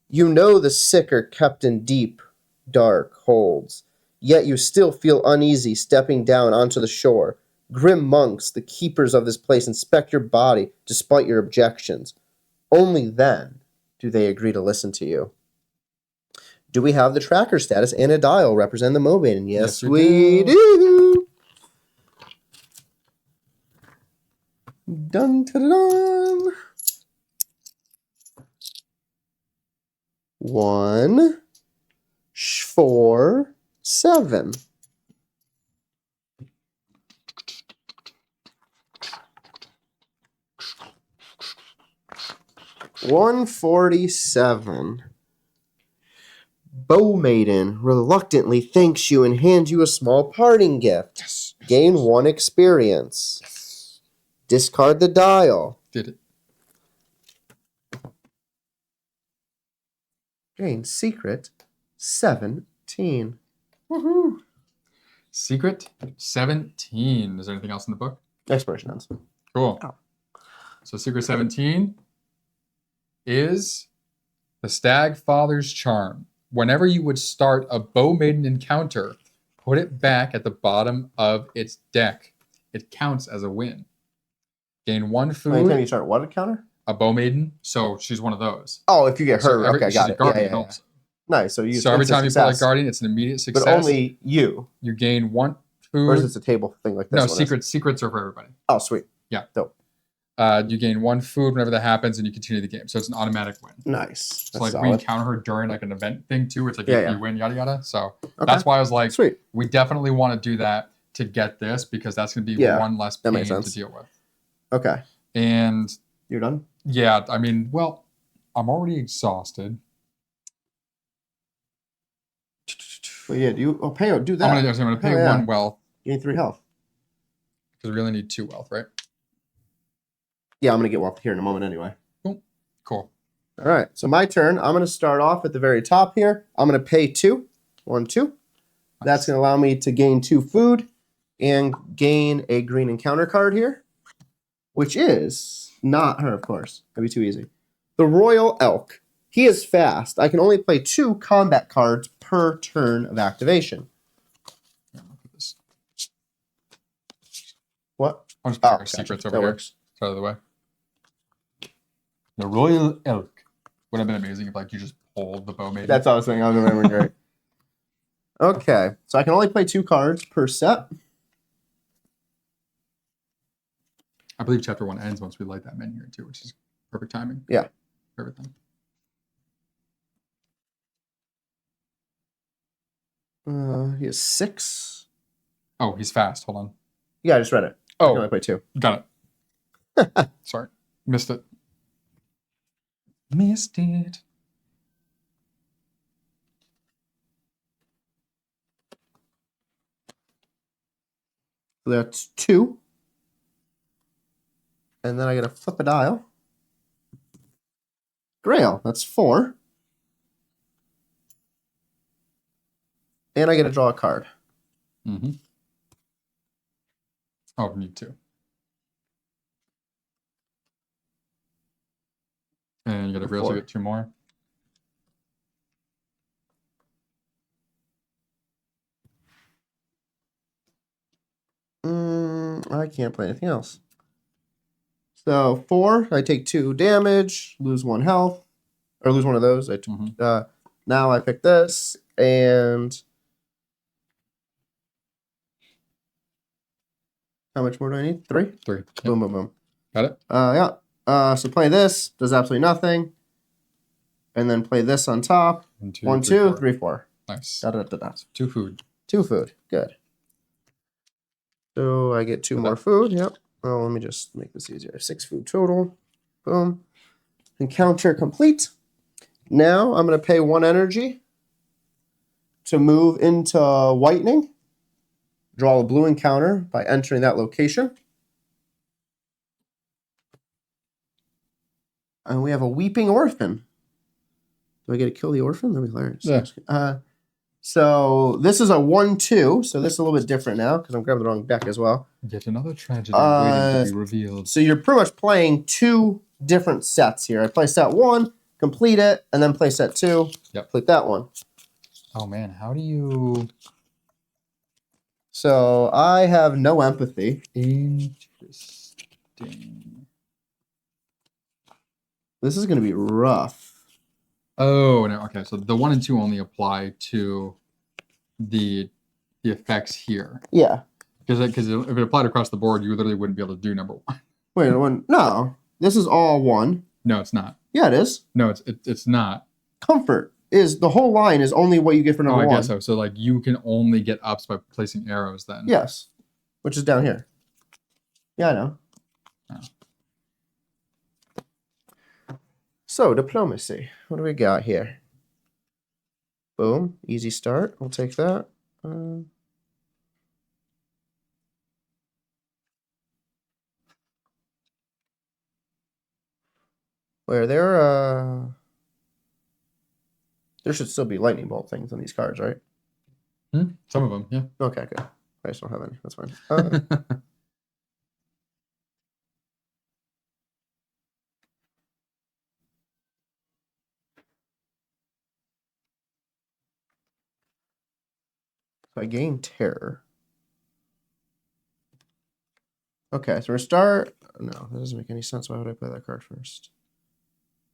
You know the sick are kept in deep, dark holds, yet you still feel uneasy stepping down onto the shore. Grim monks, the keepers of this place, inspect your body despite your objections. Only then do they agree to listen to you. Do we have the tracker status and a dial represent the Bowmaiden? Yes, we do. Dun, dun, dun. 1, 4, 7. $147. Bowmaiden reluctantly thanks you and hands you a small parting gift. Yes. Gain 1 experience. Yes. Discard the dial. Did it. Gain secret 17. Woohoo. Secret 17. Is there anything else in the book? Expiration ends. Cool. Oh. So secret 17 is the Stag Father's Charm. Whenever you would start a Bowmaiden encounter, put it back at the bottom of its deck. It counts as a win. Gain 1 food. Anytime you start what encounter? A Bowmaiden, so she's one of those. Oh, if you get her. Okay, she's got a it. guardian Yeah. also. Nice. So you. So every time you play success, like guardian, it's an immediate success. but only you. You gain 1 food. Or is this a table thing like this? No, secrets are for everybody. Oh, sweet. Yeah. Dope. You gain 1 food whenever that happens, and you continue the game. So it's an automatic win. Nice. So like we encounter her during like an event thing too. It's like if you win, yada yada. So that's why I was like, sweet. We definitely want to do that to get this because that's going to be one less pain to deal with. Okay. And you're done? Yeah. I mean, well, I'm already exhausted. Well, yeah. Do that. I'm gonna pay 1 wealth. Gain 3 health. Because we really need 2 wealth, right? Yeah, I'm gonna get wealth here in a moment anyway. Cool. All right. So my turn. I'm gonna start off at the very top here. I'm gonna pay 2. 1, 2. Nice. That's gonna allow me to gain 2 food and gain a green encounter card here, which is not her, of course. That'd be too easy. The Royal Elk. He is fast. I can only play 2 combat cards per turn of activation. Yeah, look at this. What? I'll just put our secrets over here. Works. Out of the way. The Royal Elk. Would have been amazing if like you just pulled the Bowmaiden. That's what I was saying. I was remembering great. Okay, so I can only play 2 cards per set. I believe chapter 1 ends once we light that Menhir too, which is perfect timing. Yeah. Everything. He has 6. Oh, he's fast. Hold on. Yeah, I just read it. Oh, I can only play 2. Got it. Sorry, missed it. Missed it. That's 2. And then I gotta flip a dial. Grail, that's 4. And I get to draw a card. Mm-hmm. Oh, need 2. And you got to also get 2 more. I can't play anything else. So 4, I take 2 damage, lose 1 health, or lose 1 of those. Now I pick this, and how much more do I need? 3? 3. Yep. Boom, boom, boom. Got it? Yeah. So play this, does absolutely nothing. And then play this on top. 1, 2, 1, 3, 2, 4. 3, 4. Nice. Da, da, da, da. 2 food. 2 food. Good. So I get 2 more food. Yep. Well, let me just make this easier. 6 food total. Boom. Encounter complete. Now I'm going to pay 1 energy to move into whitening. Draw a blue encounter by entering that location. And we have a weeping orphan. Do I get to kill the orphan? That'd be hilarious. Yeah. So this is a 1/2. So this is a little bit different now because I'm grabbing the wrong deck as well. Yet another tragedy waiting to be revealed. So you're pretty much playing 2 different sets here. I play set 1, complete it, and then play set 2. Yep. Complete that one. Oh man, how do you? So I have no empathy. Interesting. This is going to be rough. Oh no. Okay, so the 1 and 2 only apply to the effects here. Yeah. Because if it applied across the board, you literally wouldn't be able to do number 1. Wait, no. This is all 1. No, it's not. Yeah, it is. No, it's not. Comfort is the whole line is only what you get for number 1. I guess so. So like you can only get ups by placing arrows then. Yes, which is down here. Yeah, I know. Oh. So diplomacy. What do we got here? Boom, easy start. We'll take that. Where there should still be lightning bolt things on these cards, right? Some of them, yeah. Okay, good. I just don't have any. That's fine. So I gain terror. Okay, so we're start. No, that doesn't make any sense. Why would I play that card first?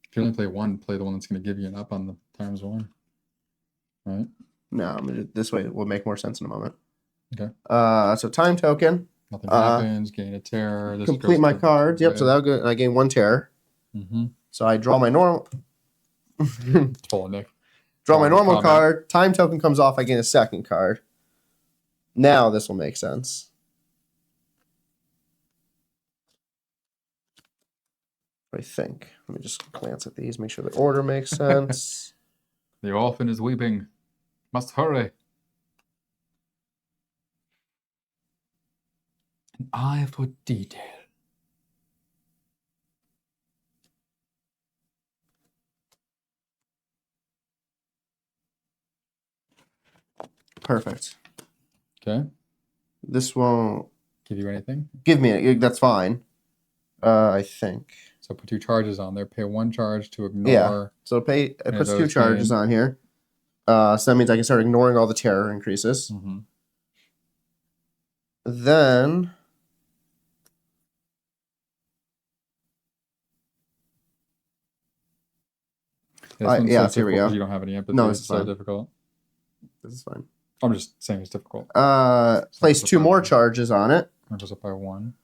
If you only play 1, play the one that's going to give you an up on the times 1. Right? No, I'm gonna do it this way. It will make more sense in a moment. Okay. So time token. Nothing happens. Gain a terror. This Complete my cards. Yep. So that'll go. I gain 1 terror. Mm-hmm. So I draw my normal. Full Nick. Draw my normal card. Time token comes off. I gain a 2nd card. Now this will make sense. I think. Let me just glance at these. Make sure the order makes sense. The orphan is weeping. Must hurry. An eye for detail. Perfect. Okay. This won't give you anything. Give me that's fine. I think. So put 2 charges on there. Pay 1 charge to ignore. Yeah. So it puts 2 charges on here. So that means I can start ignoring all the terror increases. Mm-hmm. Then so here we go. You don't have any empathy. No, it's so difficult. This is fine. I'm just saying it's difficult. Place 2 more charges on it. That goes up by 1.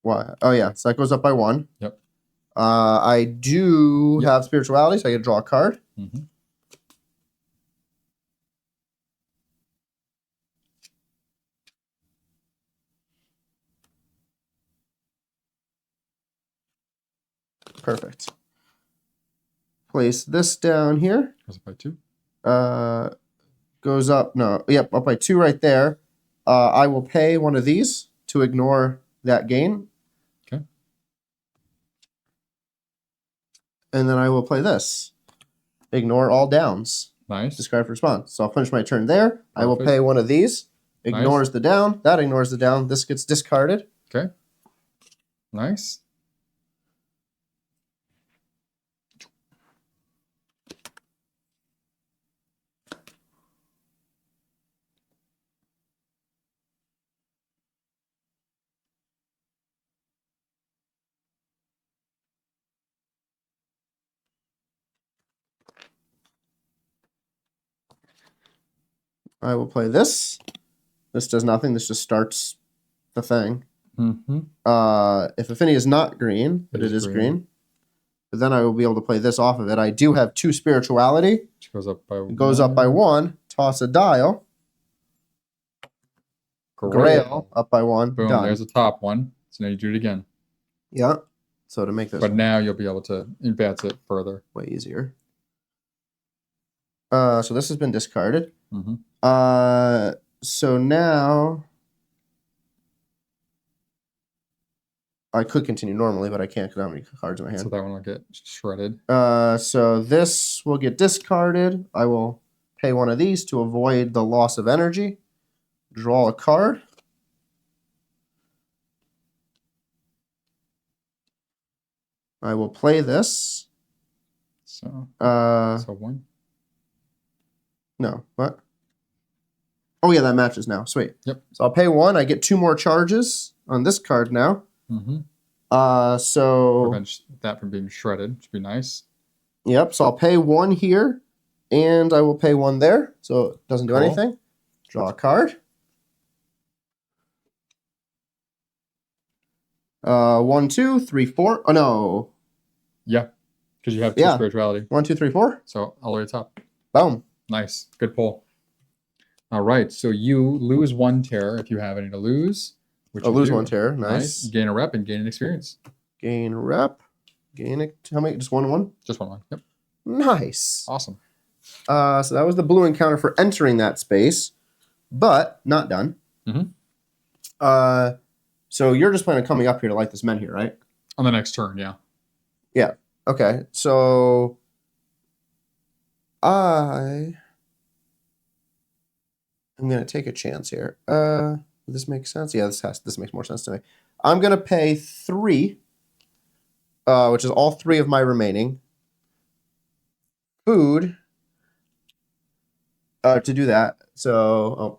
What? Oh yeah, so that goes up by 1. Yep. I do have spirituality, so I get to draw a card. Mm-hmm. Perfect. Place this down here. Goes up by 2. Goes up. No, yep, up by 2 right there. I will pay 1 of these to ignore that gain. Okay. And then I will play this. Ignore all downs. Nice. Discard for response. So I'll finish my turn there. Perfect. I will pay 1 of these. Ignores the down. That ignores the down. This gets discarded. Okay. Nice. I will play this. This does nothing. This just starts the thing. Mm-hmm. If Affinity is not green, but it is green. But then I will be able to play this off of it. I do have 2 spirituality. Which goes up by 1. It goes up by 1. Toss a dial. Grail up by 1. Boom. Done. There's the top one. So now you do it again. Yeah. So to make this. But now you'll be able to advance it further. Way easier. So this has been discarded. Mm-hmm. So now I could continue normally, but I can't because I don't have any cards in my hand. So that one will get shredded. So this will get discarded. I will pay 1 of these to avoid the loss of energy. Draw a card. I will play this. So 1. No, what? Oh yeah, that matches now. Sweet. Yep. So I'll pay 1. I get 2 more charges on this card now. Mm-hmm. So prevent that from being shredded, which would be nice. Yep. So I'll pay 1 here, and I will pay 1 there. So it doesn't do anything. Draw a card. 1, 2, 3, 4. Oh no. Yeah, because you have 2 spirituality. 1, 2, 3, 4. So all the way to top. Boom. Nice. Good pull. All right. So you lose 1 terror if you have any to lose. I'll lose 1 terror. Nice. Gain a rep and gain an experience. Gain rep. Gain it. How many? Just 1 and 1? Just 1. Yep. Nice. Awesome. So that was the blue encounter for entering that space, but not done. Mm-hmm. So you're just planning on coming up here to light this Menhir, right? On the next turn, yeah. Yeah. Okay. So I'm gonna take a chance here. This makes sense. Yeah, this makes more sense to me. I'm gonna pay 3, which is all 3 of my remaining food, to do that. So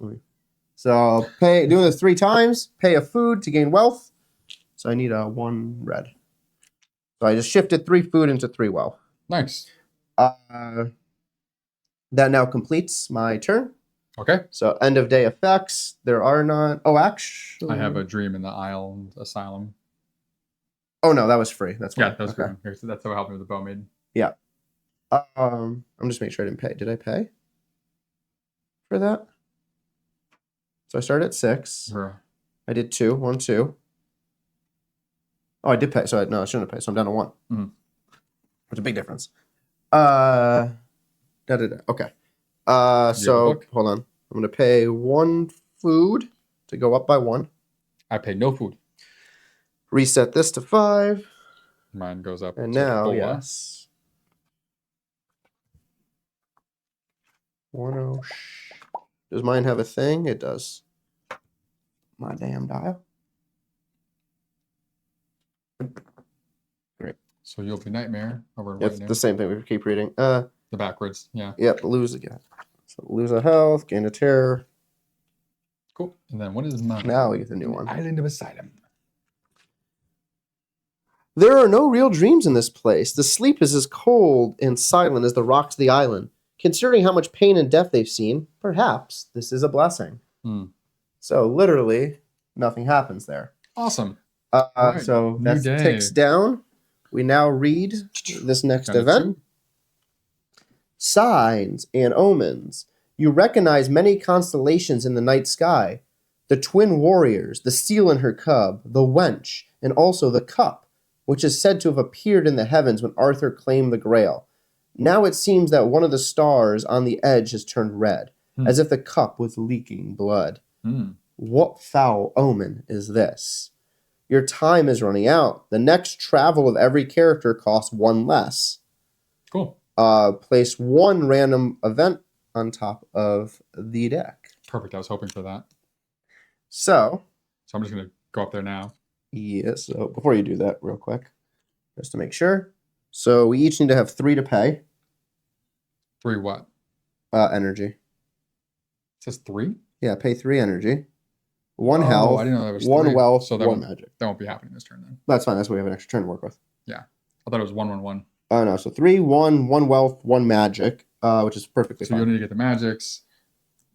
I'll pay doing this 3 times. Pay a food to gain wealth. So I need 1 red. So I just shifted 3 food into 3 wealth. Nice. That now completes my turn. Okay. So end of day effects. There are none. Oh, actually, I have a dream in the Island Asylum. Oh no, that was free. That's why. Yeah, that was okay. free. Here, so that's how it helped me with the Bowmaiden. Yeah. I'm just making sure I didn't pay. Did I pay for that? So I started at 6. Sure. I did 2. 1, 2. Oh, I did pay. So no, I shouldn't have paid. So I'm down to 1. Mhm. There's a big difference. Okay. So hold on. I'm gonna pay 1 food to go up by 1. I pay no food. Reset this to 5. Mine goes up And to now, 4. yes. 10. Does mine have a thing? It does. My damn dial. Great. So you'll be Nightmare over in It's the same thing. We keep reading. The backwards, yeah. Yep, lose again. So lose a health, gain a terror. Cool. And then what is mine? Now we get the new one. Island of Asylum. There are no real dreams in this place. The sleep is as cold and silent as the rocks of the island. Considering how much pain and death they've seen, perhaps this is a blessing. So literally, nothing happens there. Awesome. Right. So that ticks down. We now read this next event. 2. Signs and omens. You recognize many constellations in the night sky. The twin warriors, the seal and her cub, the wench, and also the cup, which is said to have appeared in the heavens when Arthur claimed the Grail. Now it seems that one of the stars on the edge has turned red, as if the cup was leaking blood. What foul omen is this? Your time is running out. The next travel of every character costs 1 less. Cool. Place 1 random event on top of the deck. Perfect. I was hoping for that. So I'm just going to go up there now. Yes. So before you do that, real quick, just to make sure. So we each need to have 3 to pay. 3 what? Energy. It says 3? Yeah, pay 3 energy. 1 health. I didn't know that was 1 3. wealth, so 1 magic. That won't be happening this turn then. That's fine. That's why we have an extra turn to work with. Yeah. I thought it was 1, 1, 1. Oh, no. So 3, 1, 1 wealth, 1 magic, which is perfectly fine. So you'll need to get the magics.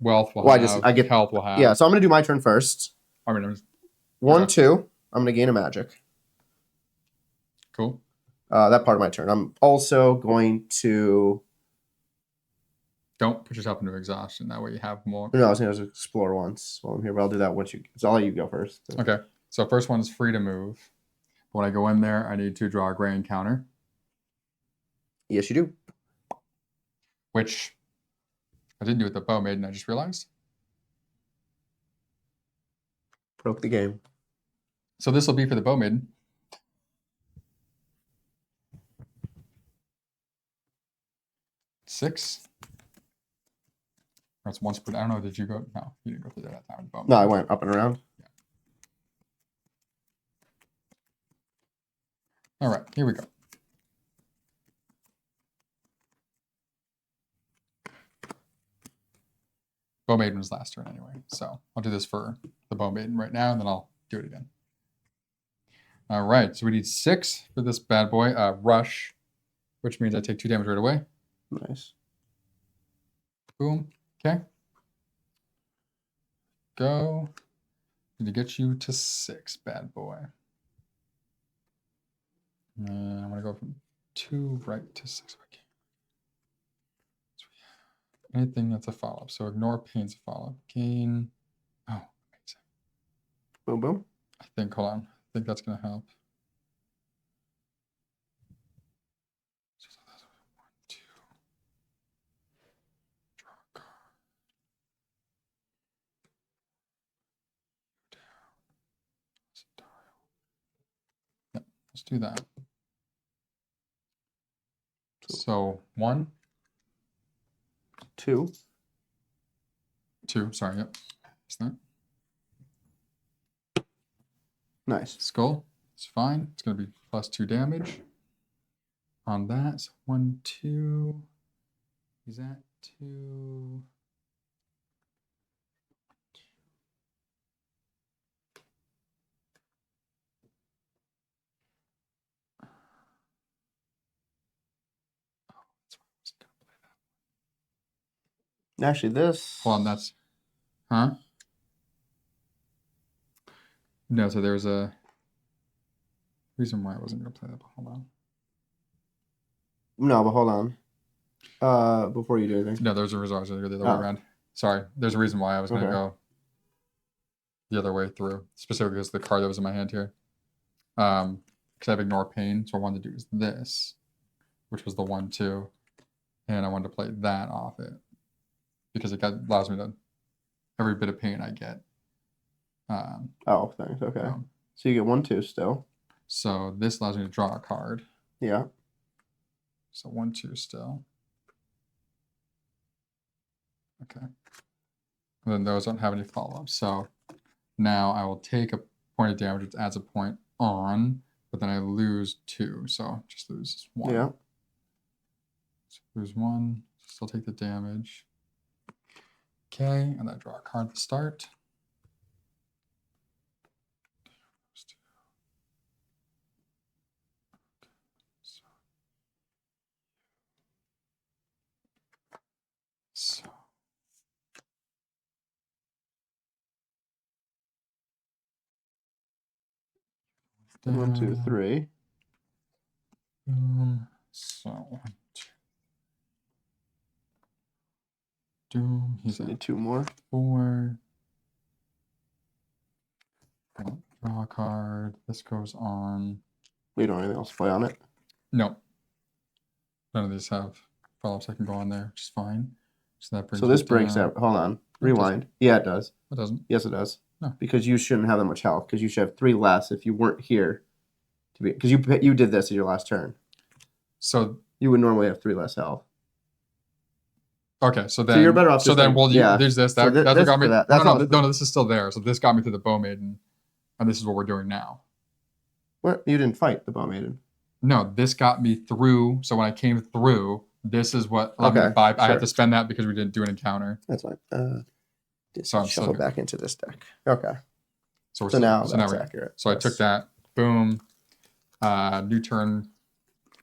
Wealth will have. I get health will have. Yeah, so I'm going to do my turn first. 1, 2. I'm going to gain a magic. Cool. That part of my turn. I'm also going to... Don't put yourself into exhaustion. That way you have more. No, I was going to explore once while I'm here, but I'll do that once you... So I'll let you go first. Okay. So first one is free to move. When I go in there, I need to draw a gray encounter. Yes, you do. Which I didn't do with the Bowmaiden, I just realized. Broke the game. So this will be for the Bowmaiden. Six. That's once per. I don't know. Did you go? No, you didn't go through that time. No, I went up and around. Yeah. All right, here we go. Bowmaiden was last turn anyway, so I'll do this for the Bowmaiden right now, and then I'll do it again. All right, so we need 6 for this bad boy. Rush, which means I take 2 damage right away. Nice. Boom. Okay. Go. Need to get you to 6, bad boy. And I'm going to go from 2 right to 6 if I can. Anything that's a follow-up. So ignore pain's a follow-up. Gain. Oh, amazing. Boom, boom. I think, hold on. I think that's going to help. So that's 1, 2. Draw a card. Down. Yep, let's do that. So 1. 2. 2, sorry, yep. Is that? Nice. Skull. It's fine. It's going to be plus 2 damage on that. So 1, 2. Is that 2? Actually, this. Hold on, that's. Huh? No, so there's a reason why I wasn't going to play that, but hold on. No, but hold on. Before you do anything. No, there's a reason I was going to go the other way around. Sorry, there's a reason why I was going to go the other way through, specifically because the card that was in my hand here. Because I have Ignore Pain, so I wanted to do is this, which was the 1/2, and I wanted to play that off it because it allows me to every bit of pain I get. Thanks. Okay. So you get 1/2 still. So this allows me to draw a card. Yeah. So 1/2 still. Okay. And then those don't have any follow-up. So now I will take a point of damage, which adds a point on, but then I lose 2. So just lose 1. Yeah. So lose 1. Still take the damage. Okay, and then draw a card at the start. So 1, 2, 3. So 1, 2. Doom. He's Need 2 more. 4. Draw a card. This goes on. You don't have anything else to play on it? No. None of these have follow-ups I can go on there, which is fine. So that brings. So this breaks out. Hold on. Rewind. Yeah, it does. It doesn't. Yes, it does. No. Because you shouldn't have that much health. Because you should have 3 less if you weren't here. Because you did this at your last turn. So you would normally have 3 less health. Okay, so then you're better off. So then, there's this. That got me. No, this is still there. So this got me to the Bowmaiden, and this is what we're doing now. What? You didn't fight the Bowmaiden? No, this got me through. So when I came through, this is what allowed me to buy. I had to spend that because we didn't do an encounter. That's fine. So shuffle back into this deck. Okay. So now that's accurate. So I took that. Boom. New turn.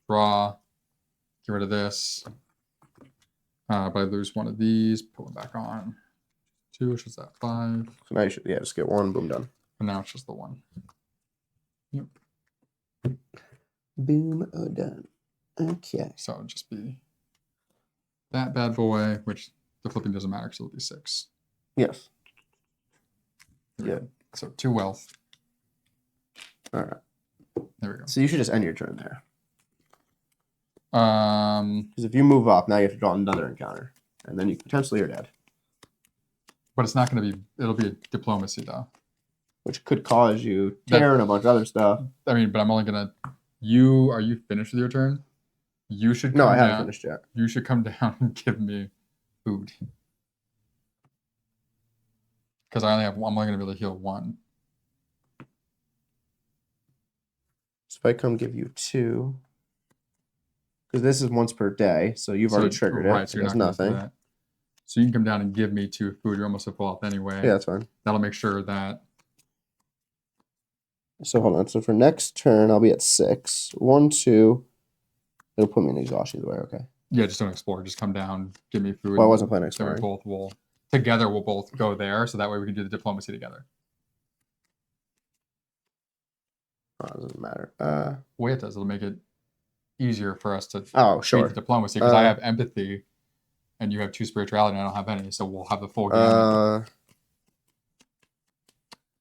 Draw. Get rid of this. But I lose one of these. Put one back on. 2, which is that 5. So now you should just get 1. Boom, done. And now it's just the 1. Yep. Boom, done. Okay. So it'll just be that bad boy, which the flipping doesn't matter because it'll be 6. Yes. Yeah. So 2 wealth. All right. There we go. So you should just end your turn there. Because if you move up, now you have to draw another encounter, and then you potentially are dead. But it's not going to be. It'll be a diplomacy though, which could cause you tear and a bunch of other stuff. I mean, but I'm only gonna. Are you finished with your turn? You should. No, I haven't finished yet. You should come down and give me food. Because I'm only gonna be able to heal 1. So if I come give you 2. Because this is once per day, so you've already triggered it. Right, so you're not nothing. So you can come down and give me 2 food. You're almost at full health anyway. Yeah, that's fine. That'll make sure that. So hold on. So for next turn, I'll be at 6. 1, 2. It'll put me in exhaustion either way. Okay. Yeah, just don't explore. Just come down, give me food. Well, I wasn't planning exploring. We'll both go there, so that way we can do the diplomacy together. Oh, it doesn't matter. Way it does. It'll make it easier for us to sure. the diplomacy because I have empathy and you have 2 spirituality and I don't have any, so we'll have the full game.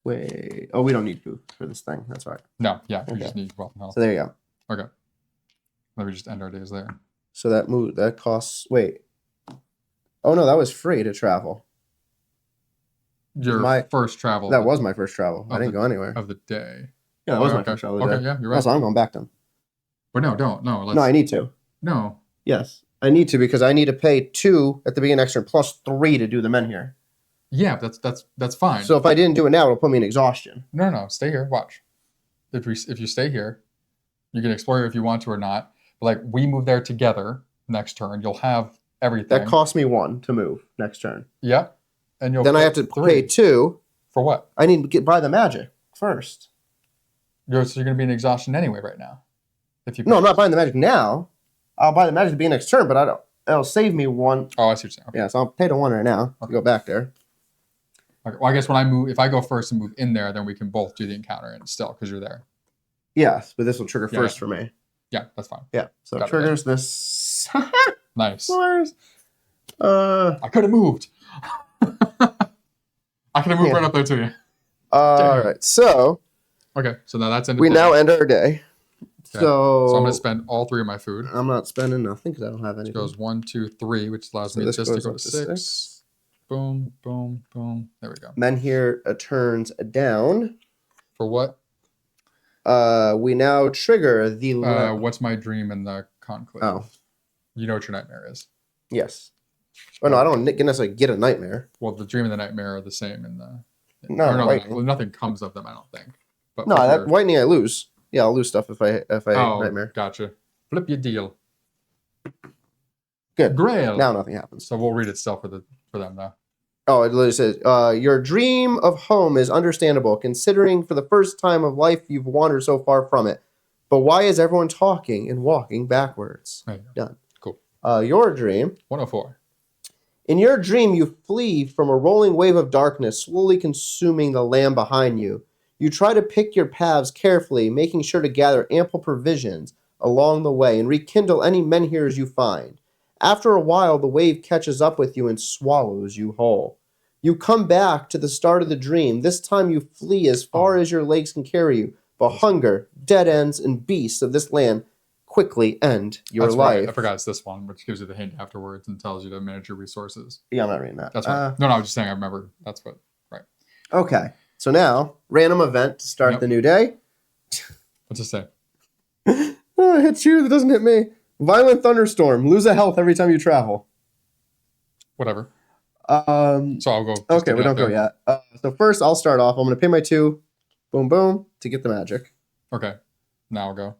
Wait. Oh, we don't need food for this thing. That's right. No, yeah, we just need wealth and health. So there you go. Okay. Let me just end our days there. So that costs. Wait. Oh no, that was free to travel. Your first travel. That was my first travel. I didn't go anywhere of the day. Yeah, that was my first travel. Okay, yeah, you're right. So I'm going back then. But no, don't. No, no, I need to. No. Yes, I need to because I need to pay 2 at the beginning extra plus 3 to do the Menhir. Yeah, that's fine. So if I didn't do it now, it'll put me in exhaustion. No, stay here. Watch. If you stay here, you can explore if you want to or not. But like we move there together next turn, you'll have everything. That costs me 1 to move next turn. Yeah, and then I have to pay 2 for what? I need to buy the magic first. So you're going to be in exhaustion anyway right now. No, I'm not buying the magic now. I'll buy the magic to be next turn, but I don't. it'll save me 1. Oh, I see what you're saying. Okay. Yeah, so I'll pay to 1 right now. I'll go back there. Okay. Well, I guess when I move, if I go first and move in there, then we can both do the encounter and still because you're there. Yes, but this will trigger first for me. Yeah, that's fine. Yeah, so it triggers this. Nice. I could have moved. I could have moved right up there to you. All right, so. Okay, so now that's ended. We now end our day. Okay. So I'm going to spend all 3 of my food. I'm not spending nothing because I don't have anything. It goes 1, 2, 3, which allows me just to go to 6. Boom, boom, boom. There we go. Menhir turns down. For what? We now trigger the. What's my dream in the conclave? Oh. You know what your nightmare is. Yes. Oh, no, I don't necessarily get a nightmare. Well, the dream and the nightmare are the same in the. No, nothing comes of them, I don't think. But no, that whitening I lose. Yeah, I'll lose stuff if I nightmare. Gotcha. Flip your deal. Good. Grail. Now nothing happens. So we'll read it still for them though. Oh, it literally says, your dream of home is understandable, considering for the first time of life you've wandered so far from it. But why is everyone talking and walking backwards? Done. Cool. Your dream. 104. In your dream, you flee from a rolling wave of darkness, slowly consuming the land behind you. You try to pick your paths carefully, making sure to gather ample provisions along the way and rekindle any menhirs you find. After a while, the wave catches up with you and swallows you whole. You come back to the start of the dream. This time you flee as far as your legs can carry you, but hunger, dead ends, and beasts of this land quickly end your life. Right. I forgot it's this one, which gives you the hint afterwards and tells you to manage your resources. Yeah, I'm not reading that. That's right. No, I was just saying I remember. That's what. Right. Okay. So now, random event to start the new day. What's it say? Oh, it hits you. That doesn't hit me. Violent thunderstorm. Lose a health every time you travel. Whatever. So I'll go. Okay, we don't go yet. So first, I'll start off. I'm going to pay my 2. Boom, boom. To get the magic. Okay. Now I'll go.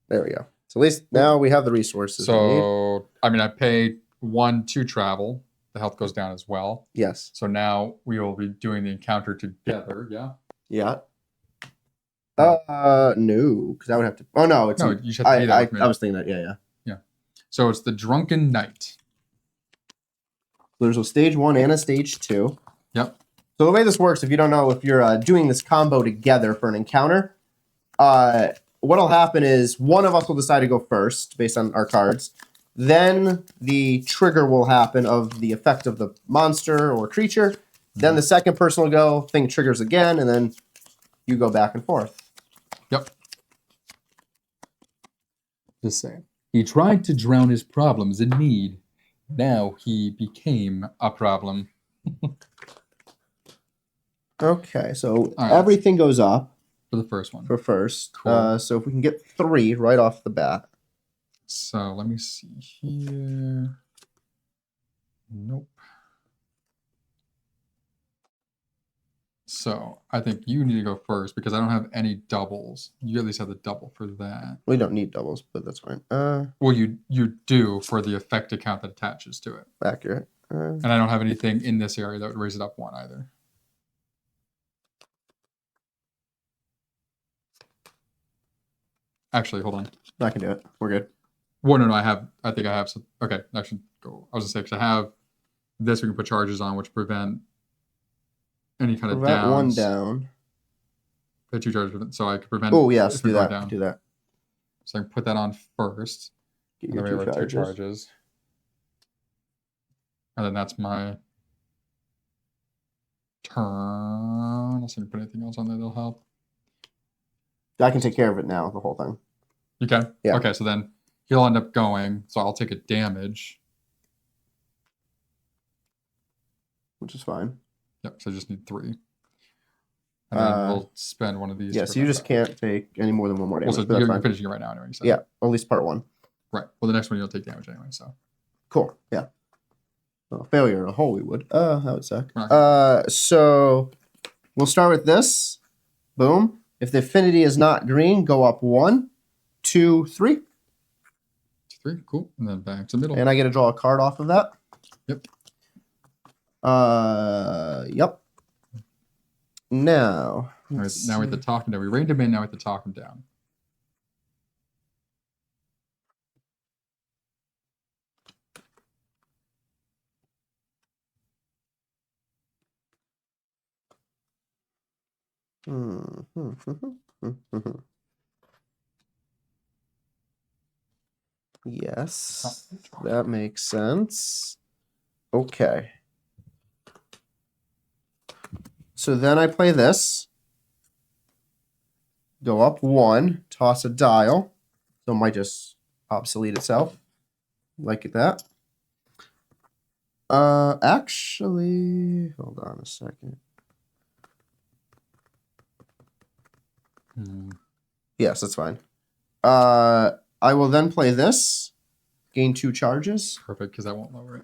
There we go. So at least now we have the resources. So, I mean, I paid 1 to travel. The health goes down as well. Yes. So now we will be doing the encounter together. Yeah. Yeah. No, because I would have to. Oh no, it's. No, you should have to be there with me. I was thinking that. Yeah. So it's the Drunken Knight. There's a stage 1 and a stage 2. Yep. So the way this works, if you don't know, if you're doing this combo together for an encounter, what'll happen is one of us will decide to go first based on our cards. Then the trigger will happen of the effect of the monster or creature. Then the second person will go, thing triggers again, and then you go back and forth. Yep. Just saying. He tried to drown his problems in need. Now he became a problem. Okay, so everything goes up. For the first one. For first. Cool. So if we can get 3 right off the bat. So let me see here. Nope. So I think you need to go first because I don't have any doubles. You at least have the double for that. We don't need doubles, but that's fine. Well, you do for the effect account that attaches to it. Accurate. And I don't have anything in this area that would raise it up 1 either. Actually, hold on. I can do it. We're good. Well, no, I think I have some. Okay, I should go. I was going to say, because I have this, we can put charges on, which prevent any kind of downs. 1 down. Put 2 charges, so I could prevent. Oh, yes, do that. Do that. So I can put that on first. Get your 2 charges. And then that's my turn. Unless I can put anything else on there that'll help. I can take care of it now, the whole thing. You can? Yeah. Okay, so then he'll end up going, so I'll take a damage. Which is fine. Yep, so I just need 3. And then we'll spend one of these. Yeah, so you just can't take any more than 1 more damage. Well, so you're finishing it right now anyway. So. Yeah, at least part 1. Right. Well, the next one you'll take damage anyway, so. Cool, yeah. Well, failure in a hole we would. That would suck. Right. So we'll start with this. Boom. If the affinity is not green, go up 1, 2, 3. 3, cool. And then back to middle. And I get to draw a card off of that. Yep. Yep. Now we have to talk him down. We reined him in, now we have to talk him down. Yes, that makes sense. Okay. So then I play this. Go up 1, toss a dial. So it might just obsolete itself. Like that. Actually, hold on a second. Yes, that's fine. I will then play this. Gain 2 charges. Perfect, because that won't lower it.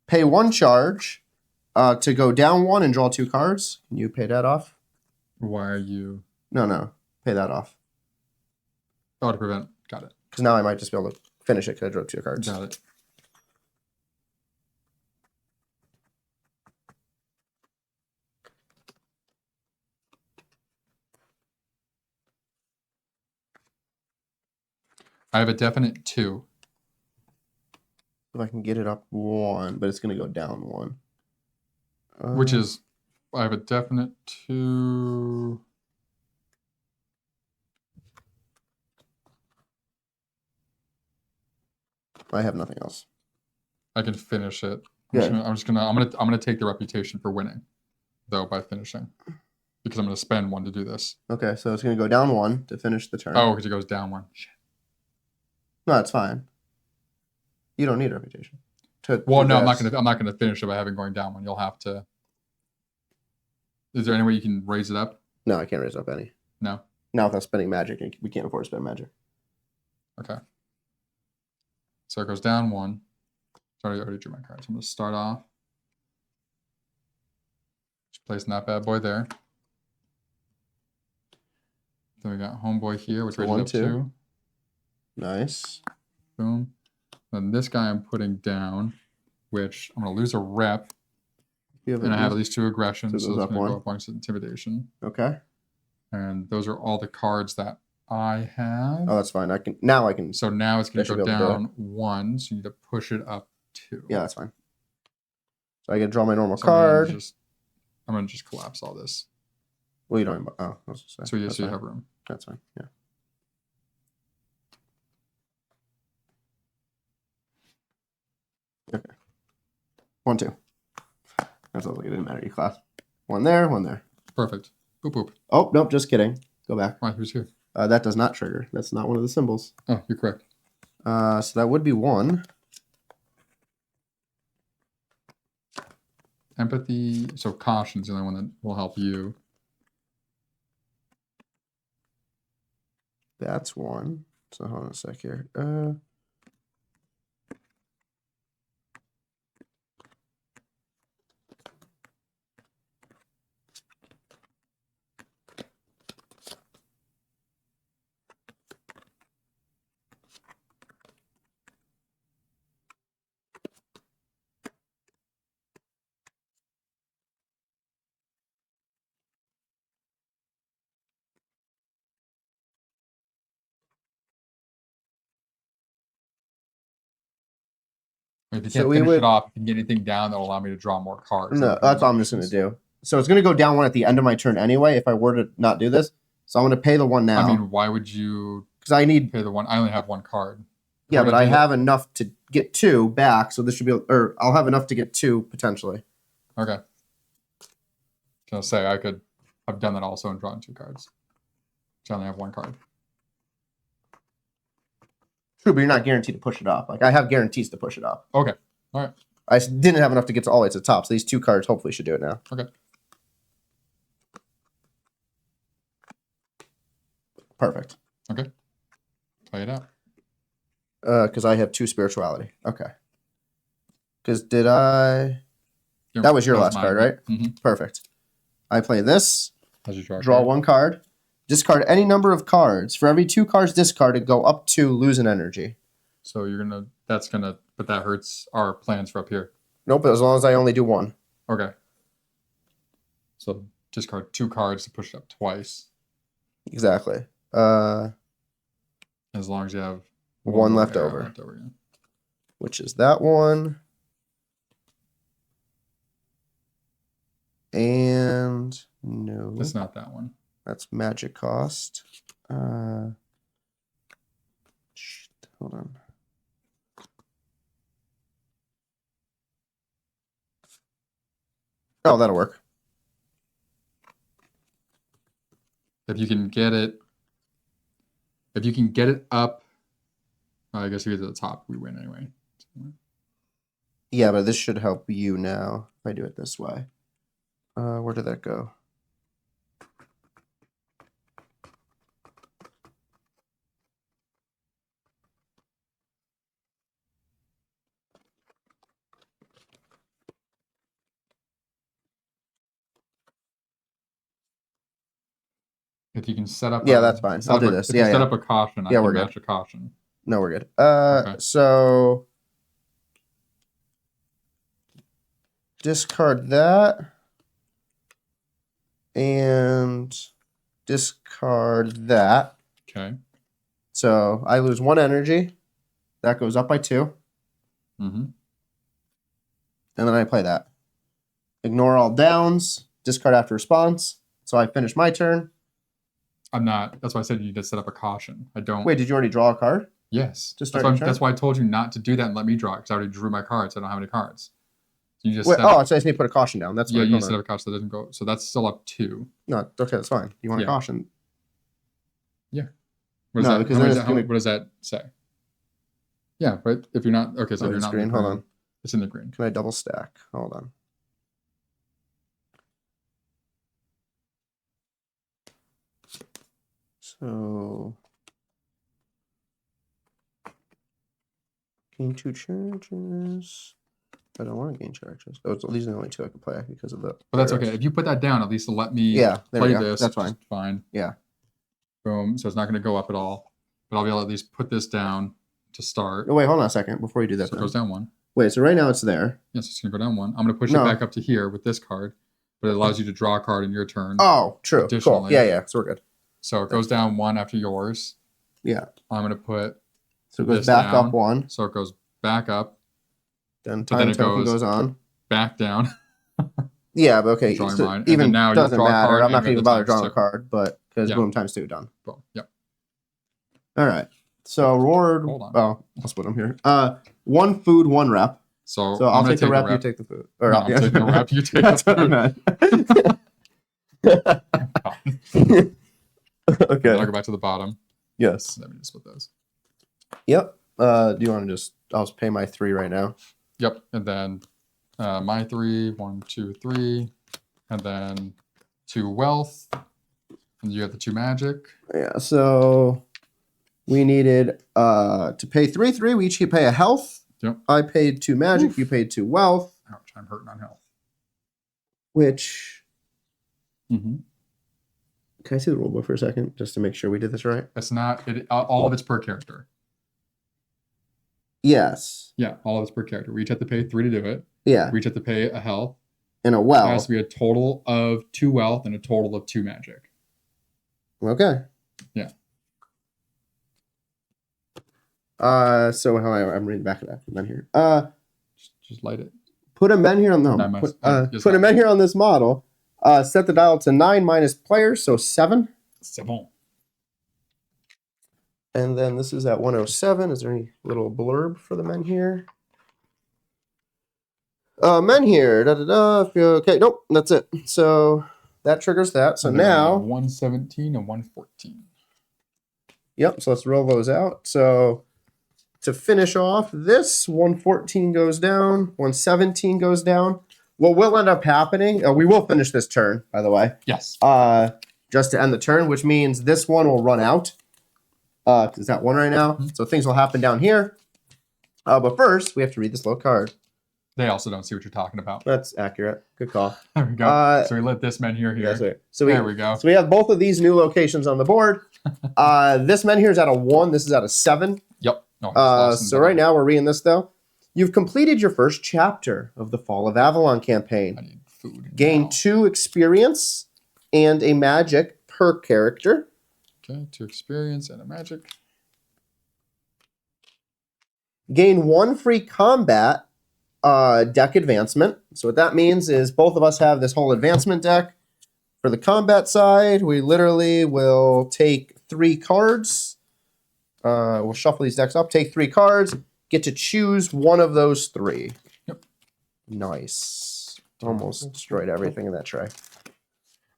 Pay 1 charge to go down 1 and draw 2 cards. Can you pay that off? Why are you... No. Pay that off. Oh, to prevent. Got it. Because now I might just be able to finish it because I drew 2 cards. Got it. I have a definite 2. If I can get it up 1, but it's going to go down 1. Which is... I have a definite 2... I have nothing else. I can finish it. Yeah. I'm gonna take the reputation for winning, though, by finishing, because I'm gonna spend 1 to do this. Okay, so it's going to go down 1 to finish the turn. Oh, because it goes down 1. Shit. No, it's fine. You don't need a reputation. Well, no, I'm not gonna finish it by having going down 1. You'll have to. Is there any way you can raise it up? No, I can't raise up any. No. Now without spending magic, we can't afford to spend magic. Okay. So it goes down 1. Sorry, I already drew my card. So I'm gonna start off. Just placing that bad boy there. Then we got homeboy here, which raises up 2. Nice. Boom. Then this guy I'm putting down, which I'm gonna lose a rep. And I have at least 2 aggressions, so it's gonna go up 1 intimidation. Okay. And those are all the cards that I have. Oh, that's fine. I can. So now it's going to go down 1, so you need to push it up 2. Yeah, that's fine. So I can draw my normal card. I'm going to just collapse all this. Well, you don't. Oh, I was just saying. So you have room. That's fine. Yeah. Okay. 1, 2. That sounds like it didn't matter. You class. 1 there, 1 there. Perfect. Boop boop. Oh nope, just kidding. Go back. Why? Who's here? That does not trigger. That's not one of the symbols. Oh, you're correct. So that would be 1. Empathy. So caution's the only one that will help you. That's 1. So hold on a sec here. If you can't finish it off, you can get anything down that will allow me to draw more cards. No, that's all I'm just going to do. So it's going to go down 1 at the end of my turn anyway if I were to not do this. So I'm going to pay the 1 now. I mean, why would you? Because I need... Pay the 1. I only have 1 card. Yeah, but I have enough to get 2 back, so this should be... Or I'll have enough to get 2, potentially. Okay. I was going to say, I could have done that also and drawn 2 cards. So I only have 1 card. True, but you're not guaranteed to push it up. Like, I have guarantees to push it up. Okay. All right. I didn't have enough to get all the way to the top, so these 2 cards hopefully should do it now. Okay. Perfect. Okay. Play it out. Because I have 2 spirituality. Okay. Because did I... That was your last card, right? Mm-hmm. Perfect. I play this. Draw 1 card. Discard any number of cards. For every 2 cards discarded, go up 2, lose an energy. So you're gonna. That's gonna. But that hurts our plans for up here. Nope. As long as I only do 1. Okay. So discard 2 cards to push it up twice. Exactly. As long as you have 1 left over. Yeah. Which is that 1. And No. It's not that one. That's magic cost. Hold on. Oh, that'll work. If you can get it up, I guess if you get to the top, we win anyway. Yeah, but this should help you now if I do it this way. Where did that go? If you can set up, yeah, that's fine. I'll do this. If you Yeah, set yeah. up a caution, I Yeah, can we're match good. a caution. No, we're good. Okay. So discard that and discard that. Okay. So I lose 1 energy. That goes up by 2. Mm-hmm. And then I play that. Ignore all downs. Discard after response. So I finish my turn. I'm not. That's why I said you need to set up a caution. I don't. Wait, did you already draw a card? Yes. Just That's start why, your turn? that's why I told you not to do that and let me draw it because I already drew my cards. I don't have any cards. You just Wait, set so I just need to put a caution down. That's yeah, fine. you Hold set on. up a caution that doesn't go. So that's still up 2. No, okay, that's fine. You want a Yeah. caution? What is No, that? because How then much- it's how- gonna- what does that say? Yeah, but if you're not okay, so Oh, if you're it's not green. in the Hold green, on. it's in the green. Can I double stack? Hold on. So gain 2 charges. I don't want to gain charges. Oh, these are the only 2 I can play because of the. But that's okay. If you put that down, at least to let me Yeah, there we play go. this. That's fine. Just fine. Yeah. Boom. So it's not going to go up at all. But I'll be able to at least put this down to start. Oh, wait, hold on a second before you do that. So it goes down 1. Wait, so right now it's there. Yes, it's going to go down 1. I'm going to push No. it back up to here with this card, but it allows you to draw a card in your turn. Oh, true. Cool. Additionally. Yeah. So we're good. So it goes down 1 after yours. Yeah. I'm going to put So it goes this back down. up 1. So it goes back up, Then But then time it token goes- goes on. back down. Yeah, but okay. Drawing So mine. And even then now you doesn't draw a matter. card I'm not and going to the bother times drawing a 2. card, but because Yeah. boom, times 2 done. Boom. Yep. All right. So Wyrd. Hold on. Oh, I'll split them here. 1 food, 1 rep. So So I'm I'll gonna take the rep, rep. you take the food. Or No, I'm taking the rep, you take That's the what I meant. Okay. I'll go back to the bottom. Yes. Let me just split those. Yep. Do you want to just? I'll just pay my 3 right now. Yep. And then my 3, 1, 2, 3, and then 2 wealth, and you have the 2 magic. Yeah. So we needed to pay 3. We each pay a health. Yep. I paid 2 magic. Oof. You paid 2 wealth. Ouch! I'm hurting on health. Which Mm-hmm. can I see the rulebook for a second just to make sure we did this right? It's not. All of it's per character. Yes. Yeah, all of it's per character. We each have to pay 3 to do it. Yeah. We each have to pay a health. And a It well. has to be a total of 2 wealth and a total of 2 magic. Okay. Yeah. So how I'm reading back of that Menhir. Just light it. Put a Menhir on No, I must- just put a not- Menhir on this model. Set the dial to 9 minus players, so 7. C'est bon. And then this is at 107. Is there any little blurb for the Menhir? Menhir. Da da da. Okay, nope, that's it. So that triggers that. So And then now, 117 and 114. yep. So let's roll those out. So to finish off, this 114 goes down, 117 goes down. What will end up happening? We will finish this turn, by the way. Yes. Just to end the turn, which means this one will run out. Because it's at 1 right now. Mhm. So things will happen down here. But first, we have to read this little card. They also don't see what you're talking about. That's accurate. Good call. There we go. So we let this Menhir here. Yeah, so There we go. So we have both of these new locations on the board. This Menhir is at a 1. This is at a 7. Yep. No, it's lost in So the- right now we're reading this though. You've completed your first chapter of the Fall of Avalon campaign. I need food. Gain now. 2 experience and a magic per character. Okay, 2 experience and a magic. Gain 1 free combat deck advancement. So what that means is both of us have this whole advancement deck. For the combat side, we literally will take 3 cards. We'll shuffle these decks up, take 3 cards, get to choose one of those 3. Yep. Nice. Almost destroyed everything in that tray.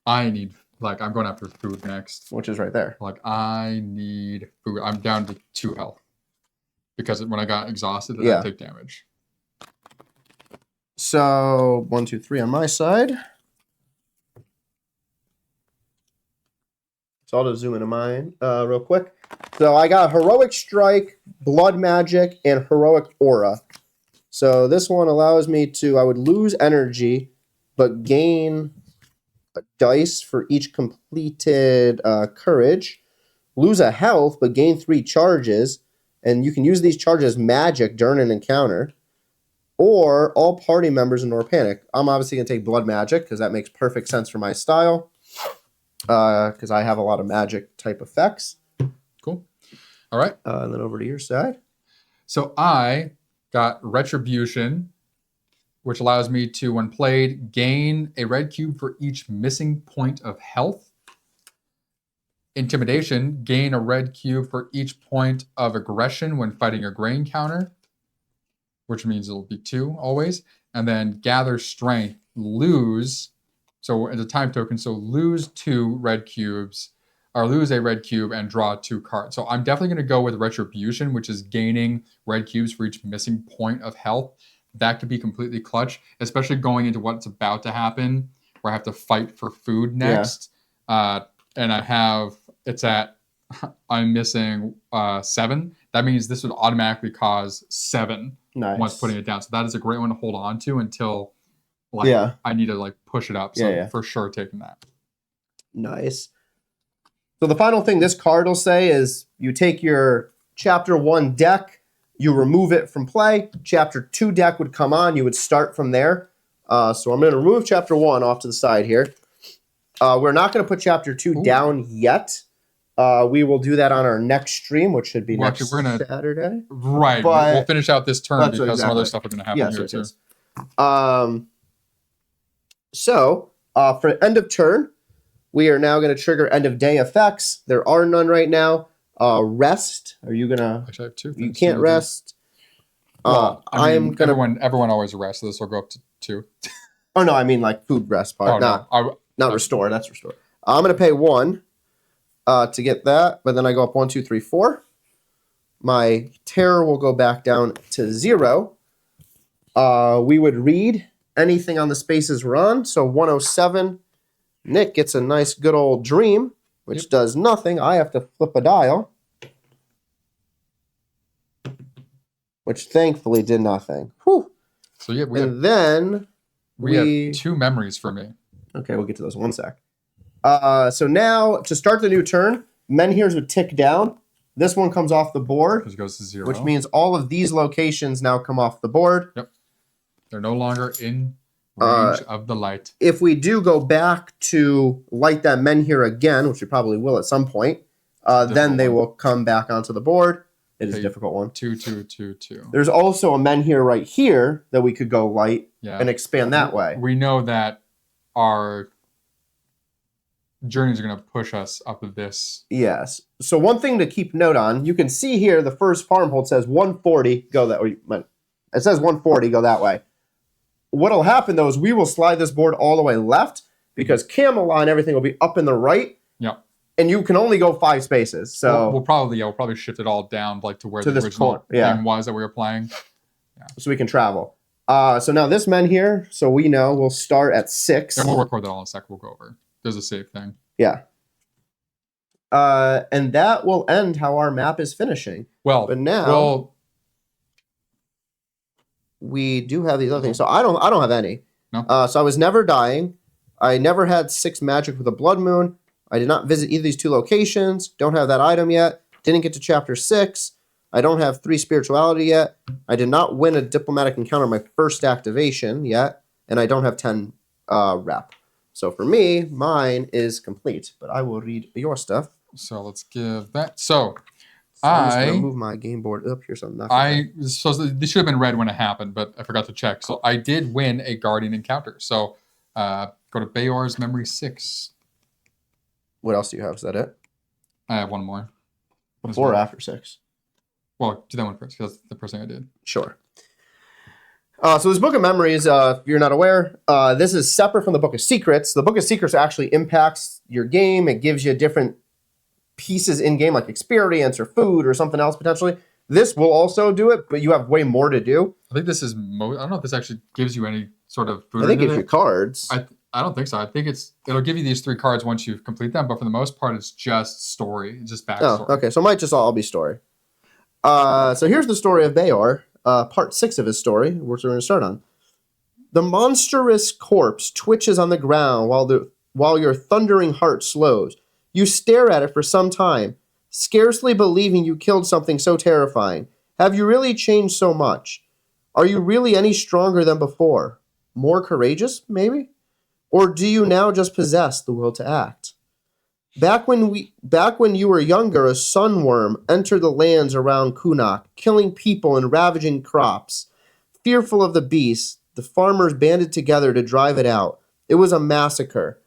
I need, like, I'm going after food next. Which is right there. Like, I need food. I'm down to 2 health. Because when I got exhausted, then I take damage. So, 1, 2, 3 on my side. So I'll just zoom into mine real quick. So I got Heroic Strike, Blood Magic, and Heroic Aura. So this one allows me to, I would lose energy, but gain a dice for each completed courage. Lose a health, but gain 3 charges. And you can use these charges as magic during an encounter. Or all party members ignore panic. I'm obviously going to take Blood Magic because that makes perfect sense for my style. Because I have a lot of magic type effects. Cool. All right. And then over to your side. So I got Retribution, which allows me to, when played, gain a red cube for each missing point of health. Intimidation, gain a red cube for each point of aggression when fighting a grain counter, which means it'll be 2 always. And then Gather Strength, lose. So as a time token, so lose 2 red cubes, or lose a red cube and draw 2 cards. So I'm definitely going to go with Retribution, which is gaining red cubes for each missing point of health. That could be completely clutch, especially going into what's about to happen, where I have to fight for food next. Yeah. And I'm missing 7. That means this would automatically cause 7 once putting it down. So that is a great one to hold on to until... I need to push it up. So for sure taking that. Nice. So the final thing this card will say is you take your Chapter 1 deck, you remove it from play. Chapter 2 deck would come on. You would start from there. So I'm going to remove Chapter 1 off to the side here. We're not going to put Chapter 2 down yet. We will do that on our next stream, which should be next Saturday. Right. But we'll finish out this turn because some other stuff is going to happen here too. So, for end of turn, we are now going to trigger end of day effects. There are none right now. Rest. Are you going to... Actually, I have 2. You can't rest. Well, everyone always rests, so this will go up to 2. Oh, no, I mean food rest part. Not restore. That's restore. I'm going to pay 1 to get that, but then I go up 1, 2, 3, 4. My terror will go back down to 0. We would read anything on the spaces we're on. So 107, Nick gets a nice good old dream, which does nothing. I have to flip a dial, which thankfully did nothing. Whew. So yeah, we have 2 memories for me. Okay, we'll get to those in 1 sec. So now to start the new turn, Menhirs would tick down. This one comes off the board, which goes to 0, which means all of these locations now come off the board. Yep. They're no longer in range of the light. If we do go back to light that Menhir again, which we probably will at some point, then they will come back onto the board. It is a difficult one. 2, 2, 2, 2. There's also a Menhir right here that we could go light and expand that way. We know that our journeys are going to push us up to this. Yes. So one thing to keep note on, you can see here the first farm hold says 140, go that way. It says 140, go that way. What'll happen though is we will slide this board all the way left because Camelot and everything will be up in the right. Yeah. And you can only go 5 spaces. So we'll probably shift it all down to where the original thing was that we were playing. Yeah. So we can travel. So now this Menhir, so we know we'll start at 6. And we'll record that all in a sec. We'll go over. There's a save thing. Yeah. And that will end how our map is finishing. Well, but now we do have these other things. So I don't have any. No. So I was never dying. I never had 6 magic with a blood moon. I did not visit either of these 2 locations. Don't have that item yet. Didn't get to chapter 6. I don't have 3 spirituality yet. I did not win a diplomatic encounter my first activation yet. And I don't have 10 rep. So for me, mine is complete. But I will read your stuff. So let's give that. So I'm just going to move my game board up here. So this should have been red when it happened, but I forgot to check. So I did win a Guardian encounter. So go to Bayor's Memory 6. What else do you have? Is that it? I have one more. Before or after 6? Well, do that one first, because that's the first thing I did. Sure. So this Book of Memories, if you're not aware, this is separate from the Book of Secrets. The Book of Secrets actually impacts your game. It gives you different pieces in-game, like experience or food or something else potentially. This will also do it, but you have way more to do. I think this is I don't know if this actually gives you any sort of food. I think it gives you cards. I don't think so. I think it'll give you these 3 cards once you complete them, but for the most part, it's just story. It's just backstory. Oh, okay. So it might just all be story. So here's the story of Bayor, part 6 of his story, which we're going to start on. The monstrous corpse twitches on the ground while your thundering heart slows. You stare at it for some time, scarcely believing you killed something so terrifying. Have you really changed so much? Are you really any stronger than before? More courageous, maybe? Or do you now just possess the will to act? Back when you were younger, a sunworm entered the lands around Kunak, killing people and ravaging crops. Fearful of the beast, the farmers banded together to drive it out. It was a massacre.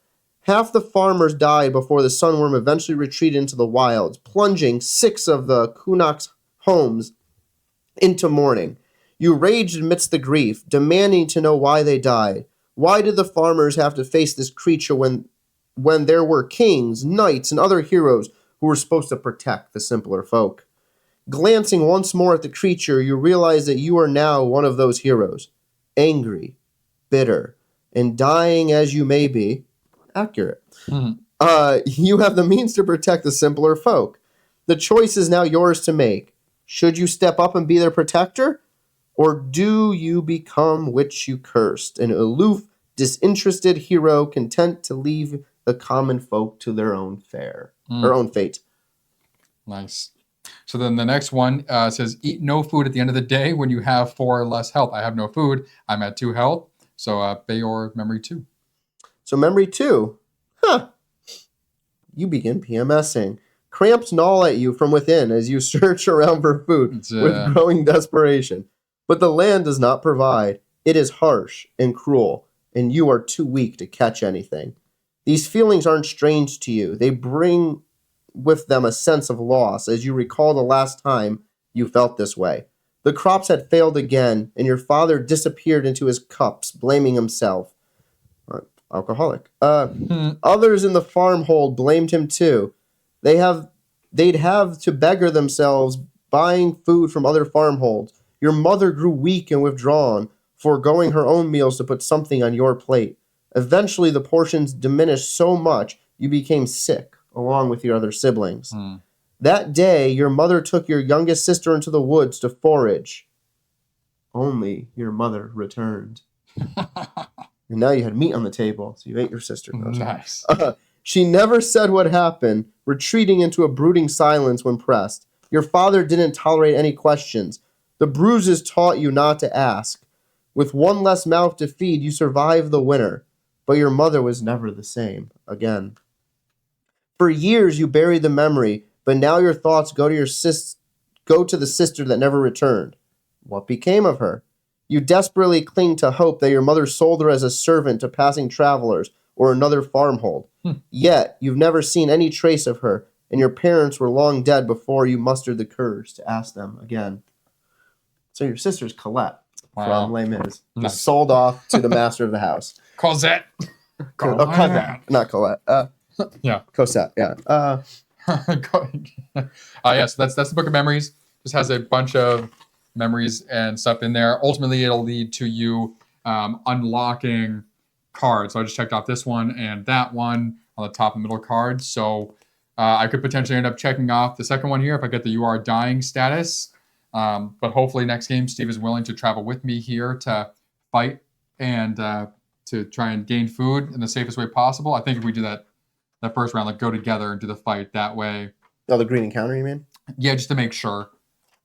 Half the farmers died before the sunworm eventually retreated into the wilds, plunging 6 of the Kunak's homes into mourning. You raged amidst the grief, demanding to know why they died. Why did the farmers have to face this creature when there were kings, knights, and other heroes who were supposed to protect the simpler folk? Glancing once more at the creature, you realize that you are now one of those heroes. Angry, bitter, and dying as you may be, accurate. You have the means to protect the simpler folk. The choice is now yours to make. Should you step up and be their protector? Or do you become which you cursed, an aloof, disinterested hero content to leave the common folk to their own fate? Nice. So then the next one says, eat no food at the end of the day when you have 4 or less health. I have no food. I'm at 2 health. So Bayor Memory 2. So Memory 2. You begin PMSing. Cramps gnaw at you from within as you search around for food with growing desperation. But the land does not provide. It is harsh and cruel, and you are too weak to catch anything. These feelings aren't strange to you. They bring with them a sense of loss as you recall the last time you felt this way. The crops had failed again, and your father disappeared into his cups, blaming himself. Alcoholic. Others in the farmhold blamed him too. They'd have to beggar themselves, buying food from other farmholds. Your mother grew weak and withdrawn, foregoing her own meals to put something on your plate. Eventually, the portions diminished so much you became sick, along with your other siblings. That day, your mother took your youngest sister into the woods to forage. Only your mother returned. And now you had meat on the table, so you ate your sister. Nice. She never said what happened, retreating into a brooding silence when pressed. Your father didn't tolerate any questions. The bruises taught you not to ask. With one less mouth to feed, you survived the winter. But your mother was never the same again. For years, you buried the memory, but now your thoughts go to the sister that never returned. What became of her? You desperately cling to hope that your mother sold her as a servant to passing travelers or another farmhold. Yet, you've never seen any trace of her, and your parents were long dead before you mustered the courage to ask them again. So your sister's Colette from Les Mis was sold off to the master of the house. Cosette. Cosette, not Colette. Yeah. Cosette, yeah. Yes, that's the Book of Memories. Just has a bunch of memories and stuff in there. Ultimately, it'll lead to you unlocking cards. So I just checked off this one and that one on the top and middle cards. So I could potentially end up checking off the second one here if I get the You Are Dying status. But hopefully next game, Steve is willing to travel with me here to fight and to try and gain food in the safest way possible. I think if we do that first round, like go together and do the fight that way. Oh, the green encounter, you mean? Yeah, just to make sure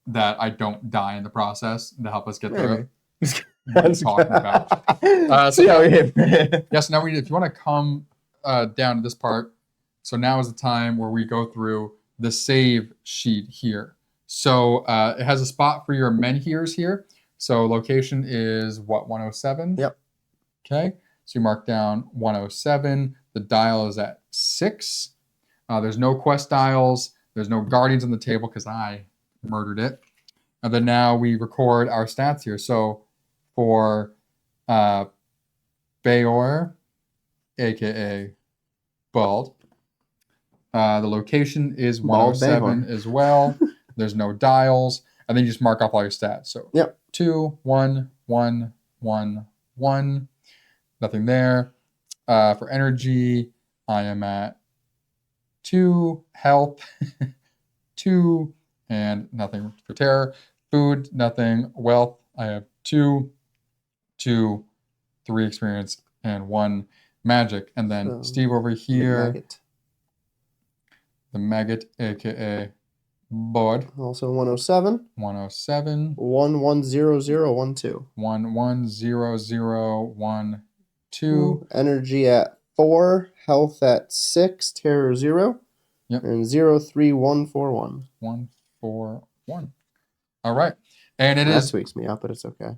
that I don't die in the process to help us get through it. What are you talking about? So now if you want to come down to this part, so now is the time where we go through the save sheet here. So it has a spot for your menhirs here. So location is what, 107? Yep. Okay. So you mark down 107. The dial is at 6. There's no quest dials. There's no guardians on the table because I murdered it. And then now we record our stats here. So for Bayor, aka Bald, the location is 107 as well. There's no dials. And then you just mark off all your stats. So 2, 1, 1, 1, 1. Nothing there. For energy, I am at 2. Health, 2. And nothing for terror. Food, nothing. Wealth, I have 2, 2, 3 experience, and 1 magic. And then Steve over here, the maggot, aka Board. Also 107. 107. 110012. 110012. Energy at 4. Health at 6. Terror 0. Yep. And 03141. 141. All right. And it that is. tweaks me out, but it's okay.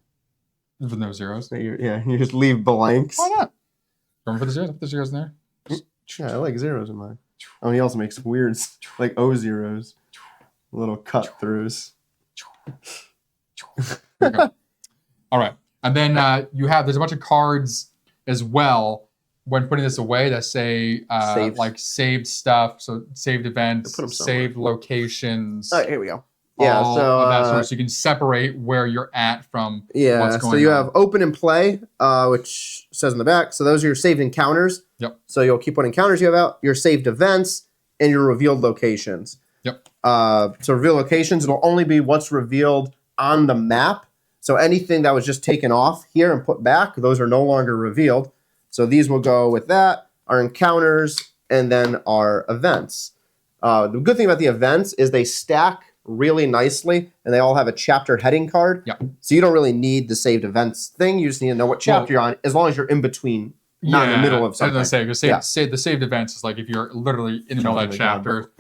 With no zeros. You just leave blanks. Why not? Remember the zeros? Put the zeros in there. Yeah, I like zeros in mine. Oh, he also makes weird, like O zeros. Little cut throughs. All right. And then there's a bunch of cards as well when putting this away that say like saved stuff, so saved events, saved locations. All right, here we go. Yeah, so you can separate where you're at from what's going on. So you have open and play, which says in the back. So those are your saved encounters. Yep. So you'll keep what encounters you have out, your saved events, and your revealed locations. Yep. So revealed locations, it'll only be what's revealed on the map. So anything that was just taken off here and put back, those are no longer revealed. So these will go with that, our encounters, and then our events. The good thing about the events is they stack really nicely, and they all have a chapter heading card. Yep. So you don't really need the saved events thing. You just need to know what chapter you're on, as long as you're in between, not in the middle of something. I was going to say, the saved events is like if you're literally in the middle of that chapter.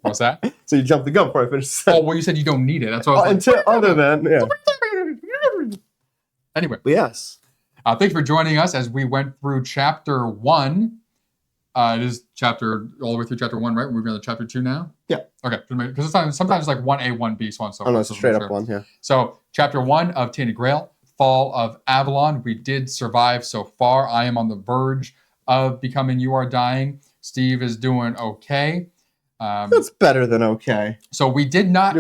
What's that? So you jumped the gun before I finished. Oh, well, you said you don't need it. That's what I was other than, yeah. Anyway. Yes. Thanks for joining us as we went through chapter 1. It is all the way through chapter 1, right? We're moving on to chapter 2 now? Yeah. Okay. Because sometimes it's like 1A, 1B, so on and so forth. Oh, no, it's a straight up one, yeah. So chapter 1 of Tainted Grail, Fall of Avalon. We did survive so far. I am on the verge of becoming You Are Dying. Steve is doing okay. That's better than okay. So we did not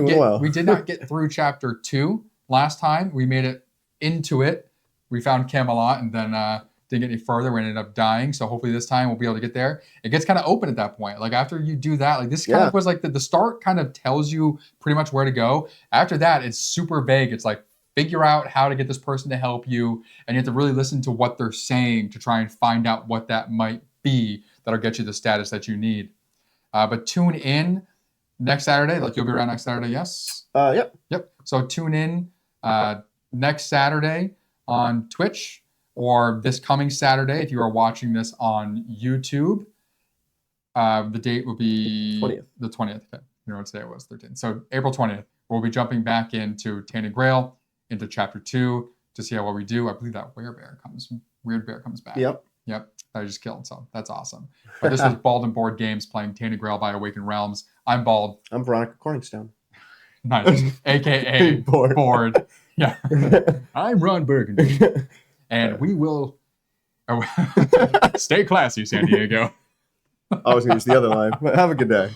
get through chapter 2 last time. We made it into it. We found Camelot and then didn't get any further. We ended up dying. So hopefully this time we'll be able to get there. It gets kind of open at that point. Like after you do that, like this kind of was like the start kind of tells you pretty much where to go. After that, it's super vague. It's like figure out how to get this person to help you. And you have to really listen to what they're saying to try and find out what that might be that'll get you the status that you need. But tune in next Saturday. Like you'll be around next Saturday, yes? Yep. Yep. So tune in next Saturday on Twitch, or this coming Saturday if you are watching this on YouTube. The date will be 20th. The 20th. Okay. You know what today was, 13th. So April 20th, we'll be jumping back into Tainted Grail, into chapter 2 to see how well we do. I believe that Wyrd Bear comes back. Yep. I just killed, so that's awesome. But this was Bald and Board Games playing Tainted Grail by Awaken Realms. I'm Bald. I'm Veronica Corningstone. Nice. AKA Board. Yeah. I'm Ron Burgundy. And we will stay classy, San Diego. I was going to use the other line. Have a good day.